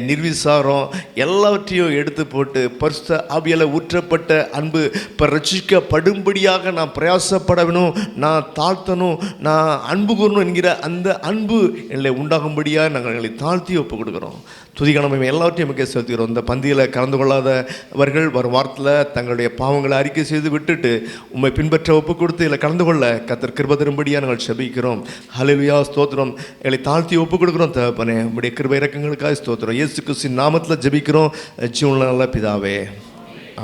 நிர்விசாரம் எல்லாவற்றையும் எடுத்து போட்டு பரிசுத்த ஆவியால் ஊற்றப்பட்ட அன்பு இப்போ ரட்சிக்கப்படும்படியாக நான் பிரயாசப்படணும், நான் தாழ்த்தணும், நான் அன்பு கூறணும் என்கிற அந்த அன்பு எங்களை உண்டாகும்படியாக நாங்கள் எங்களை தாழ்த்தி ஒப்புக் கொடுக்குறோம். துதிகானமை எல்லாவற்றையும் நமக்கு செலுத்துகிறோம். இந்த பந்தியில் கலந்து கொள்ளாதவர்கள் வரும் வாரத்தில் தங்களுடைய பாவங்களை அறிக்கை செய்து விட்டுட்டு உம்மை பின்பற்ற ஒப்பு கொடுத்து இதில் கலந்து கொள்ள கர்த்தர் கிருபை தரும்படியாக நாங்கள் செபிக்கிறோம். ஹல்லேலூயா ஸ்தோத்திரம். எங்களை தாழ்த்தி ஒப்பு கொடுக்குறோம் தகப்பனே. உம்முடைய கிருபை இரக்கங்களுக்காக ஸ்தோத்திரம். இயேசு கிறிஸ்துவின் நாமத்தில் ஜெபிக்கிறோம் ஜீவனுள்ள பிதாவே,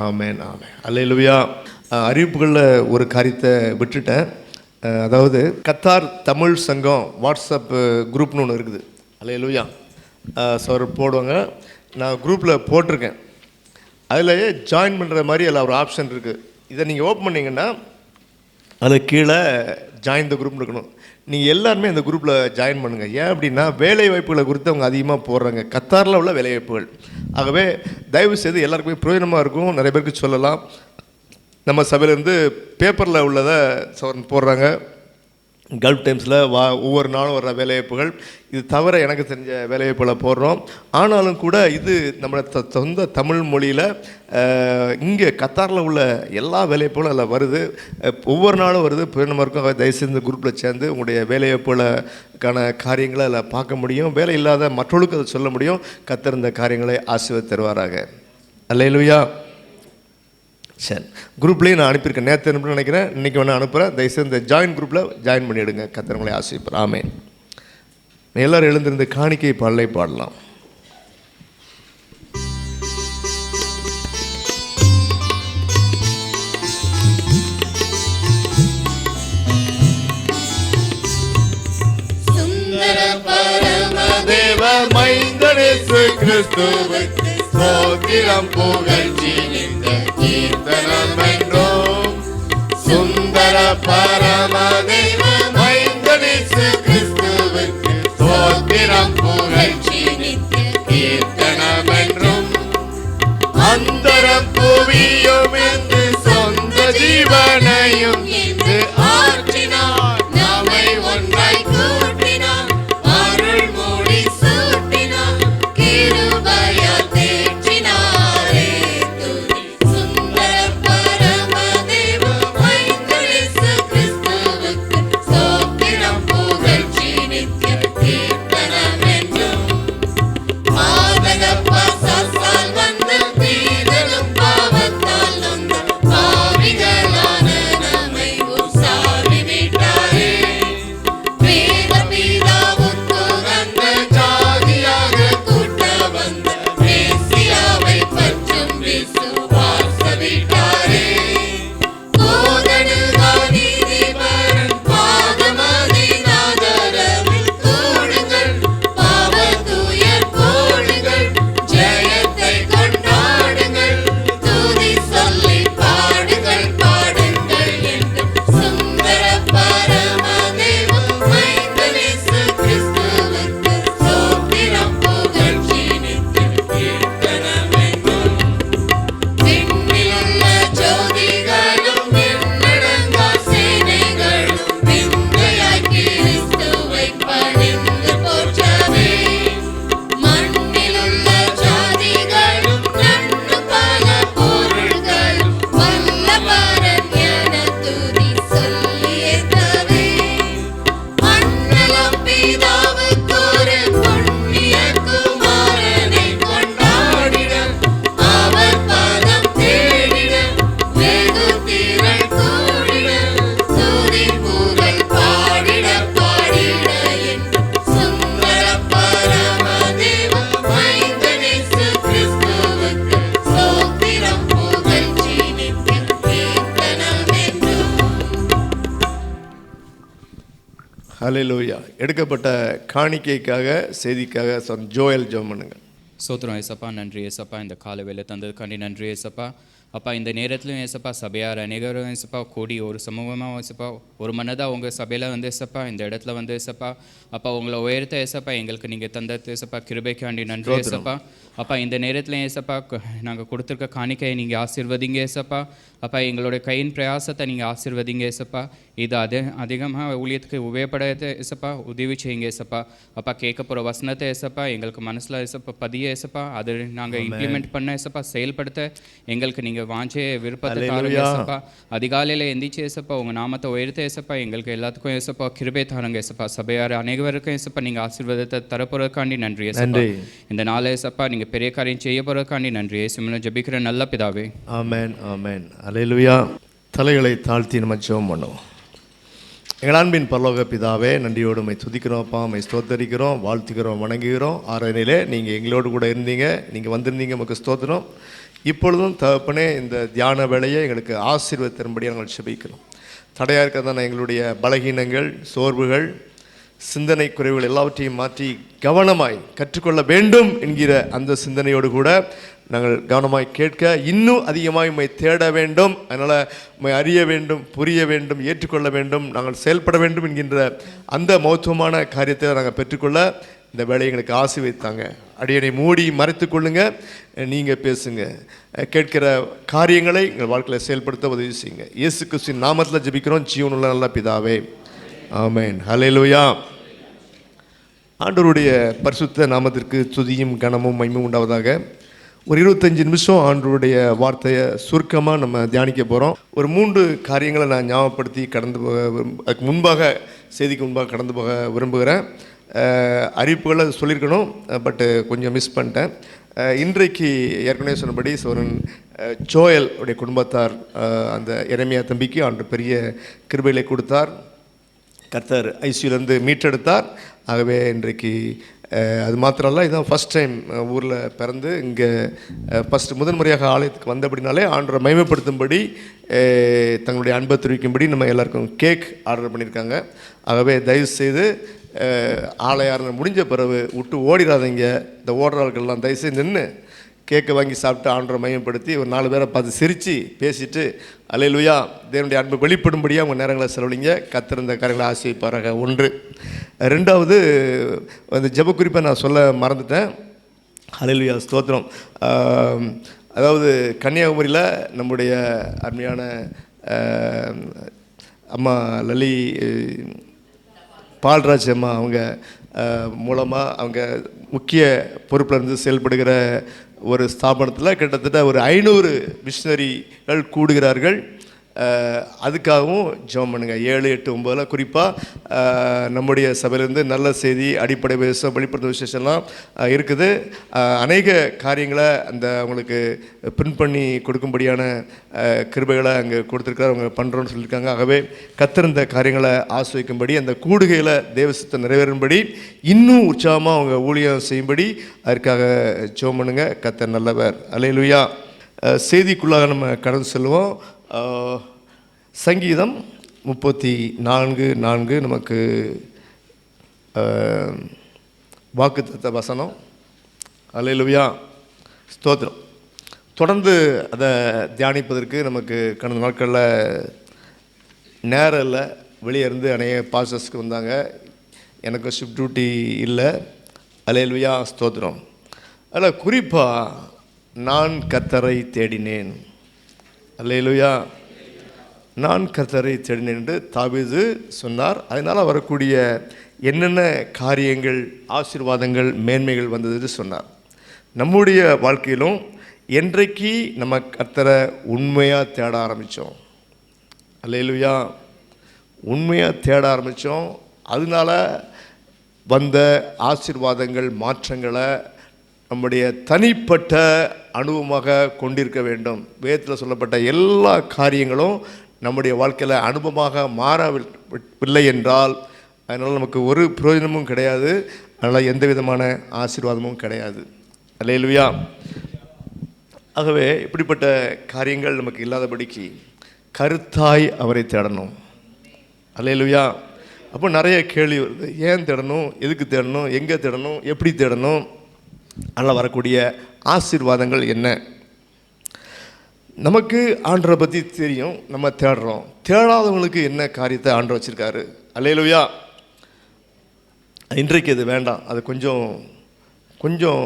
ஆமென், ஆமென். ஹல்லேலூயா. அறிவிப்புகளில் ஒரு காரியத்தை விட்டுட்டேன். அதாவது கத்தார் தமிழ் சங்கம் வாட்ஸ்அப் குரூப்னு ஒன்று இருக்குது. ஹல்லேலூயா. சார் போடுவாங்க, நான் குரூப்பில் போட்டிருக்கேன். அதில் ஜாயின் பண்ணுற மாதிரி அதில் ஒரு ஆப்ஷன் இருக்குது. இதை நீங்கள் ஓப்பன் பண்ணிங்கன்னா அது கீழே ஜாயின் த குரூப் இருக்கணும். நீங்கள் எல்லாருமே இந்த குரூப்பில் ஜாயின் பண்ணுங்கள். ஏன் அப்படின்னா வேலை வாய்ப்புகளை குறித்து அவங்க அதிகமாக போடுறாங்க, கத்தாரில் உள்ள வேலை வாய்ப்புகள். ஆகவே தயவு செய்து எல்லாருக்குமே பிரயோஜனமாக இருக்கும், நிறைய பேருக்கு சொல்லலாம். நம்ம சபையிலேருந்து பேப்பரில் உள்ளதை போடுறாங்க, கல்ஃப் டைம்ஸில் ஒவ்வொரு நாளும் வர்ற வேலைவாய்ப்புகள். இது தவிர எனக்கு தெரிஞ்ச வேலைவாய்ப்புகளை போடுறோம். ஆனாலும் கூட இது நம்ம சொந்த தமிழ் மொழியில் இங்கே கத்தாரில் உள்ள எல்லா வேலைவாய்ப்புகளும் அதில் வருது, ஒவ்வொரு நாளும் வருது. பிரயோஜனமாக இருக்கும். தயவுசெய்து இந்த குரூப்பில் சேர்ந்து உங்களுடைய வேலைவாய்ப்புகளுக்கான காரியங்களை அதில் பார்க்க முடியும். வேலை இல்லாத மற்றவர்களுக்கு அதை சொல்ல முடியும். கர்த்தர் இந்த காரியங்களை ஆசீர்வதித்து தருவாராக. அல்லேலூயா. சரி, குரூப்லேயும் நான் அனுப்பியிருக்கேன். நேற்று அனுப்புன்னு நினைக்கிறேன், இன்றைக்கி வேணால் அனுப்புகிறேன். தயவுசெய்து இந்த ஜாயின் குரூப்பில் ஜாயின் பண்ணிவிடுங்க. கர்த்தர் ஆசீர்வதிப்பார். ஆமென். எல்லோரும் எழுந்திருந்து காணிக்கை பாடலை பாடலாம். சுந்தர பரமதேவ மைந்தனேசு கிறிஸ்துவுக்கு ஸ்தோத்திரம் புகழ்ச்சி கீர்த்தனம் என்றோம். சுந்தர பரமதேவ மைந்தனேசு கிறிஸ்துவுக்கு ஸ்தோத்திரம் புகழ்ச்சி கீர்த்தனம் என்றும். அந்தரம் புவியும் என்று சொந்த ஜீவனையும் என்று ஆற்றினார். நம்மை ஒன்றாய் கூட்டினார், அருள் மூடி சூட்டினார், கிருபையால் தேற்றினாரே. சுந்தர பரமதேவ மைந்தனேசு கிறிஸ்துவுக்கு அல்லேலூயா. எடுக்கப்பட்ட காணிக்கைக்காக செய்திக்காக ஜோயல் ஜெபம் பண்ணுங்க. சோத்திரம் ஏசப்பா, நன்றி ஏசப்பா, இந்த கால வேலை தந்ததுக்காண்டி நன்றி ஏசப்பா. அப்பா, இந்த நேரத்திலும் ஏசப்பா சபையார் அநேகரும் ஏசப்பா கூடி ஒரு சமூகமாக ஏசப்பா ஒரு மனதாக உங்கள் சபையில் வந்து ஏசப்பா இந்த இடத்துல வந்து ஏசப்பா அப்பா உங்களை உயர்த்த ஏசப்பா எங்களுக்கு நீங்கள் தந்த ஏசப்பா கிருபைக்காண்டி நன்றி ஏசப்பா. அப்பா, இந்த நேரத்தில் ஏசப்பா நாங்கள் கொடுத்துருக்க காணிக்கையை நீங்கள் ஆசீர்வதிங்க ஏசப்பா. அப்பா, எங்களுடைய கையின் பிரயாசத்தை நீங்கள் ஆசீர்வதிங்க ஏசப்பா. இது அதிகமாக ஊழியத்துக்கு உபயோகப்பட ஏசப்பா உதவி செய்யுங்க ஏசப்பா. அப்பா, கேட்க போகிற வசனத்தை ஏசப்பா எங்களுக்கு மனசில் ஏசப்பா பதிய ஏசப்பா அதை நாங்கள் இம்ப்ளிமெண்ட் பண்ண ஏசப்பா செயல்படுத்த எங்களுக்கு நீங்கள் வாஞ்சே விருப்பத்தை தாருங்க ஏசப்பா. அதிகாலையில் எந்திரிச்சு ஏசப்பா உங்கள் நாமத்தை உயர்த்த ஏசப்பா எங்களுக்கு எல்லாத்துக்கும் ஏசப்பா கிருபை தாருங்க ஏசப்பா. சபையார் அனைவருக்கும் ஏசப்பா நீங்கள் ஆசீர்வாதத்தை தரப்போறதுக்காண்டி நன்றி ஏசப்பா. இந்த நாளை ஏசப்பா நீங்கள் பெரிய காரியம் செய்ய போகிறதுக்காண்டி நன்றி ஏசுமில் ஜெபிக்கிற நல்ல பிதாவே. ஆமென், ஆமென், அல்லேலூயா. தலைகளை தாழ்த்தி நம்ம ஜெபம் பண்ணுவோம். எங்கள் அன்பின் பரலோக பிதாவே, நன்றியோடு உம்மை துதிக்கிறோம் அப்பா, உம்மை ஸ்தோத்தரிக்கிறோம், வாழ்த்துக்கிறோம், வணங்குகிறோம். ஆராதனையிலே நீங்கள் எங்களோடு கூட இருந்தீங்க, நீங்கள் வந்திருந்தீங்க, நமக்கு ஸ்தோத்திரம். இப்பொழுதும் தகப்பனே இந்த தியான வேளையை எங்களுக்கு ஆசீர்வாதம் தரும்படியாக நாங்கள் ஜெபிக்கிறோம். தடையாக இருக்கிறதான எங்களுடைய பலகீனங்கள், சோர்வுகள், சிந்தனை குறைவுகள் எல்லாவற்றையும் மாற்றி கவனமாய் கற்றுக்கொள்ள வேண்டும் என்கிற அந்த சிந்தனையோடு கூட நாங்கள் கவனமாய் கேட்க, இன்னும் அதிகமாக உம்மை தேட வேண்டும், அதனால் உம்மை அறிய வேண்டும், புரிய வேண்டும், ஏற்றுக்கொள்ள வேண்டும், நாங்கள் செயல்பட வேண்டும் என்கின்ற அந்த மகத்துவமான காரியத்தை நாங்கள் பெற்றுக்கொள்ள இந்த வேலையை எங்களுக்கு ஆசீர்வதித்தாங்க. அடியனை மூடி மறைத்து கொள்ளுங்க, நீங்கள் பேசுங்க, கேட்கிற காரியங்களை எங்கள் வாழ்க்கையில் செயல்படுத்த உதவி செய்யுங்க. இயேசு கிறிஸ்துவின் நாமத்தில் ஜெபிக்கிறோம் ஜீவனுள்ள நல்ல பிதாவே, ஆமென், ஹல்லேலூயா. ஆண்டவருடைய பரிசுத்த நாமத்திற்கு துதியும் கனமும் மகிமையும் உண்டாவதாக. ஒரு 25 நிமிஷம் ஆண்டவருடைய வார்த்தையை சுருக்கமாக நம்ம தியானிக்க போகிறோம். ஒரு 3 காரியங்களை நான் ஞாபகப்படுத்தி அதுக்கு முன்பாக செய்திக்கு முன்பாக கடந்து போக விரும்புகிறேன். அறிவிப்புகளை சொல்லியிருக்கணும், பட்டு கொஞ்சம் மிஸ் பண்ணிட்டேன். இன்றைக்கு ஏற்கனவே சொன்னபடி சோரன் ஜோயல் உடைய குடும்பத்தார் அந்த எரேமியா தம்பிக்கு ஆண்டு பெரிய கிருபைகளை கொடுத்தார். கர்த்தர் ஐசியூலேருந்து மீட்டெடுத்தார். ஆகவே இன்றைக்கு அது மாத்திரம் இல்லை, இதுதான் ஃபஸ்ட் டைம் ஊரில் பிறந்து இங்கே முதன்முறையாக ஆலயத்துக்கு வந்தபடினாலே ஆண்டவரை மகிமைப்படுத்தும்படி தங்களுடைய அன்பை தெரிவிக்கும்படி நம்ம எல்லாருக்கும் கேக் ஆர்டர் பண்ணியிருக்காங்க. ஆகவே தயவுசெய்து ஆலயம் முடிஞ்ச பிறகு விட்டு ஓடிடாதீங்க. இந்த ஓடுற ஆட்கள்லாம் தயவுசெய்து நின்று கேக்கை வாங்கி சாப்பிட்டு ஆண்டவரை மையப்படுத்தி ஒரு 4 பேரை பார்த்து சிரித்து பேசிட்டு அல்லேலூயா தேவனுடைய அன்பை வெளிப்படும்படியாக அவங்க நேரங்களை செலவழிங்க. கத்திருந்த காரியங்களை ஆசைப்பாராக. 1. 2வது அந்த ஜெப குறிப்பை நான் சொல்ல மறந்துட்டேன். அல்லேலூயா, ஸ்தோத்திரம். அதாவது கன்னியாகுமரியில் நம்முடைய அருமையான அம்மா லலி பால்ராஜ் அம்மா அவங்க மூலமாக அவங்க முக்கிய பொறுப்பில் இருந்து செயல்படுகிற ஒரு ஸ்தாபனத்தில் கிட்டத்தட்ட ஒரு 500 மிஷினரிகள் கூடுகிறார்கள். அதுக்காகவும் ஜெபம் பண்ணுங்க. 7, 8, 9 குறிப்பாக நம்முடைய சபையிலேருந்து நல்ல செய்தி, அடிப்படை விசேஷம், வெளிப்படுத்த விசேஷம்லாம் இருக்குது. அநேக காரியங்களை அந்த அவங்களுக்கு பிரிண்ட் பண்ணி கொடுக்கும்படியான கிருபைகளை அங்கே கொடுத்துருக்காரு, அவங்க பண்ணுறோன்னு சொல்லியிருக்காங்க. ஆகவே கத்திருந்த காரியங்களை ஆஸ்வதிக்கும்படி, அந்த கூடுகையில் தேவசத்தை நிறைவேறும்படி, இன்னும் உற்சாகமாக அவங்க ஊழியம் செய்யும்படி அதற்காக ஜெபம் பண்ணுங்க. கர்த்தர் நல்லவர். அல்லேலூயா. செய்திக்குள்ளாக நம்ம கடந்து செல்வோம். சங்கீதம் 34:4 நமக்கு வாக்குத்தத்த வசனம். அல்லேலூயா, ஸ்தோத்திரம். தொடர்ந்து அதை தியானிப்பதற்கு நமக்கு கடந்த நாட்களில் நேரம் இல்லை. வெளியே இருந்து அநேக பாஸ்டர்ஸ்க்கு வந்தாங்க, எனக்கு ஷிஃப்ட் டியூட்டி இல்லை. அல்லேலூயா, ஸ்தோத்திரம். அதில் குறிப்பாக நான் கர்த்தரை தேடினேன். அல்லேலூயா, நான் கர்த்தரை தேடினேன் என்று தாவீது சொன்னார். அதனால் வரக்கூடிய என்னென்ன காரியங்கள், ஆசீர்வாதங்கள், மேன்மைகள் வந்ததுன்னு சொன்னார். நம்முடைய வாழ்க்கையிலும் என்றைக்கு நம்ம கர்த்தரை உண்மையாக தேட ஆரம்பித்தோம், அல்லேலூயா, உண்மையாக தேட ஆரம்பித்தோம், அதனால் வந்த ஆசீர்வாதங்கள், மாற்றங்களை நம்முடைய தனிப்பட்ட அனுபவமாக கொண்டிருக்க வேண்டும். வேதத்தில் சொல்லப்பட்ட எல்லா காரியங்களும் நம்முடைய வாழ்க்கையில் அனுபவமாக மாறவில்லை என்றால் அதனால் நமக்கு ஒரு பிரயோஜனமும் கிடையாது, அதனால் எந்த விதமான ஆசீர்வாதமும் கிடையாது. அல்லேலூயா. ஆகவே இப்படிப்பட்ட காரியங்கள் நமக்கு இல்லாதபடிக்கு கருத்தாய் அவரை தேடணும். அல்லேலூயா. அப்போ நிறைய கேள்வி வருது. ஏன் தேடணும், எதுக்கு தேடணும், எங்கே தேடணும், எப்படி தேடணும், அதில் வரக்கூடிய ஆசீர்வாதங்கள் என்ன? நமக்கு ஆண்டவரை பற்றி தெரியும், நம்ம தேடுறோம். தேடாதவங்களுக்கு என்ன காரியத்தை ஆண்டவர் வச்சுருக்காரு? அல்லேலூயா. இன்றைக்கு அது வேண்டாம், அது கொஞ்சம் கொஞ்சம்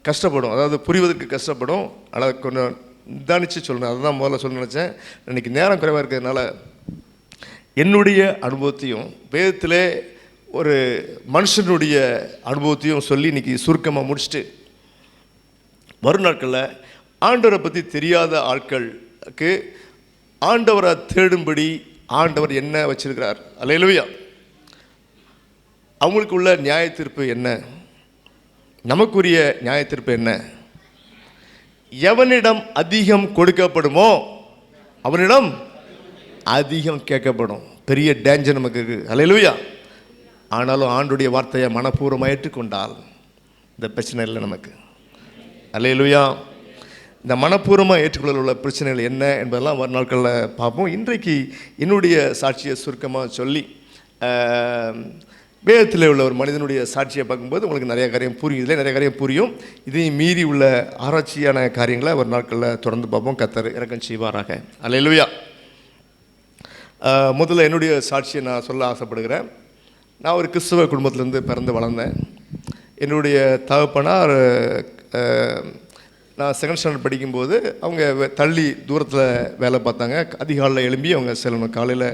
கஷ்டப்படும், அதாவது புரிவதற்கு கஷ்டப்படும். ஆனால் கொஞ்சம் நிதானித்து சொல்லணும். அதுதான் முதல்ல சொல்ல நினச்சேன். இன்றைக்கி நேரம் குறைவாக இருக்கிறதுனால என்னுடைய அனுபவத்தையும் வேதத்திலே ஒரு மனுஷனுடைய அனுபவத்தையும் சொல்லி இன்றைக்கி சுருக்கமாக முடிச்சுட்டு, வரும் நாட்களில் ஆண்டவரை பற்றி தெரியாத ஆட்களுக்கு ஆண்டவரை தேடும்படி ஆண்டவர் என்ன வச்சிருக்கிறார், அல்லேலூயா, அவங்களுக்கு உள்ள நியாய தீர்ப்பு என்ன, நமக்குரிய நியாய தீர்ப்பு என்ன, எவனிடம் அதிகம் கொடுக்கப்படுமோ அவனிடம் அதிகம் கேட்கப்படும். பெரிய டேஞ்சர் நமக்கு இருக்குது, அல்லேலூயா. ஆனாலும் ஆண்டுடைய வார்த்தையை மனப்பூர்வமாக ஏற்றுக்கொண்டால் இந்த பிரச்சனை இல்லை நமக்கு, அல்லேலூயா. இந்த மனப்பூர்வமாக ஏற்றுக்கொள்ள உள்ள பிரச்சனைகள் என்ன என்பதெல்லாம் வரும் நாட்களில் பார்ப்போம். இன்றைக்கு என்னுடைய சாட்சியை சுருக்கமாக சொல்லி, வேதத்தில் உள்ள ஒரு மனிதனுடைய சாட்சியை பார்க்கும்போது உங்களுக்கு நிறைய காரியம் புரியும், இதில் நிறைய காரியம் புரியும். இதையும் மீறி உள்ள ஆராய்ச்சியான காரியங்களை ஒரு நாட்களில் தொடர்ந்து பார்ப்போம். கர்த்தர் இரக்கம் செய்வாராக, அல்லேலூயா. முதல்ல என்னுடைய சாட்சியை நான் சொல்ல ஆசைப்படுகிறேன். நான் ஒரு கிறிஸ்தவ குடும்பத்திலேருந்து பிறந்து வளர்ந்தேன். என்னுடைய தகப்பனார், நான் செகண்ட் ஸ்டாண்டர்ட் படிக்கும்போது அவங்க தள்ளி தூரத்தில் வேலை பார்த்தாங்க. அதிகாலையில் எழும்பி அவங்க செல்லணும். காலையில்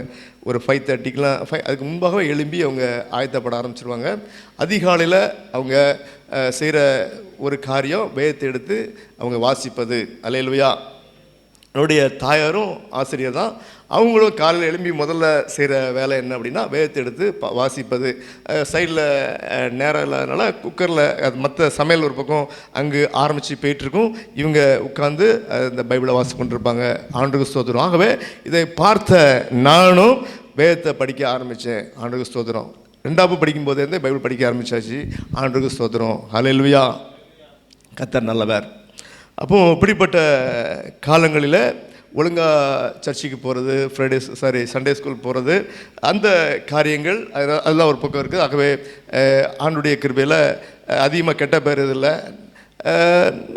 ஒரு 5:30க்கெலாம் அதுக்கு முன்பாகவே எழும்பி அவங்க ஆயத்தப்பட ஆரம்பிச்சிருவாங்க. அதிகாலையில் அவங்க செய்கிற ஒரு காரியம் வேதத்தை எடுத்து அவங்க வாசிப்பது, அல்லேலூயா. என்னுடைய தாயாரும் ஆசிரியர் தான். அவங்களும் காலையில் எழும்பி முதல்ல செய்கிற வேலை என்ன அப்படின்னா வேதத்தை எடுத்து வாசிப்பது. சைடில் நேரம் இல்லாதனால குக்கரில் அது மற்ற சமையல் ஒரு பக்கம் அங்கே ஆரம்பித்து போயிட்டுருக்கும். இவங்க உட்காந்து இந்த பைபிளை வாசி கொண்டிருப்பாங்க. ஆண்டுக்கு ஸ்தோத்திரம். ஆகவே இதை பார்த்த நானும் வேதத்தை படிக்க ஆரம்பித்தேன். ஆண்டுக்கு ஸ்தோத்திரம். 2வது படிக்கும்போதேருந்தே பைபிள் படிக்க ஆரம்பித்தாச்சு. ஆண்டுக்கு ஸ்தோத்திரம், ஹல்லேலூயா. கர்த்தர் நல்லவர். அப்போது இப்படிப்பட்ட காலங்களில் ஒழுங்காக சர்ச்சுக்கு போகிறது, சண்டே ஸ்கூல் போகிறது, அந்த காரியங்கள் அதெல்லாம் ஒரு பக்கம் இருக்குது. ஆகவே ஆண்டுடைய கிருபையில் அதிகமாக கெட்ட பேர் இதில்லை,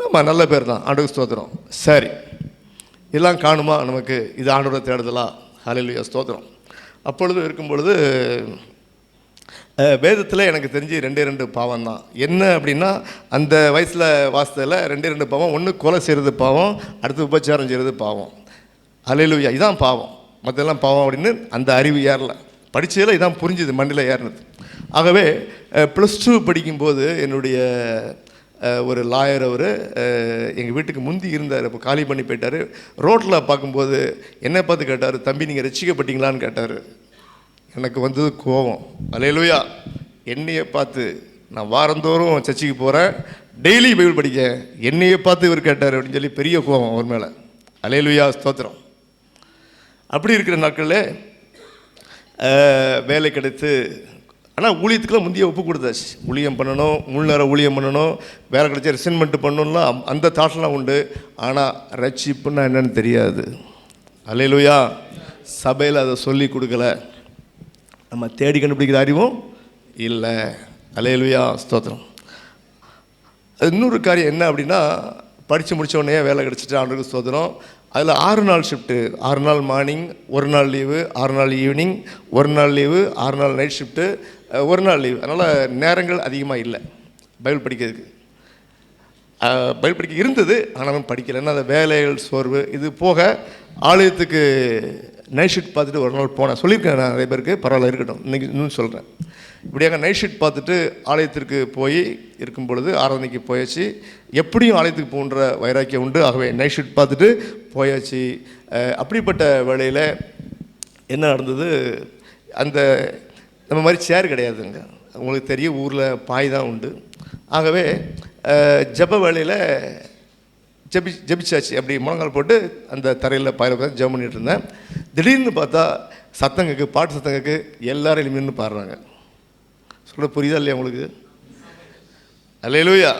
நம்ம நல்ல பேர் தான். ஆண்டுக்கு ஸ்தோத்திரம். சரி, இதெல்லாம் காணுமா நமக்கு? இது ஆண்டோட தேடுதலா? ஹல்லேலூயா, ஸ்தோத்திரம். அப்பொழுது இருக்கும் பொழுது வேதத்தில் எனக்கு தெரிஞ்சு 2 பாவம் தான். என்ன அப்படின்னா, அந்த வயசில் வாசத்தில் 2 பாவம். ஒன்று கொலை செய்கிறது பாவம், அடுத்து உபச்சாரம் செய்கிறது பாவம். அல்லேலூயா, இதான் பாவம். மற்றெல்லாம் பாவம் அப்படின்னு அந்த அறிவு ஏறல. படித்ததில் இதான் புரிஞ்சுது, மண்ணில் ஏறினது. ஆகவே +2 படிக்கும்போது என்னுடைய ஒரு லாயர், அவர் எங்கள் வீட்டுக்கு முந்தி இருந்தார். இப்போ காலி பண்ணி போயிட்டார். ரோட்டில் பார்க்கும்போது என்னை பார்த்து கேட்டார், தம்பி நீங்கள் ரட்சிக்கப்பட்டீங்களான்னு கேட்டார். எனக்கு வந்தது கோபம், அல்லேலூயா. என்னையை பார்த்து, நான் வாரந்தோறும் சர்ச்சுக்கு போகிறேன், டெய்லி பைபிள் படிக்க, என்னையை பார்த்து இவர் கேட்டார் அப்படின்னு சொல்லி பெரிய கோபம் அவர் மேலே. அல்லேலூயா, ஸ்தோத்திரம். அப்படி இருக்கிற நாட்களில் வேலை கிடைத்து, ஆனால் ஊழியத்துக்குலாம் முந்தைய ஒப்பு கொடுத்தாச்சு. ஊழியம் பண்ணணும், முழு நேரம் ஊழியம் பண்ணணும், வேலை கிடைச்சா ரிசைன்மெண்ட் பண்ணணும்லாம் அந்த தாட்லாம் உண்டு. ஆனால் ரட்சிப்புன்னா என்னன்னு தெரியாது. அல்லேலூயா. சபையில் அதை சொல்லி கொடுக்கல, நம்ம தேடி கண்டுபிடிக்கிற அறிவும் இல்லை. அல்லேலூயா, ஸ்தோத்திரம். அது இன்னொரு காரியம் என்ன அப்படின்னா, படித்து முடித்த உடனே வேலை கிடச்சிட்டு ஆண்டுக்கு ஸ்தோத்திரம். அதில் 6 நாள் ஷிஃப்ட்டு, 6 நாள் மார்னிங், 1 நாள் லீவு, 6 நாள் ஈவினிங், 1 நாள் லீவு, 6 நாள் நைட் ஷிஃப்ட்டு, 1 நாள் லீவு. அதனால் நேரங்கள் அதிகமாக இல்லை பைபிள் படிக்கிறதுக்கு. பைபிள் படிக்க இருந்தது, ஆனாலும் படிக்கலை. ஏன்னா அந்த வேலைகள் சோர்வு. இது போக ஆலயத்துக்கு நைட் ஷிஃப்ட் பார்த்துட்டு ஒரு நாள் போனேன். சொல்லியிருக்கேன் நான் நிறைய பேருக்கு, பரவாயில்ல இருக்கட்டும், இன்றைக்கி இன்னும் சொல்கிறேன். இப்படியாக நைட் ஷிஃப்ட் பார்த்துட்டு ஆலயத்திற்கு போய் இருக்கும் பொழுது ஆராதனைக்கு போயாச்சு. எப்படியும் ஆலயத்துக்கு போன்ற வைராக்கியம் உண்டு. ஆகவே நைட் ஷிஃப்ட் பார்த்துட்டு போயாச்சு. அப்படிப்பட்ட வேளையில் என்ன நடந்தது, அந்த நம்ம மாதிரி சேர் கிடையாதுங்க, உங்களுக்கு தெரியும், ஊரில் பாய் தான் உண்டு. ஆகவே ஜெப வேளையில் ஜெபிச்சாச்சு. அப்படி முழங்கால் போட்டு அந்த தரையில் பாயில் உட்காந்து ஜெபம் பண்ணிகிட்டு இருந்தேன். திடீர்னு பார்த்தா சத்தம் கேட்கு, பாட்டு சத்தம் கேட்கு, எல்லாரும் எழுமின்னு பாடுறாங்க. சொல்ல புரியுதா இல்லையா உங்களுக்கு? அல்லேலூயா.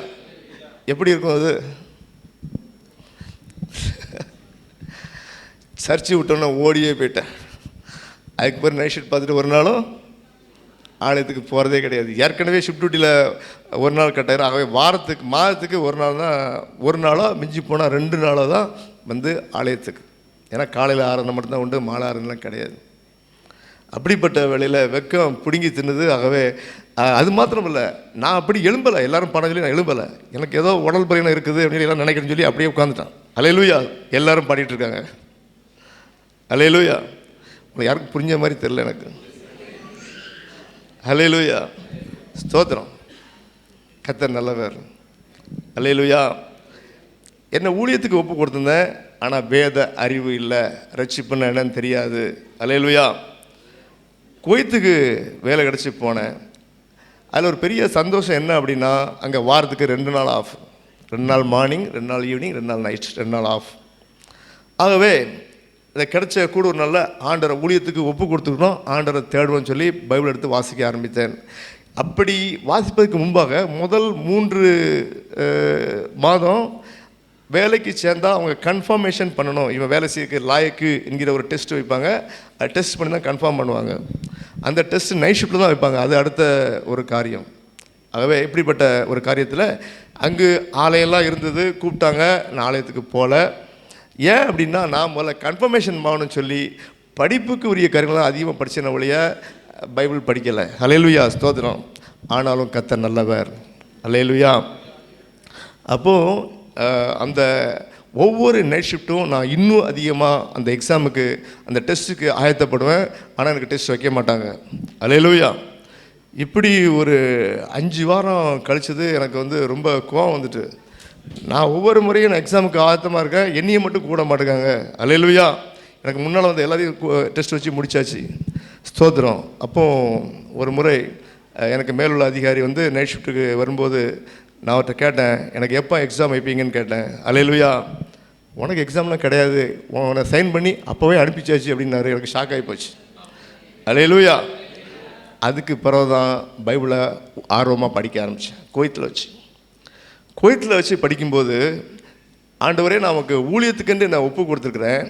எப்படி இருக்கும் அது? சர்ச்சு விட்டோன்னா ஓடியே போயிட்டேன். அதுக்கு பிறகு நைட் ஷிஃப்ட் பார்த்துட்டு ஒரு நாளும் ஆலயத்துக்கு போகிறதே கிடையாது. ஏற்கனவே ஷிஃப்ட் டியூட்டியில் ஒரு நாள் கட்டாயிரும். ஆகவே மாதத்துக்கு ஒரு நாள் தான், ஒரு நாளோ மிஞ்சி போனால் 2 நாளோ தான் வந்து ஆலயத்துக்கு. ஏன்னா காலையில் 6 மட்டும்தான் உண்டு, மாலை 6 கிடையாது. அப்படிப்பட்ட வேளையில் வெக்கம் பிடுங்கி தின்னுது. ஆகவே அது மாத்திரம் இல்லை, நான் அப்படி எழும்பலை, எல்லாரும் பாடம் சொல்லி நான் எழும்பலை. எனக்கு ஏதோ உடல் பலவீனம் இருக்குது அப்படின்னு எல்லாம் நினைக்கிறேன்னு சொல்லி அப்படியே உட்காந்துட்டான். அல்லேலூயா, எல்லாரும் பாடிட்டு இருக்காங்க. அல்லேலூயா, உங்களுக்கு யாருக்கும் புரிஞ்ச மாதிரி தெரியல எனக்கு. அல்லேலூயா, ஸ்தோத்திரம், கர்த்தர் நல்லவர். அல்லேலூயா. என்ன ஊழியத்துக்கு ஒப்பு கொடுத்துருந்தேன், ஆனால் வேத அறிவு இல்லை, ரட்சிப்புன்னு என்னன்னு தெரியாது. அல்லேலூயா. குவைத்துக்கு வேலை கிடச்சி போனேன். அதில் ஒரு பெரிய சந்தோஷம் என்ன அப்படின்னா, அங்கே வாரத்துக்கு 2 நாள் ஆஃப், 2 நாள் மார்னிங், 2 நாள் ஈவினிங், 2 நாள் நைட், 2 நாள் ஆஃப். ஆகவே இதை கிடைச்ச கூட ஒரு நல்ல ஆண்டரை ஊழியத்துக்கு ஒப்பு கொடுத்துக்கணும், ஆண்டரை தேடுவோன்னு சொல்லி பைபிள் எடுத்து வாசிக்க ஆரம்பித்தேன். அப்படி வாசிப்பதற்கு முன்பாக முதல் 3 மாதம் வேலைக்கு சேர்ந்தால் அவங்க கன்ஃபர்மேஷன் பண்ணணும், இவன் வேலை செய்ய லாயக்கு என்கிற ஒரு டெஸ்ட் வைப்பாங்க. அது டெஸ்ட் பண்ணி தான் கன்ஃபார்ம் பண்ணுவாங்க. அந்த டெஸ்ட் நைட் ஷிஃப்ட்டில் தான் வைப்பாங்க. அது அடுத்த ஒரு காரியம். ஆகவே இப்படிப்பட்ட ஒரு காரியத்தில் அங்கு ஆலயம்லாம் இருந்தது, கூப்பிட்டாங்க. நான் ஆலயத்துக்கு போகல. ஏன் அப்படின்னா, நான் முதல்ல கன்ஃபர்மேஷன் ஆகணும்னு சொல்லி படிப்புக்கு உரிய காரியங்களாம் அதிகமாக படித்தேன் ஒழிய பைபிள் படிக்கலை. அல்லேலூயா, ஸ்தோத்திரம். ஆனாலும் கர்த்தர் நல்லவர். அல்லேலூயா. அப்போது அந்த ஒவ்வொரு நைட் ஷிஃப்ட்டும் நான் இன்னும் அதிகமாக அந்த எக்ஸாமுக்கு, அந்த டெஸ்ட்டுக்கு ஆயத்தப்படுவேன். ஆனால் எனக்கு டெஸ்ட் வைக்க மாட்டாங்க. அல்லேலூயா. இப்படி ஒரு 5 வாரம் கழிச்சது எனக்கு வந்து ரொம்ப கோவம் வந்துட்டு, நான் ஒவ்வொரு முறையும் நான் எக்ஸாமுக்கு ஆயத்தமாக இருக்கேன், என்னையை மட்டும் கூட மாட்டேங்காங்க. அல்லேலூயா. எனக்கு முன்னால் வந்து எல்லாத்தையும் டெஸ்ட் வச்சு முடித்தாச்சு. ஸ்தோத்திரம். அப்போது ஒரு முறை எனக்கு மேலுள்ள அதிகாரி வந்து நைட் ஷிஃப்ட்டுக்கு வரும்போது நான் அவர்கிட்ட கேட்டேன், எனக்கு எப்போ எக்ஸாம் வைப்பீங்கன்னு கேட்டேன். அல்லேலூயா. உனக்கு எக்ஸாம்லாம் கிடையாது, உன்னை சைன் பண்ணி அப்போவே அனுப்பிச்சாச்சு அப்படின்னாரு. எனக்கு ஷாக் ஆகி போச்சு. அல்லேலூயா. அதுக்கு பிறகு தான் பைபிளை ஆர்வமாக படிக்க ஆரம்பித்தேன். குவைத்தில் வச்சு படிக்கும்போது, ஆண்டவரே நமக்கு ஊழியத்துக்குன்னு நான் ஒப்பு கொடுத்துருக்குறேன்,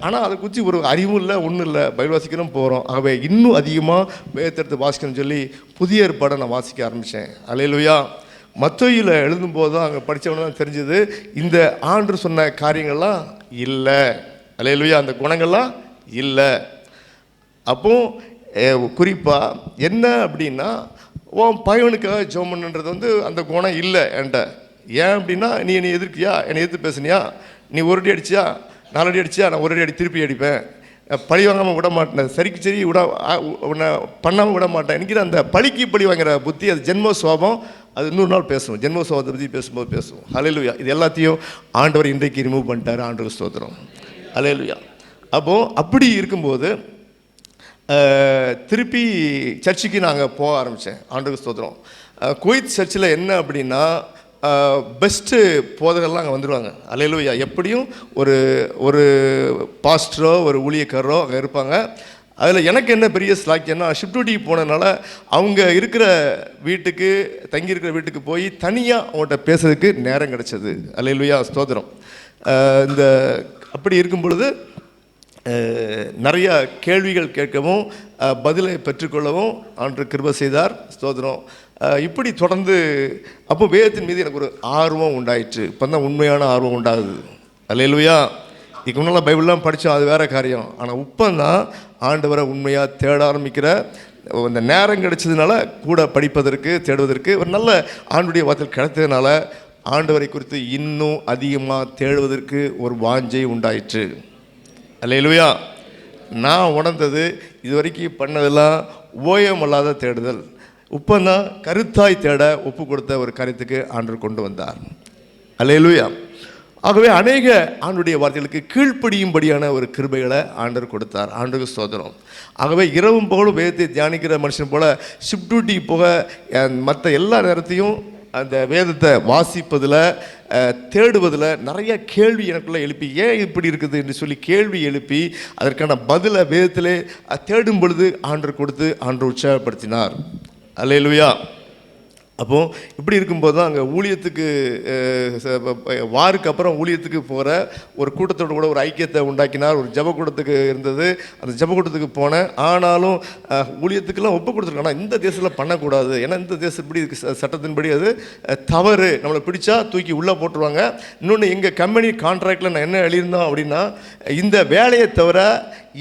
ஆனால் அதை குறித்து ஒரு அறிவும் இல்லை, ஒன்றும் இல்லை, பைபிள் வாசிக்கிறோம் போகிறோம். ஆகவே இன்னும் அதிகமாக வேதத்தை வாசிக்கணும்னு சொல்லி புதிய ஏற்பாடை நான் வாசிக்க ஆரம்பித்தேன். அல்லேலூயா. மத்தேயுவில் எழுதும்போது தான் அங்கே படித்தவன தான் தெரிஞ்சது, இந்த ஆண்டு சொன்ன காரியங்கள்லாம் இல்லை. அல்லேலூயா. அந்த குணங்கள்லாம் இல்லை. அப்போ குறிப்பாக என்ன அப்படின்னா, உன் பையனுக்காக ஜெபம் பண்ணுன்றது வந்து அந்த குணம் இல்லை என்கிட்ட. ஏன் அப்படின்னா, நீ என்னை எதிர்க்கியா, என்னை எதிர்த்து பேசுனியா, நீ 1 அடி அடிச்சியா, 4 அடி அடிச்சியா, நான் 1 அடி திருப்பி அடிப்பேன், பழி வாங்காமல் விட மாட்டேன், சரிக்கு சரி உன்னை பண்ணாமல் விட மாட்டேன் என்கிற அந்த பழிக்கு பழி வாங்குற புத்தி, அது ஜென்ம சுவாபம். அது 100 நாள் பேசுவோம், ஜென்ம சுவாபத்தை பற்றி பேசும்போது பேசுவோம். அல்லேலூயா. இது எல்லாத்தையும் ஆண்டவர் இன்றைக்கு ரிமூவ் பண்ணிட்டார். ஆண்டவர் ஸ்தோத்திரம். அல்லேலூயா. அப்போது அப்படி இருக்கும்போது திருப்பி சர்ச்சுக்கு நாங்கள் போக ஆரம்பித்தேன். ஆண்டவர் ஸ்தோத்திரம். குவைத் சர்ச்சில் என்ன அப்படின்னா, பெஸ்ட்டு போதகர்லாம் அங்கே வந்துடுவாங்க. அல்லேலூயா. எப்படியும் ஒரு பாஸ்டரோ ஒரு ஊழியக்காரரோ அங்கே இருப்பாங்க. அதில் எனக்கு என்ன பெரிய ஸ்லாக்கியம்னா, ஷிஃப்ட் டியூட்டிக்கு போனதுனால அவங்க இருக்கிற வீட்டுக்கு, தங்கியிருக்கிற வீட்டுக்கு போய் தனியாக அவங்கள்ட்ட பேசுறதுக்கு நேரம் கிடச்சிது. அல்லேலூயா, ஸ்தோத்திரம். இந்த அப்படி இருக்கும் பொழுது நிறையா கேள்விகள் கேட்கவும் பதிலை பெற்றுக்கொள்ளவும் ஆண்டவர் கிருபை செய்தார். ஸ்தோத்திரம். இப்படி தொடர்ந்து அப்போ வேதத்தின் மீது எனக்கு ஒரு ஆர்வம் உண்டாயிற்று. இப்போ தான் உண்மையான ஆர்வம் உண்டாகுது. அல்லேலூயா. இதுக்கு முன்னால் பைபிள்லாம் படித்தோம், அது வேறு காரியம். ஆனால் இப்போ தான் ஆண்டவரை உண்மையாக தேட ஆரம்பிக்கிற அந்த நேரம் கிடைச்சதுனால, கூட படிப்பதற்கு தேடுவதற்கு ஒரு நல்ல ஆண்டுடைய வார்த்தை கிடைத்ததுனால, ஆண்டவரை குறித்து இன்னும் அதிகமாக தேடுவதற்கு ஒரு வாஞ்சை உண்டாயிற்று. அல்லேலூயா. நான் உணர்ந்தது, இது வரைக்கும் பண்ணதெல்லாம் ஓயமல்லாத தேடுதல். உப்பந்தான் கருத்தாய் தேட ஒப்பு கொடுத்த ஒரு காரியத்துக்கு ஆண்டவர் கொண்டு வந்தார். அல்லேலூயா. ஆகவே அநேக ஆண்டுடைய வார்த்தைகளுக்கு கீழ்ப்படியும்படியான ஒரு கிருபைகளை ஆண்டவர் கொடுத்தார். ஆண்டவர் ஸ்தோத்திரம். ஆகவே இரவும் பகலும் வேதத்தை தியானிக்கிற மனுஷன் போல் ஷிஃப்ட் டியூட்டி போக மற்ற எல்லா நேரத்தையும் அந்த வேதத்தை வாசிப்பதில், தேடுவதில் நிறைய கேள்வி எனக்குள்ளே எழுப்பி, ஏன் இப்படி இருக்குது என்று சொல்லி கேள்வி எழுப்பி அதற்கான பதிலை வேதத்திலே தேடும் பொழுது ஆண்டவர் கொடுத்து ஆண்டவர் உற்சாகப்படுத்தினார். அல்லேலூயா. அப்போது இப்படி இருக்கும்போது தான் அங்கே ஊழியத்துக்கு வாருக்கு அப்புறம் ஊழியத்துக்கு போகிற ஒரு கூட்டத்தோடு கூட ஒரு ஐக்கியத்தை உண்டாக்கினார். ஒரு ஜபக்கூடத்துக்கு இருந்தது, அந்த ஜபக்கூடத்துக்கு போனேன். ஆனாலும் ஊழியத்துக்கெல்லாம் ஒப்பு கொடுத்துருக்கேன். ஆனால் இந்த தேசத்தில் பண்ணக்கூடாது, ஏன்னா இந்த தேசப்படி சட்டத்தின்படி அது தவறு, நம்மளை பிடிச்சா தூக்கி உள்ளே போட்டுருவாங்க. இன்னொன்று, எங்கள் கம்பெனி கான்ட்ராக்டில் நான் என்ன எழுதியிருந்தோம் அப்படின்னா, இந்த வேலையை தவிர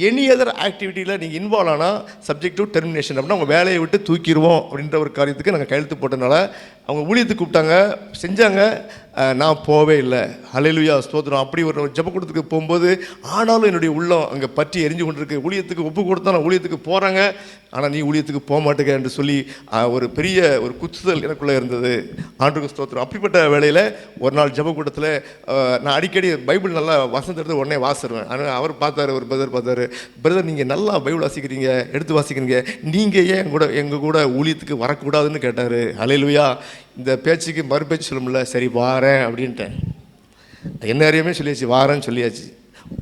எனி அதர் ஆக்டிவிட்டியில் நீங்கள் இன்வால்வ் ஆனால் சப்ஜெக்ட் டு டெர்மினேஷன், அப்படின்னா அவங்க வேலையை விட்டு தூக்கிடுவோம் அப்படின்ற ஒரு காரியத்துக்கு நாங்கள் கையெழுத்து போட்டனால அவங்க ஊழியத்துக்கு கூப்பிட்டாங்க, செஞ்சாங்க. நான் போவே இல்லை. ஹல்லேலூயா, ஸ்தோத்திரம். அப்படி ஒரு ஜெபக்கூடத்துக்கு போகும்போது ஆனாலும் என்னுடைய உள்ளம் அங்கே பற்றி எரிஞ்சு கொண்டிருக்கு. ஊழியத்துக்கு ஒப்பு கொடுத்தா நான் ஊழியத்துக்கு போகிறாங்க, ஆனால் நீ ஊழியத்துக்கு போக மாட்டேங்க என்று சொல்லி ஒரு பெரிய ஒரு குத்துதல் எனக்குள்ளே இருந்தது. ஆண்டுக்கு ஸ்தோத்திரம். அப்படிப்பட்ட வேளையில் ஒரு நாள் ஜெபக்கூடத்தில் நான் அடிக்கடி பைபிள் நல்லா வசனத்தை எடுத்து உடனே வாசிடுவேன். ஆனால் அவர் பார்த்தாரு, ஒரு பிரதர் பார்த்தாரு, பிரதர் நீங்கள் நல்லா பைபிள் வாசிக்கிறீங்க, எடுத்து வாசிக்கிறீங்க, நீங்கள் ஏன் எங்கள் கூட ஊழியத்துக்கு வரக்கூடாதுன்னு கேட்டார். ஹல்லேலூயா. இந்த பேச்சுக்கு மறுபேச்சு சொல்ல முடியல. சரி வாரேன் அப்படின்ட்டேன். என்ன அறியாமே சொல்லியாச்சு, வாரேன்னு சொல்லியாச்சு.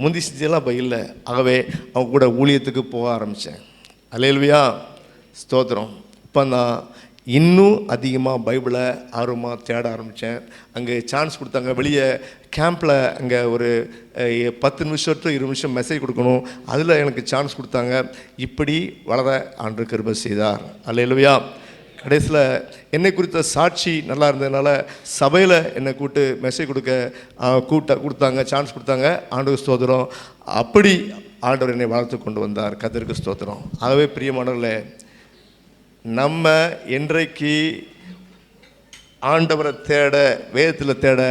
முந்தி செஞ்செல்லாம் இப்போ இல்லை. ஆகவே அவங்க கூட ஊழியத்துக்கு போக ஆரம்பித்தேன். ஹல்லேலூயா, ஸ்தோத்திரம். இப்போ நான் இன்னும் அதிகமாக பைபிளை ஆர்வமாக தேட ஆரம்பித்தேன். அங்கே சான்ஸ் கொடுத்தாங்க. வெளியே கேம்பில் அங்கே ஒரு 10 நிமிஷம் டு 20 நிமிஷம் மெசேஜ் கொடுக்கணும். அதில் எனக்கு சான்ஸ் கொடுத்தாங்க. இப்படி வளர ஆண்டவர் கிருபை செய்தார். ஹல்லேலூயா. கடைசியில் என்னை குறித்த சாட்சி நல்லா இருந்ததுனால சபையில் என்னை கூப்பிட்டு மெசேஜ் கொடுத்தாங்க, சான்ஸ் கொடுத்தாங்க. ஆண்டவர் ஸ்தோத்திரம். அப்படி ஆண்டவர் என்னை வளர்த்து கொண்டு வந்தார். கர்த்தருக்கு ஸ்தோத்திரம். ஆகவே பிரியமானவர்களே, நம்ம என்றைக்கு ஆண்டவரை தேட, வேதத்தில் தேட,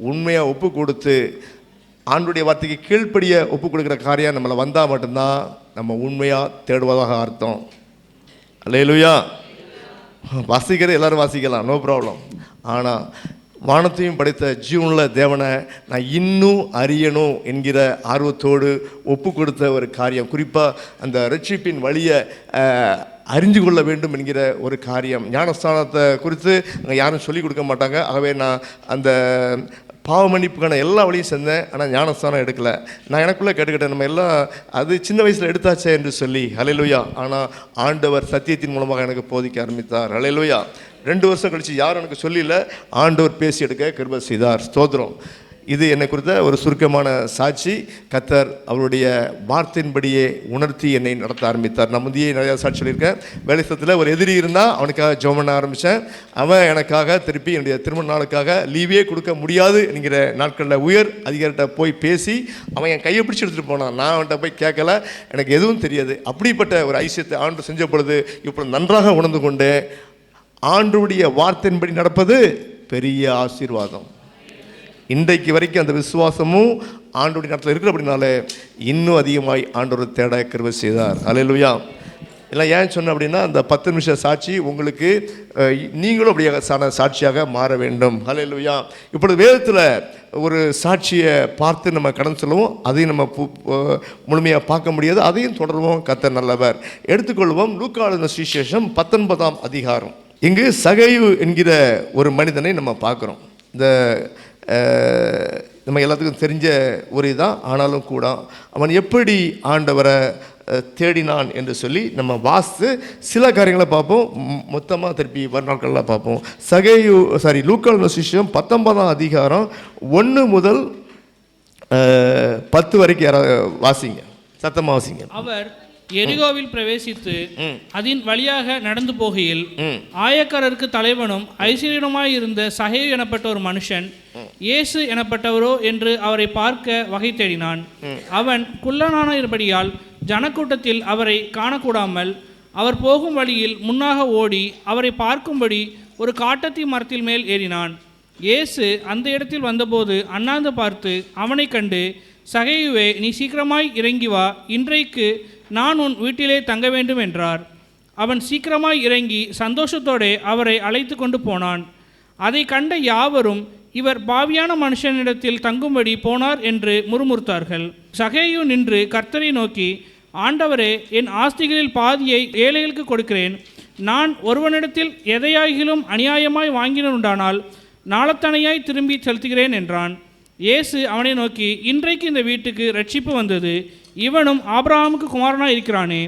உண்மையாக ஒப்பு கொடுத்து ஆண்டுடைய வார்த்தைக்கு கீழ்ப்படிய ஒப்பு கொடுக்குற காரியம் நம்மளை வந்தால் மட்டும்தான் நம்ம உண்மையாக தேடுவதாக அர்த்தம். அல்லேலூயா. வாசிக்கிற எல்லோரும் வாசிக்கலாம், நோ ப்ராப்ளம். ஆனால் வானத்தையும் படைத்த ஜீவனில் தேவனை நான் இன்னும் அறியணும் என்கிற ஆர்வத்தோடு ஒப்பு கொடுத்த ஒரு காரியம், குறிப்பாக அந்த ரட்சிப்பின் வழியை அறிஞ்சு கொள்ள வேண்டும் என்கிற ஒரு காரியம். ஞானஸ்தானத்தை குறித்து அங்கே யாரும் சொல்லிக் கொடுக்க மாட்டாங்க. ஆகவே நான் அந்த பாவ மன்னிப்புக்கான எல்லா வழியும் செஞ்சேன். ஆனால் ஞானஸ்தானம் எடுக்கலை. நான் எனக்குள்ளே கேட்டுக்கிட்டேன், நம்ம எல்லாம் அது சின்ன வயசில் எடுத்தாச்சே என்று சொல்லி. ஹல்லேலூயா. ஆனால் ஆண்டவர் சத்தியத்தின் மூலமாக எனக்கு போதிக்க ஆரம்பித்தார். ஹல்லேலூயா. 2 வருஷம் கழித்து யாரும் எனக்கு சொல்லல, ஆண்டவர் பேசி எடுக்க கிருபை செய்தார். ஸ்தோத்திரம். இது என்னை குறித்த ஒரு சுருக்கமான சாட்சி. கர்த்தர் அவருடைய வார்த்தையின்படியே உணர்த்தி என்னை நடத்த ஆரம்பித்தார். நான் முந்தைய நிறையா சாட்சி சொல்லியிருக்கேன். வேலைஸ்தலத்தில் ஒரு எதிரி இருந்தால் அவனுக்காக ஜெபம் பண்ண ஆரம்பித்தேன். அவன் எனக்காக திருப்பி என்னுடைய திருமண நாளுக்காக லீவே கொடுக்க முடியாது என்கிற நாட்களில் உயர் அதிகாரிகிட்ட போய் பேசி அவன் என் கையை பிடிச்சி எடுத்துகிட்டு போனான். நான் அவன்கிட்ட போய் கேட்கல, எனக்கு எதுவும் தெரியாது. அப்படிப்பட்ட ஒரு ஐசியத்தை ஆண்டு செஞ்ச பொழுது இப்போ நன்றாக உணர்ந்து கொண்டு ஆண்டுடைய வார்த்தையின்படி நடப்பது பெரிய ஆசீர்வாதம். இன்றைக்கு வரைக்கும் அந்த விசுவாசமும் ஆண்டோடைய நேரத்தில் இருக்கிற அப்படின்னாலே இன்னும் அதிகமாய் ஆண்டவர் தேட கிருபை செய்தார். அல்லேலூயா. இல்லை ஏன் சொன்னேன் அப்படின்னா, அந்த 10 நிமிஷம் சாட்சி உங்களுக்கு நீங்களும் அப்படியே சாட்சியாக மாற வேண்டும். அல்லேலூயா. இப்பொழுது வேதத்தில் ஒரு சாட்சியை பார்த்து நம்ம கடந்து செல்லுவோம். அதையும் நம்ம முழுமையாக பார்க்க முடியாது. அதையும் தொடருவோம். கர்த்தர் நல்லவர். எடுத்துக்கொள்வோம் லூக்கா எழுதின சுவிசேஷம் 19ஆம் அதிகாரம். இங்கு சகேயு என்கிற ஒரு மனிதனை நம்ம பார்க்குறோம். இந்த நம்ம எல்லாத்துக்கும் தெரிஞ்ச ஒரு இதான். ஆனாலும் கூட அவன் எப்படி ஆண்டவரை தேடினான் என்று சொல்லி நம்ம வாசித்து சில காரியங்களை பார்ப்போம். மொத்தமாக திருப்பி வர நாட்களில் பார்ப்போம். லூக்கா எழுதின சுவிசேஷம் 19ஆம் அதிகாரம் 1 முதல் 10 வரைக்கும் யாராவது வாசிங்க, சத்தமாக வாசிங்க. அவர் எரிகோவில் பிரவேசித்து அதன் வழியாக நடந்து போகையில் ஆயக்காரருக்கு தலைவனும் ஐஸ்வர்யனுமாயிருந்த சகேயு எனப்பட்ட ஒரு மனுஷன் இயேசு எனப்பட்டவரோ என்று அவரை பார்க்க வகை தேடினான். அவன் குள்ளனான இருபடியால் ஜனக்கூட்டத்தில் அவரை காணக்கூடாமல் அவர் போகும் வழியில் முன்னாக ஓடி அவரை பார்க்கும்படி ஒரு காட்டத்தி மரத்தில் மேல் ஏறினான். இயேசு அந்த இடத்தில் வந்தபோது அண்ணாந்து பார்த்து அவனை கண்டு, சகேயுவே, நீ சீக்கிரமாய் இறங்கி வா, இன்றைக்கு நான் உன் வீட்டிலே தங்க வேண்டும் என்றார். அவன் சீக்கிரமாய் இறங்கி சந்தோஷத்தோடு அவரை அழைத்து கொண்டு போனான். அதை கண்ட யாவரும், இவர் பாவியான மனுஷனிடத்தில் தங்கும்படி போனார் என்று முறுமுறுத்தார்கள். சகேயு நின்று கர்த்தரை நோக்கி, ஆண்டவரே, என் ஆஸ்திகளில் பாதியை ஏழைகளுக்கு கொடுக்கிறேன். நான் ஒருவனிடத்தில் எதையாகிலும் அநியாயமாய் வாங்கினுண்டானால் நாளத்தனையாய் திரும்பி செலுத்துகிறேன் என்றான். இயேசு அவனை நோக்கி, இன்றைக்கு இந்த வீட்டுக்கு ரட்சிப்பு வந்தது, இவனும் ஆபிரகாமுக்கு குமாரனாய் இருக்கிறானே.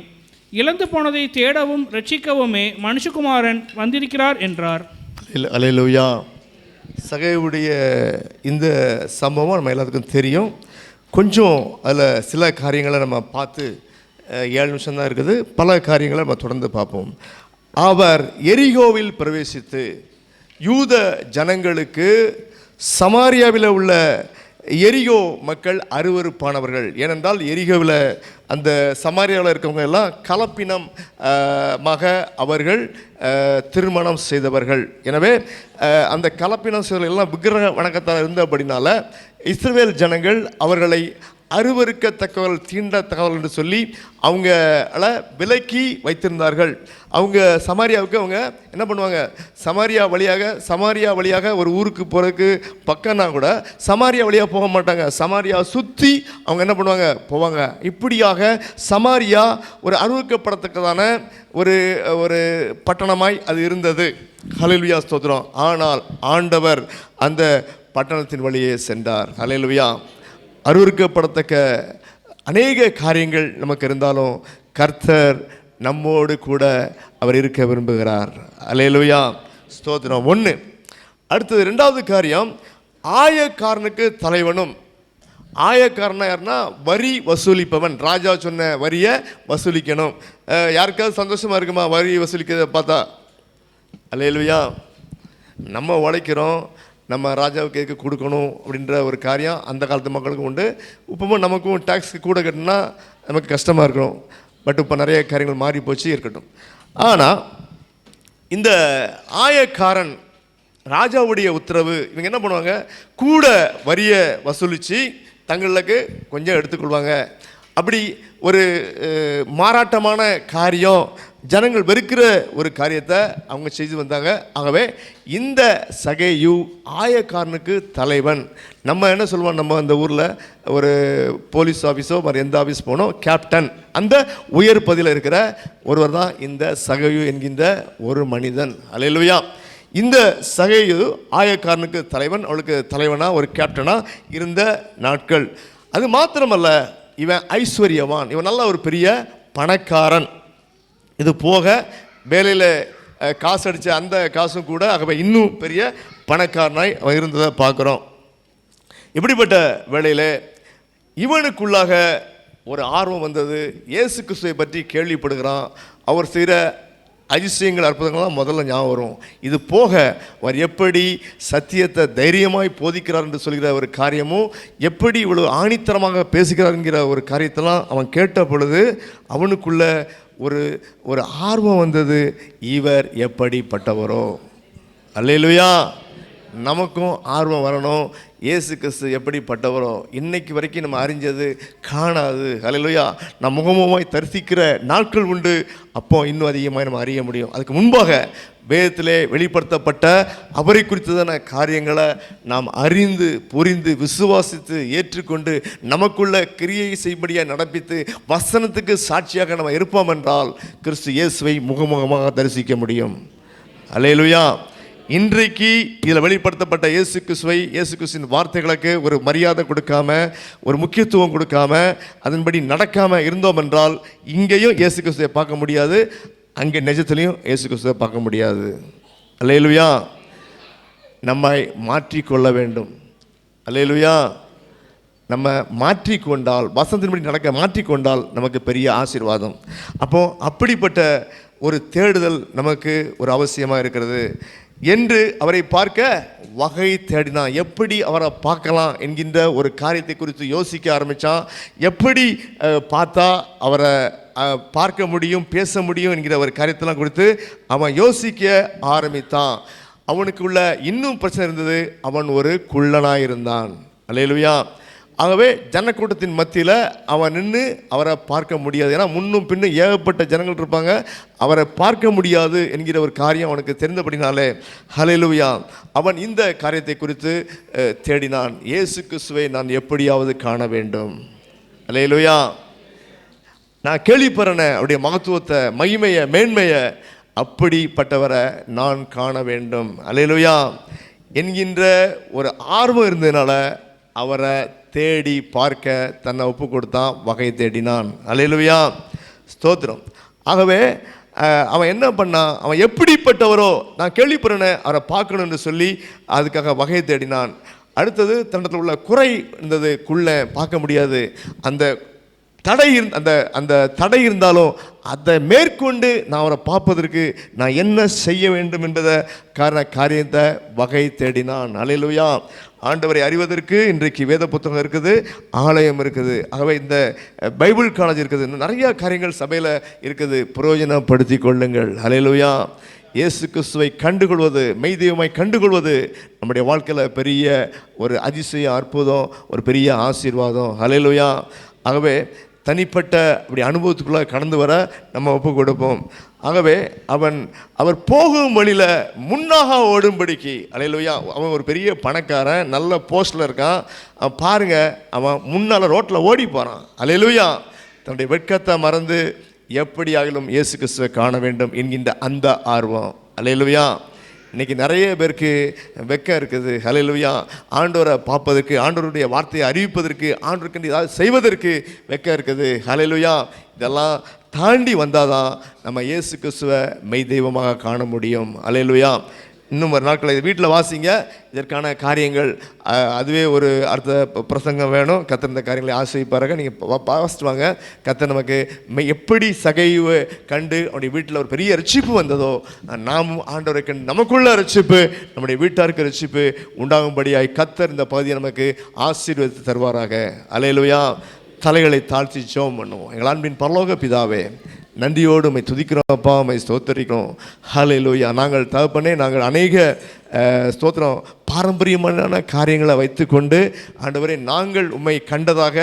இழந்து போனதை தேடவும் ரட்சிக்கவுமே மனுஷகுமாரன் வந்திருக்கிறார் என்றார். அல்லேலூயா. சகையுடைய இந்த சம்பவம் நம்ம எல்லாத்துக்கும் தெரியும். கொஞ்சம் அதில் சில காரியங்களை நம்ம பார்த்து 7 நிமிஷம் தான் இருக்குது, பல காரியங்களை நம்ம தொடர்ந்து பார்ப்போம். அவர் எரிகோவில் பிரவேசித்து யூத ஜனங்களுக்கு சமாரியாவில் உள்ள எரிகோ மக்கள் அருவருப்பானவர்கள். ஏனென்றால் எரிகோவில் அந்த சமாரியாவில் இருக்கவங்க எல்லாம் கலப்பினமாக அவர்கள் திருமணம் செய்தவர்கள். எனவே அந்த கலப்பினம் செய்தவர்கள் எல்லாம் விக்கிரக வணக்கத்தால் இருந்தபடினால இஸ்ரவேல் ஜனங்கள் அவர்களை அருவருக்கத்தக்கவர்கள், தீண்டத்தக்கவர்கள் என்று சொல்லி அவங்கள விலக்கி வைத்திருந்தார்கள். அவங்க சமாரியாவுக்கு அவங்க என்ன பண்ணுவாங்க, சமாரியா வழியாக ஒரு ஊருக்கு போகிறதுக்கு பக்கம்னா கூட சமாரியா வழியாக போக மாட்டாங்க, சமாரியா சுற்றி அவங்க என்ன பண்ணுவாங்க, போவாங்க. இப்படியாக சமாரியா ஒரு அருவருக்கப்படத்தக்கதான ஒரு பட்டணமாய் அது இருந்தது. ஹல்லேலூயா, ஸ்தோத்திரம். ஆனால் ஆண்டவர் அந்த பட்டணத்தின் வழியே சென்றார். ஹல்லேலூயா. அருவருக்கப்படத்தக்க அநேக காரியங்கள் நமக்கு இருந்தாலும் கர்த்தர் நம்மோடு கூட அவர் இருக்க விரும்புகிறார். அல்லேலூயா, ஸ்தோத்திரம். 1. அடுத்தது 2வது காரியம், ஆயக்காரனுக்கு தலைவனும். ஆயக்காரனா யாருன்னா வரி வசூலிப்பவன். ராஜா சொன்ன வரியை வசூலிக்கணும். யாருக்காவது சந்தோஷமாக இருக்குமா வரி வசூலிக்கிறத பார்த்தா? அல்லேலூயா. நம்ம உழைக்கிறோம், நம்ம ராஜாவுக்கு எதுக்கு கொடுக்கணும் அப்படின்ற ஒரு காரியம் அந்த காலத்து மக்களுக்கும் உண்டு. இப்போவும் நமக்கும் டேக்ஸ்க்கு கூட கட்டினா நமக்கு கஷ்டமாக இருக்கணும். பட் இப்போ நிறைய காரியங்கள் மாறி போச்சு, இருக்கட்டும். ஆனால் இந்த ஆயக்காரன் ராஜாவுடைய உத்தரவு, இவங்க என்ன பண்ணுவாங்க, கூட வரியை வசூலித்து தங்களுக்கு கொஞ்சம் எடுத்துக்கொள்வாங்க. அப்படி ஒரு மாறாட்டமான காரியம், ஜனங்கள் வெறுக்கிற ஒரு காரியத்தை அவங்க செய்து வந்தாங்க. ஆகவே இந்த சகேயு ஆயக்காரனுக்கு தலைவன். நம்ம என்ன சொல்லுவோம், நம்ம அந்த ஊரில் ஒரு போலீஸ் ஆஃபீஸோ மறு எந்த ஆஃபீஸ் போனோம், கேப்டன், அந்த உயர் பதவியில் இருக்கிற ஒருவர் தான் இந்த சகேயு என்கின்ற ஒரு மனிதன். அல்லேலூயா. இந்த சகேயு ஆயக்காரனுக்கு தலைவன், அவளுக்கு தலைவனாக ஒரு கேப்டனாக இருந்த நாட்கள். அது மாத்திரமல்ல, இவன் ஐஸ்வர்யவான், இவன் நல்ல ஒரு பெரிய பணக்காரன். இது போக வேலையில் காசு அடித்த அந்த காசும் கூட, ஆகவே இன்னும் பெரிய பணக்காரனாய் அவன் இருந்ததை பார்க்குறோம். இப்படிப்பட்ட வேளையில் இவனுக்குள்ளாக ஒரு ஆர்வம் வந்தது. இயேசு கிறிஸ்துவை பற்றி கேள்விப்படுகிறான். அவர் செய்கிற அதிசயங்கள், அற்புதங்கள்லாம் முதல்ல ஞாபகம் வரும். இது போக அவர் எப்படி சத்தியத்தை தைரியமாய் போதிக்கிறார் என்று சொல்கிற ஒரு காரியமும், எப்படி இவ்வளவு ஆணித்தரமாக பேசுகிறார் என்கிற ஒரு காரியத்தெல்லாம் அவன் கேட்ட பொழுது அவனுக்குள்ள ஒரு ஆர்வம் வந்தது. இவர் எப்படிப்பட்டவரோ. அல்லேலூயா. நமக்கும் ஆர்வம் வரணும். இயேசு கிறிஸ்து எப்படிப்பட்டவரோ இன்னைக்கு வரைக்கும் நம்ம அறிஞ்சது காணாது. அல்லேலூயா. நம்ம முகமுகமாய் தரிசிக்கிற நாட்கள் உண்டு. அப்போ இன்னும் அதிகமாக நம்ம அறிய முடியும். அதுக்கு முன்பாக வேதத்திலே வெளிப்படுத்தப்பட்ட அவரை குறித்ததான காரியங்களை நாம் அறிந்து புரிந்து விசுவாசித்து ஏற்றுக்கொண்டு நமக்குள்ள கிரியை செய்யும்படியாக நடப்பித்து வசனத்துக்கு சாட்சியாக நம்ம இருப்போம் என்றால் கிறிஸ்து இயேசுவை முகமுகமாக தரிசிக்க முடியும். அல்லேலூயா. இன்றைக்கு இதில் வெளிப்படுத்தப்பட்ட இயேசு கிறிஸ்துவின் வார்த்தைகளுக்கு ஒரு மரியாதை கொடுக்காம, ஒரு முக்கியத்துவம் கொடுக்காம, அதன்படி நடக்காமல் இருந்தோம் என்றால் இங்கேயும் இயேசு கிறிஸ்துவை பார்க்க முடியாது, அங்கே நிஜத்துலையும் இயேசு கிறிஸ்துவை பார்க்க முடியாது. அல்லேலூயா. நம்மை மாற்றிக்கொள்ள வேண்டும். அல்லேலூயா. நம்ம மாற்றிக்கொண்டால், வசனத்தின்படி நடக்க மாற்றிக்கொண்டால் நமக்கு பெரிய ஆசீர்வாதம். அப்போது அப்படிப்பட்ட ஒரு தேடுதல் நமக்கு ஒரு அவசியமாக இருக்கிறது. என்று அவரை பார்க்க வகை தேடினான். எப்படி அவரை பார்க்கலாம் என்கின்ற ஒரு காரியத்தை குறித்து யோசிக்க ஆரம்பித்தான். எப்படி பார்த்தா அவரை பார்க்க முடியும், பேச முடியும் என்கிற ஒரு காரியத்தெல்லாம் குறித்து அவன் யோசிக்க ஆரம்பித்தான். அவனுக்குள்ள இன்னும் பிரச்சனை இருந்தது. அவன் ஒரு குள்ளனாக இருந்தான். அல்லேலூயா. ஆகவே ஜனக்கூட்டத்தின் மத்தியில் அவன் நின்று அவரை பார்க்க முடியாது. ஏன்னா முன்னும் பின்னும் ஏகப்பட்ட ஜனங்கள் இருப்பாங்க, அவரை பார்க்க முடியாது என்கிற ஒரு காரியம் அவனுக்கு தெரிந்தபடினாலே ஹல்லேலூயா அவன் இந்த காரியத்தை குறித்து தேடினான். இயேசு கிறிஸ்துவை நான் எப்படியாவது காண வேண்டும். ஹல்லேலூயா. நான் கேள்விப்படுறேன் அவருடைய மகத்துவத்தை, மகிமையை, மேன்மையை, அப்படிப்பட்டவரை நான் காண வேண்டும். ஹல்லேலூயா என்கின்ற ஒரு ஆர்வம் இருந்ததுனால அவரை தேடி பார்க்க தன்னை ஒப்பு கொடுத்தான், வகை தேடினான். அல்லேலூயா. ஸ்தோத்திரம். ஆகவே அவன் என்ன பண்ணான், அவன் எப்படிப்பட்டவரோ நான் கேள்விப்படுறேன், அவரை பார்க்கணுன்னு சொல்லி அதுக்காக வகை தேடினான். அடுத்தது தன்னத்தில் உள்ள குறை இருந்ததுக்குள்ள பார்க்க முடியாது, அந்த தடை இருந்தாலும் அதை மேற்கொண்டு நான் அவரை பார்ப்பதற்கு நான் என்ன செய்ய வேண்டும் என்பதை காரியத்தை வகை தேடினான். அல்லேலூயா. ஆண்டவரை அறிவதற்கு இன்றைக்கு வேத புத்தகம் இருக்குது, ஆலயம் இருக்குது, ஆகவே இந்த பைபிள் காலேஜ் இருக்குது, இன்னும் நிறைய காரியங்கள் சபையில் இருக்குது, பிரயோஜனப்படுத்தி கொள்ளுங்கள். அல்லேலூயா. இயேசு கிறிஸ்துவை கண்டுகொள்வது, மெய் தெய்வமாய் கண்டுகொள்வது நம்முடைய வாழ்க்கையில் பெரிய ஒரு அதிசயம், அற்புதம், ஒரு பெரிய ஆசீர்வாதம். அல்லேலூயா. ஆகவே தனிப்பட்ட அப்படி அனுபவத்துக்குள்ளே கடந்து வர நம்ம ஒப்பு கொடுப்போம். ஆகவே அவர் போகும் வழியில் முன்னாக ஓடும்படிக்கு. அல்லேலூயா. அவன் ஒரு பெரிய பணக்காரன், நல்ல போஸ்டில் இருக்கான். அவன் பாருங்கள், அவன் முன்னால் ரோட்டில் ஓடி போகிறான். அல்லேலூயா. தன்னுடைய வெட்கத்தை மறந்து எப்படி ஆகிலும் இயேசு கிறிஸ்துவை காண வேண்டும் என்கின்ற அந்த ஆர்வம். அல்லேலூயா. இன்றைக்கி நிறைய பேருக்கு வெக்கம் இருக்குது. அல்லேலூயா. ஆண்டவரை பார்ப்பதற்கு, ஆண்டவருடைய வார்த்தையை அறிவிப்பதற்கு, ஆண்டவருக்கு ஏதாவது செய்வதற்கு வெக்கம் இருக்குது. அல்லேலூயா. இதெல்லாம் தாண்டி வந்தால் தான் நம்ம இயேசு கிறிஸ்துவை மெய் தெய்வமாக காண முடியும். அல்லேலூயா. இன்னும் ஒரு நாட்களை வீட்டில் வாசிங்க, இதற்கான காரியங்கள் அதுவே ஒரு அடுத்த பிரசங்கம் வேணும். கர்த்தர் இந்த காரியங்களை ஆசைப்பாருங்க. நீங்கள் வாசிட்டு வாங்க. கர்த்தர் நமக்கு எப்படி சகைவு கண்டு அவனுடைய வீட்டில் ஒரு பெரிய ரட்சிப்பு வந்ததோ, நாமும் ஆண்டவரை கண்டு நமக்குள்ள ரட்சிப்பு, நம்முடைய வீட்டாருக்கு ரட்சிப்பு உண்டாகும்படியாய் கர்த்தர் இந்த பகுதியை நமக்கு ஆசீர்வதித்து தருவாராக. அல்லேலூயா. தலைகளை தாழ்த்தி ஜெபம் பண்ணுவோம். எங்கள் அன்பின் பரலோக பிதாவே, நன்றியோடு உம்மை துதிக்கிறோம் அப்பா, உம்மை ஸ்தோத்தரிக்கிறோம். ஹல்லேலூயா. நாங்கள் தகப்பனே, நாங்கள் அநேக ஸ்தோத்திரம் பாரம்பரியமான காரியங்களை வைத்துக்கொண்டு ஆண்டவரே நாங்கள் உம்மை கண்டதாக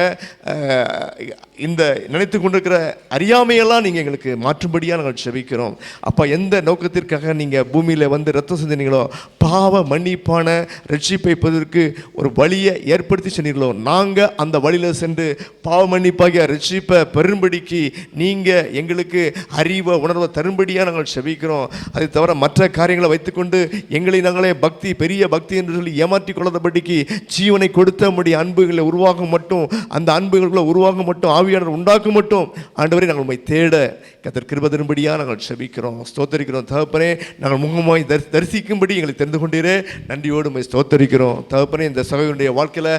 இந்த நினைத்து கொண்டிருக்கிற அறியாமையெல்லாம் நீங்கள் எங்களுக்கு மாற்றும்படியாக நாங்கள் செபிக்கிறோம் அப்பா. எந்த நோக்கத்திற்காக நீங்கள் பூமியில் வந்து ரத்தம் சிந்தினீங்களோ, பாவ மன்னிப்பான ரட்சிப்பை பெறுவதற்கு ஒரு வழியை ஏற்படுத்தி சொன்னீர்களோ, நாங்கள் அந்த வழியில் சென்று பாவ மன்னிப்பாகிய ரட்சிப்பை பெரும்படிக்கு நீங்கள் எங்களுக்கு அறிவை உணர்வை தரும்படியாக நாங்கள் செபிக்கிறோம். அதை தவிர மற்ற காரியங்களை வைத்துக்கொண்டு எங்களை நாங்களே பக்தி, பெரிய பக்தி என்று சொல்லி ஏமாற்றிக் கொள்ளாதபடிக்கு ஜீவனை கொடுத்த முடிய அன்புகளை உருவாக மட்டும், அந்த அன்புகளை உருவாக மட்டும், ஆவியாளர் உண்டாக்க மட்டும் ஆண்டவரை நாங்கள் உம்மை தேட கர்த்தர் கிருபை தரும்படியாக நாங்கள் செபிக்கிறோம், ஸ்தோத்தரிக்கிறோம். தகப்பனே, நாங்கள் முகமாய் தரிசிக்கும்படி எங்களை தெரிந்து கொண்டீரே, நன்றியோடு உம்மை ஸ்தோத்தரிக்கிறோம். தகப்பனே, இந்த சகோதரனுடைய வாழ்க்கையில்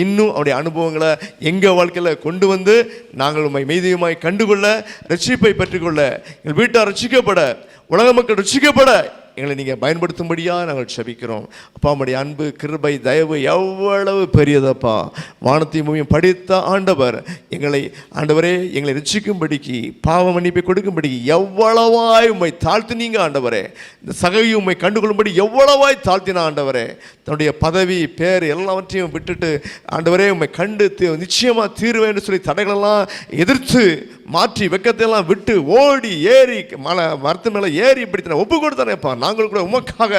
இன்னும் அவருடைய அனுபவங்களை எங்கள் வாழ்க்கையில் கொண்டு வந்து நாங்கள் உம்மை மெய்தெய்வமாய் கண்டுகொள்ள, ரட்சிப்பை பெற்றுக்கொள்ள, எங்கள் வீட்டார் ரட்சிக்கப்பட, உலக மக்கள் ரட்சிக்கப்பட எங்களை நீங்கள் பயன்படுத்தும்படியாக நாங்கள் செபிக்கிறோம் அப்பா. நம்முடைய அன்பு, கிருபை, தயவு எவ்வளவு பெரியதப்பா. வானத்தையும் பூமியும் படித்த ஆண்டவர் எங்களை, ஆண்டவரே எங்களை ரட்சிக்கும்படிக்கு, பாவ மன்னிப்பை கொடுக்கும்படிக்கு எவ்வளவாய் உம்மை தாழ்த்தினீங்க ஆண்டவரே. இந்த சகையை உம்மை கண்டுகொள்ளும்படி எவ்வளவாய் தாழ்த்தின ஆண்டவரே. தன்னுடைய பதவி, பேர் எல்லாவற்றையும் விட்டுட்டு ஆண்டவரே உம்மை கண்டு நிச்சயமாக தீர்வேன்னு சொல்லி தடைகளெல்லாம் எதிர்த்து மாற்றி வெக்கத்தையெல்லாம் விட்டு ஓடி ஏறி மரத்து மேலே ஏறி இப்படி ஒப்பு கொடுத்தானேப்பா. நாங்கள் கூட உமக்காக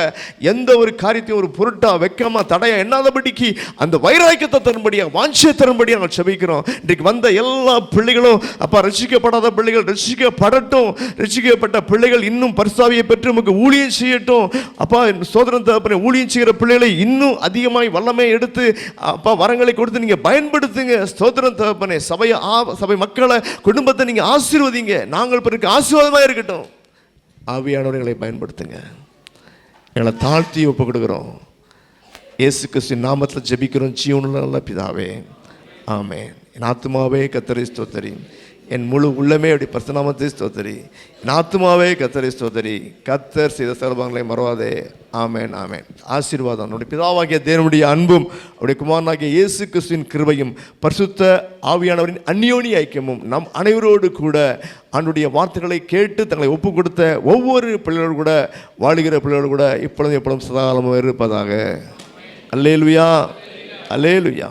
எந்த ஒரு காரியத்தையும் ஒரு பொருட்டா வெக்கமா தடையா எண்ணாதபடிக்கு அந்த வைராக்கியத்தை தரும்படியாக, வாஞ்சியை தரும்படியாக நாங்கள் செபிக்கிறோம். இன்றைக்கு வந்த எல்லா பிள்ளைகளும் அப்பா, ரட்சிக்கப்படாத பிள்ளைகள் ரட்சிக்கப்படட்டும், ரட்சிக்கப்பட்ட பிள்ளைகள் இன்னும் பரிசாவியை பெற்று நமக்கு ஊழியம் செய்யட்டும் அப்பா. சோதரன் தகப்பனே, ஊழியம் செய்கிற பிள்ளைகளை இன்னும் அதிகமாய் வல்லமை எடுத்து அப்பா வரங்களை கொடுத்து நீங்கள் பயன்படுத்துங்க. ஸ்தோத்திரம் தகப்பனே. சபை மக்களை, குடும்பத்தை நீங்கள் ஆசீர்வதிங்க. நாங்கள் பிறகு ஆசீர்வாதமாக இருக்கட்டும். ஆவியானவர்களை பயன்படுத்துங்க. எங்களை தாழ்த்தி ஒப்பு கொடுக்குறோம். இயேசு கிறிஸ்துவின் நாமத்தில் ஜெபிக்கிறோம் ஜீவனுள்ள நல்ல பிதாவே, ஆமென். என் ஆத்துமாவே கர்த்தரை ஸ்தோத்திரி, என் முழு உள்ளமே அப்படி பரிசுநாமத்தை ஸ்தோத்திரி. என் ஆத்துமாவே கர்த்தரை ஸ்தோத்திரி, கர்த்தர் செய்த சர்வங்களை மறவாதே. ஆமென், ஆமென். ஆசீர்வாதம் நம்முடைய பிதாவாகிய தேவனுடைய அன்பும் அவருடைய குமாரனாகிய இயேசு கிறிஸ்துவின் கிருபையும் பரிசுத்த ஆவியானவரின் அந்யோன்ய ஐக்கியமும் நம் அனைவரோடு கூட ஆண்டுடைய வார்த்தைகளை கேட்டு தங்களை ஒப்பு கொடுத்த ஒவ்வொரு பிள்ளைகளோடு கூட, வாழுகிற பிள்ளைகளோடு கூட இப்பொழுதும் எப்பொழுதும் சதாகாலமும் இருப்பதாக. அல்லேலுயா, அல்லேலுயா.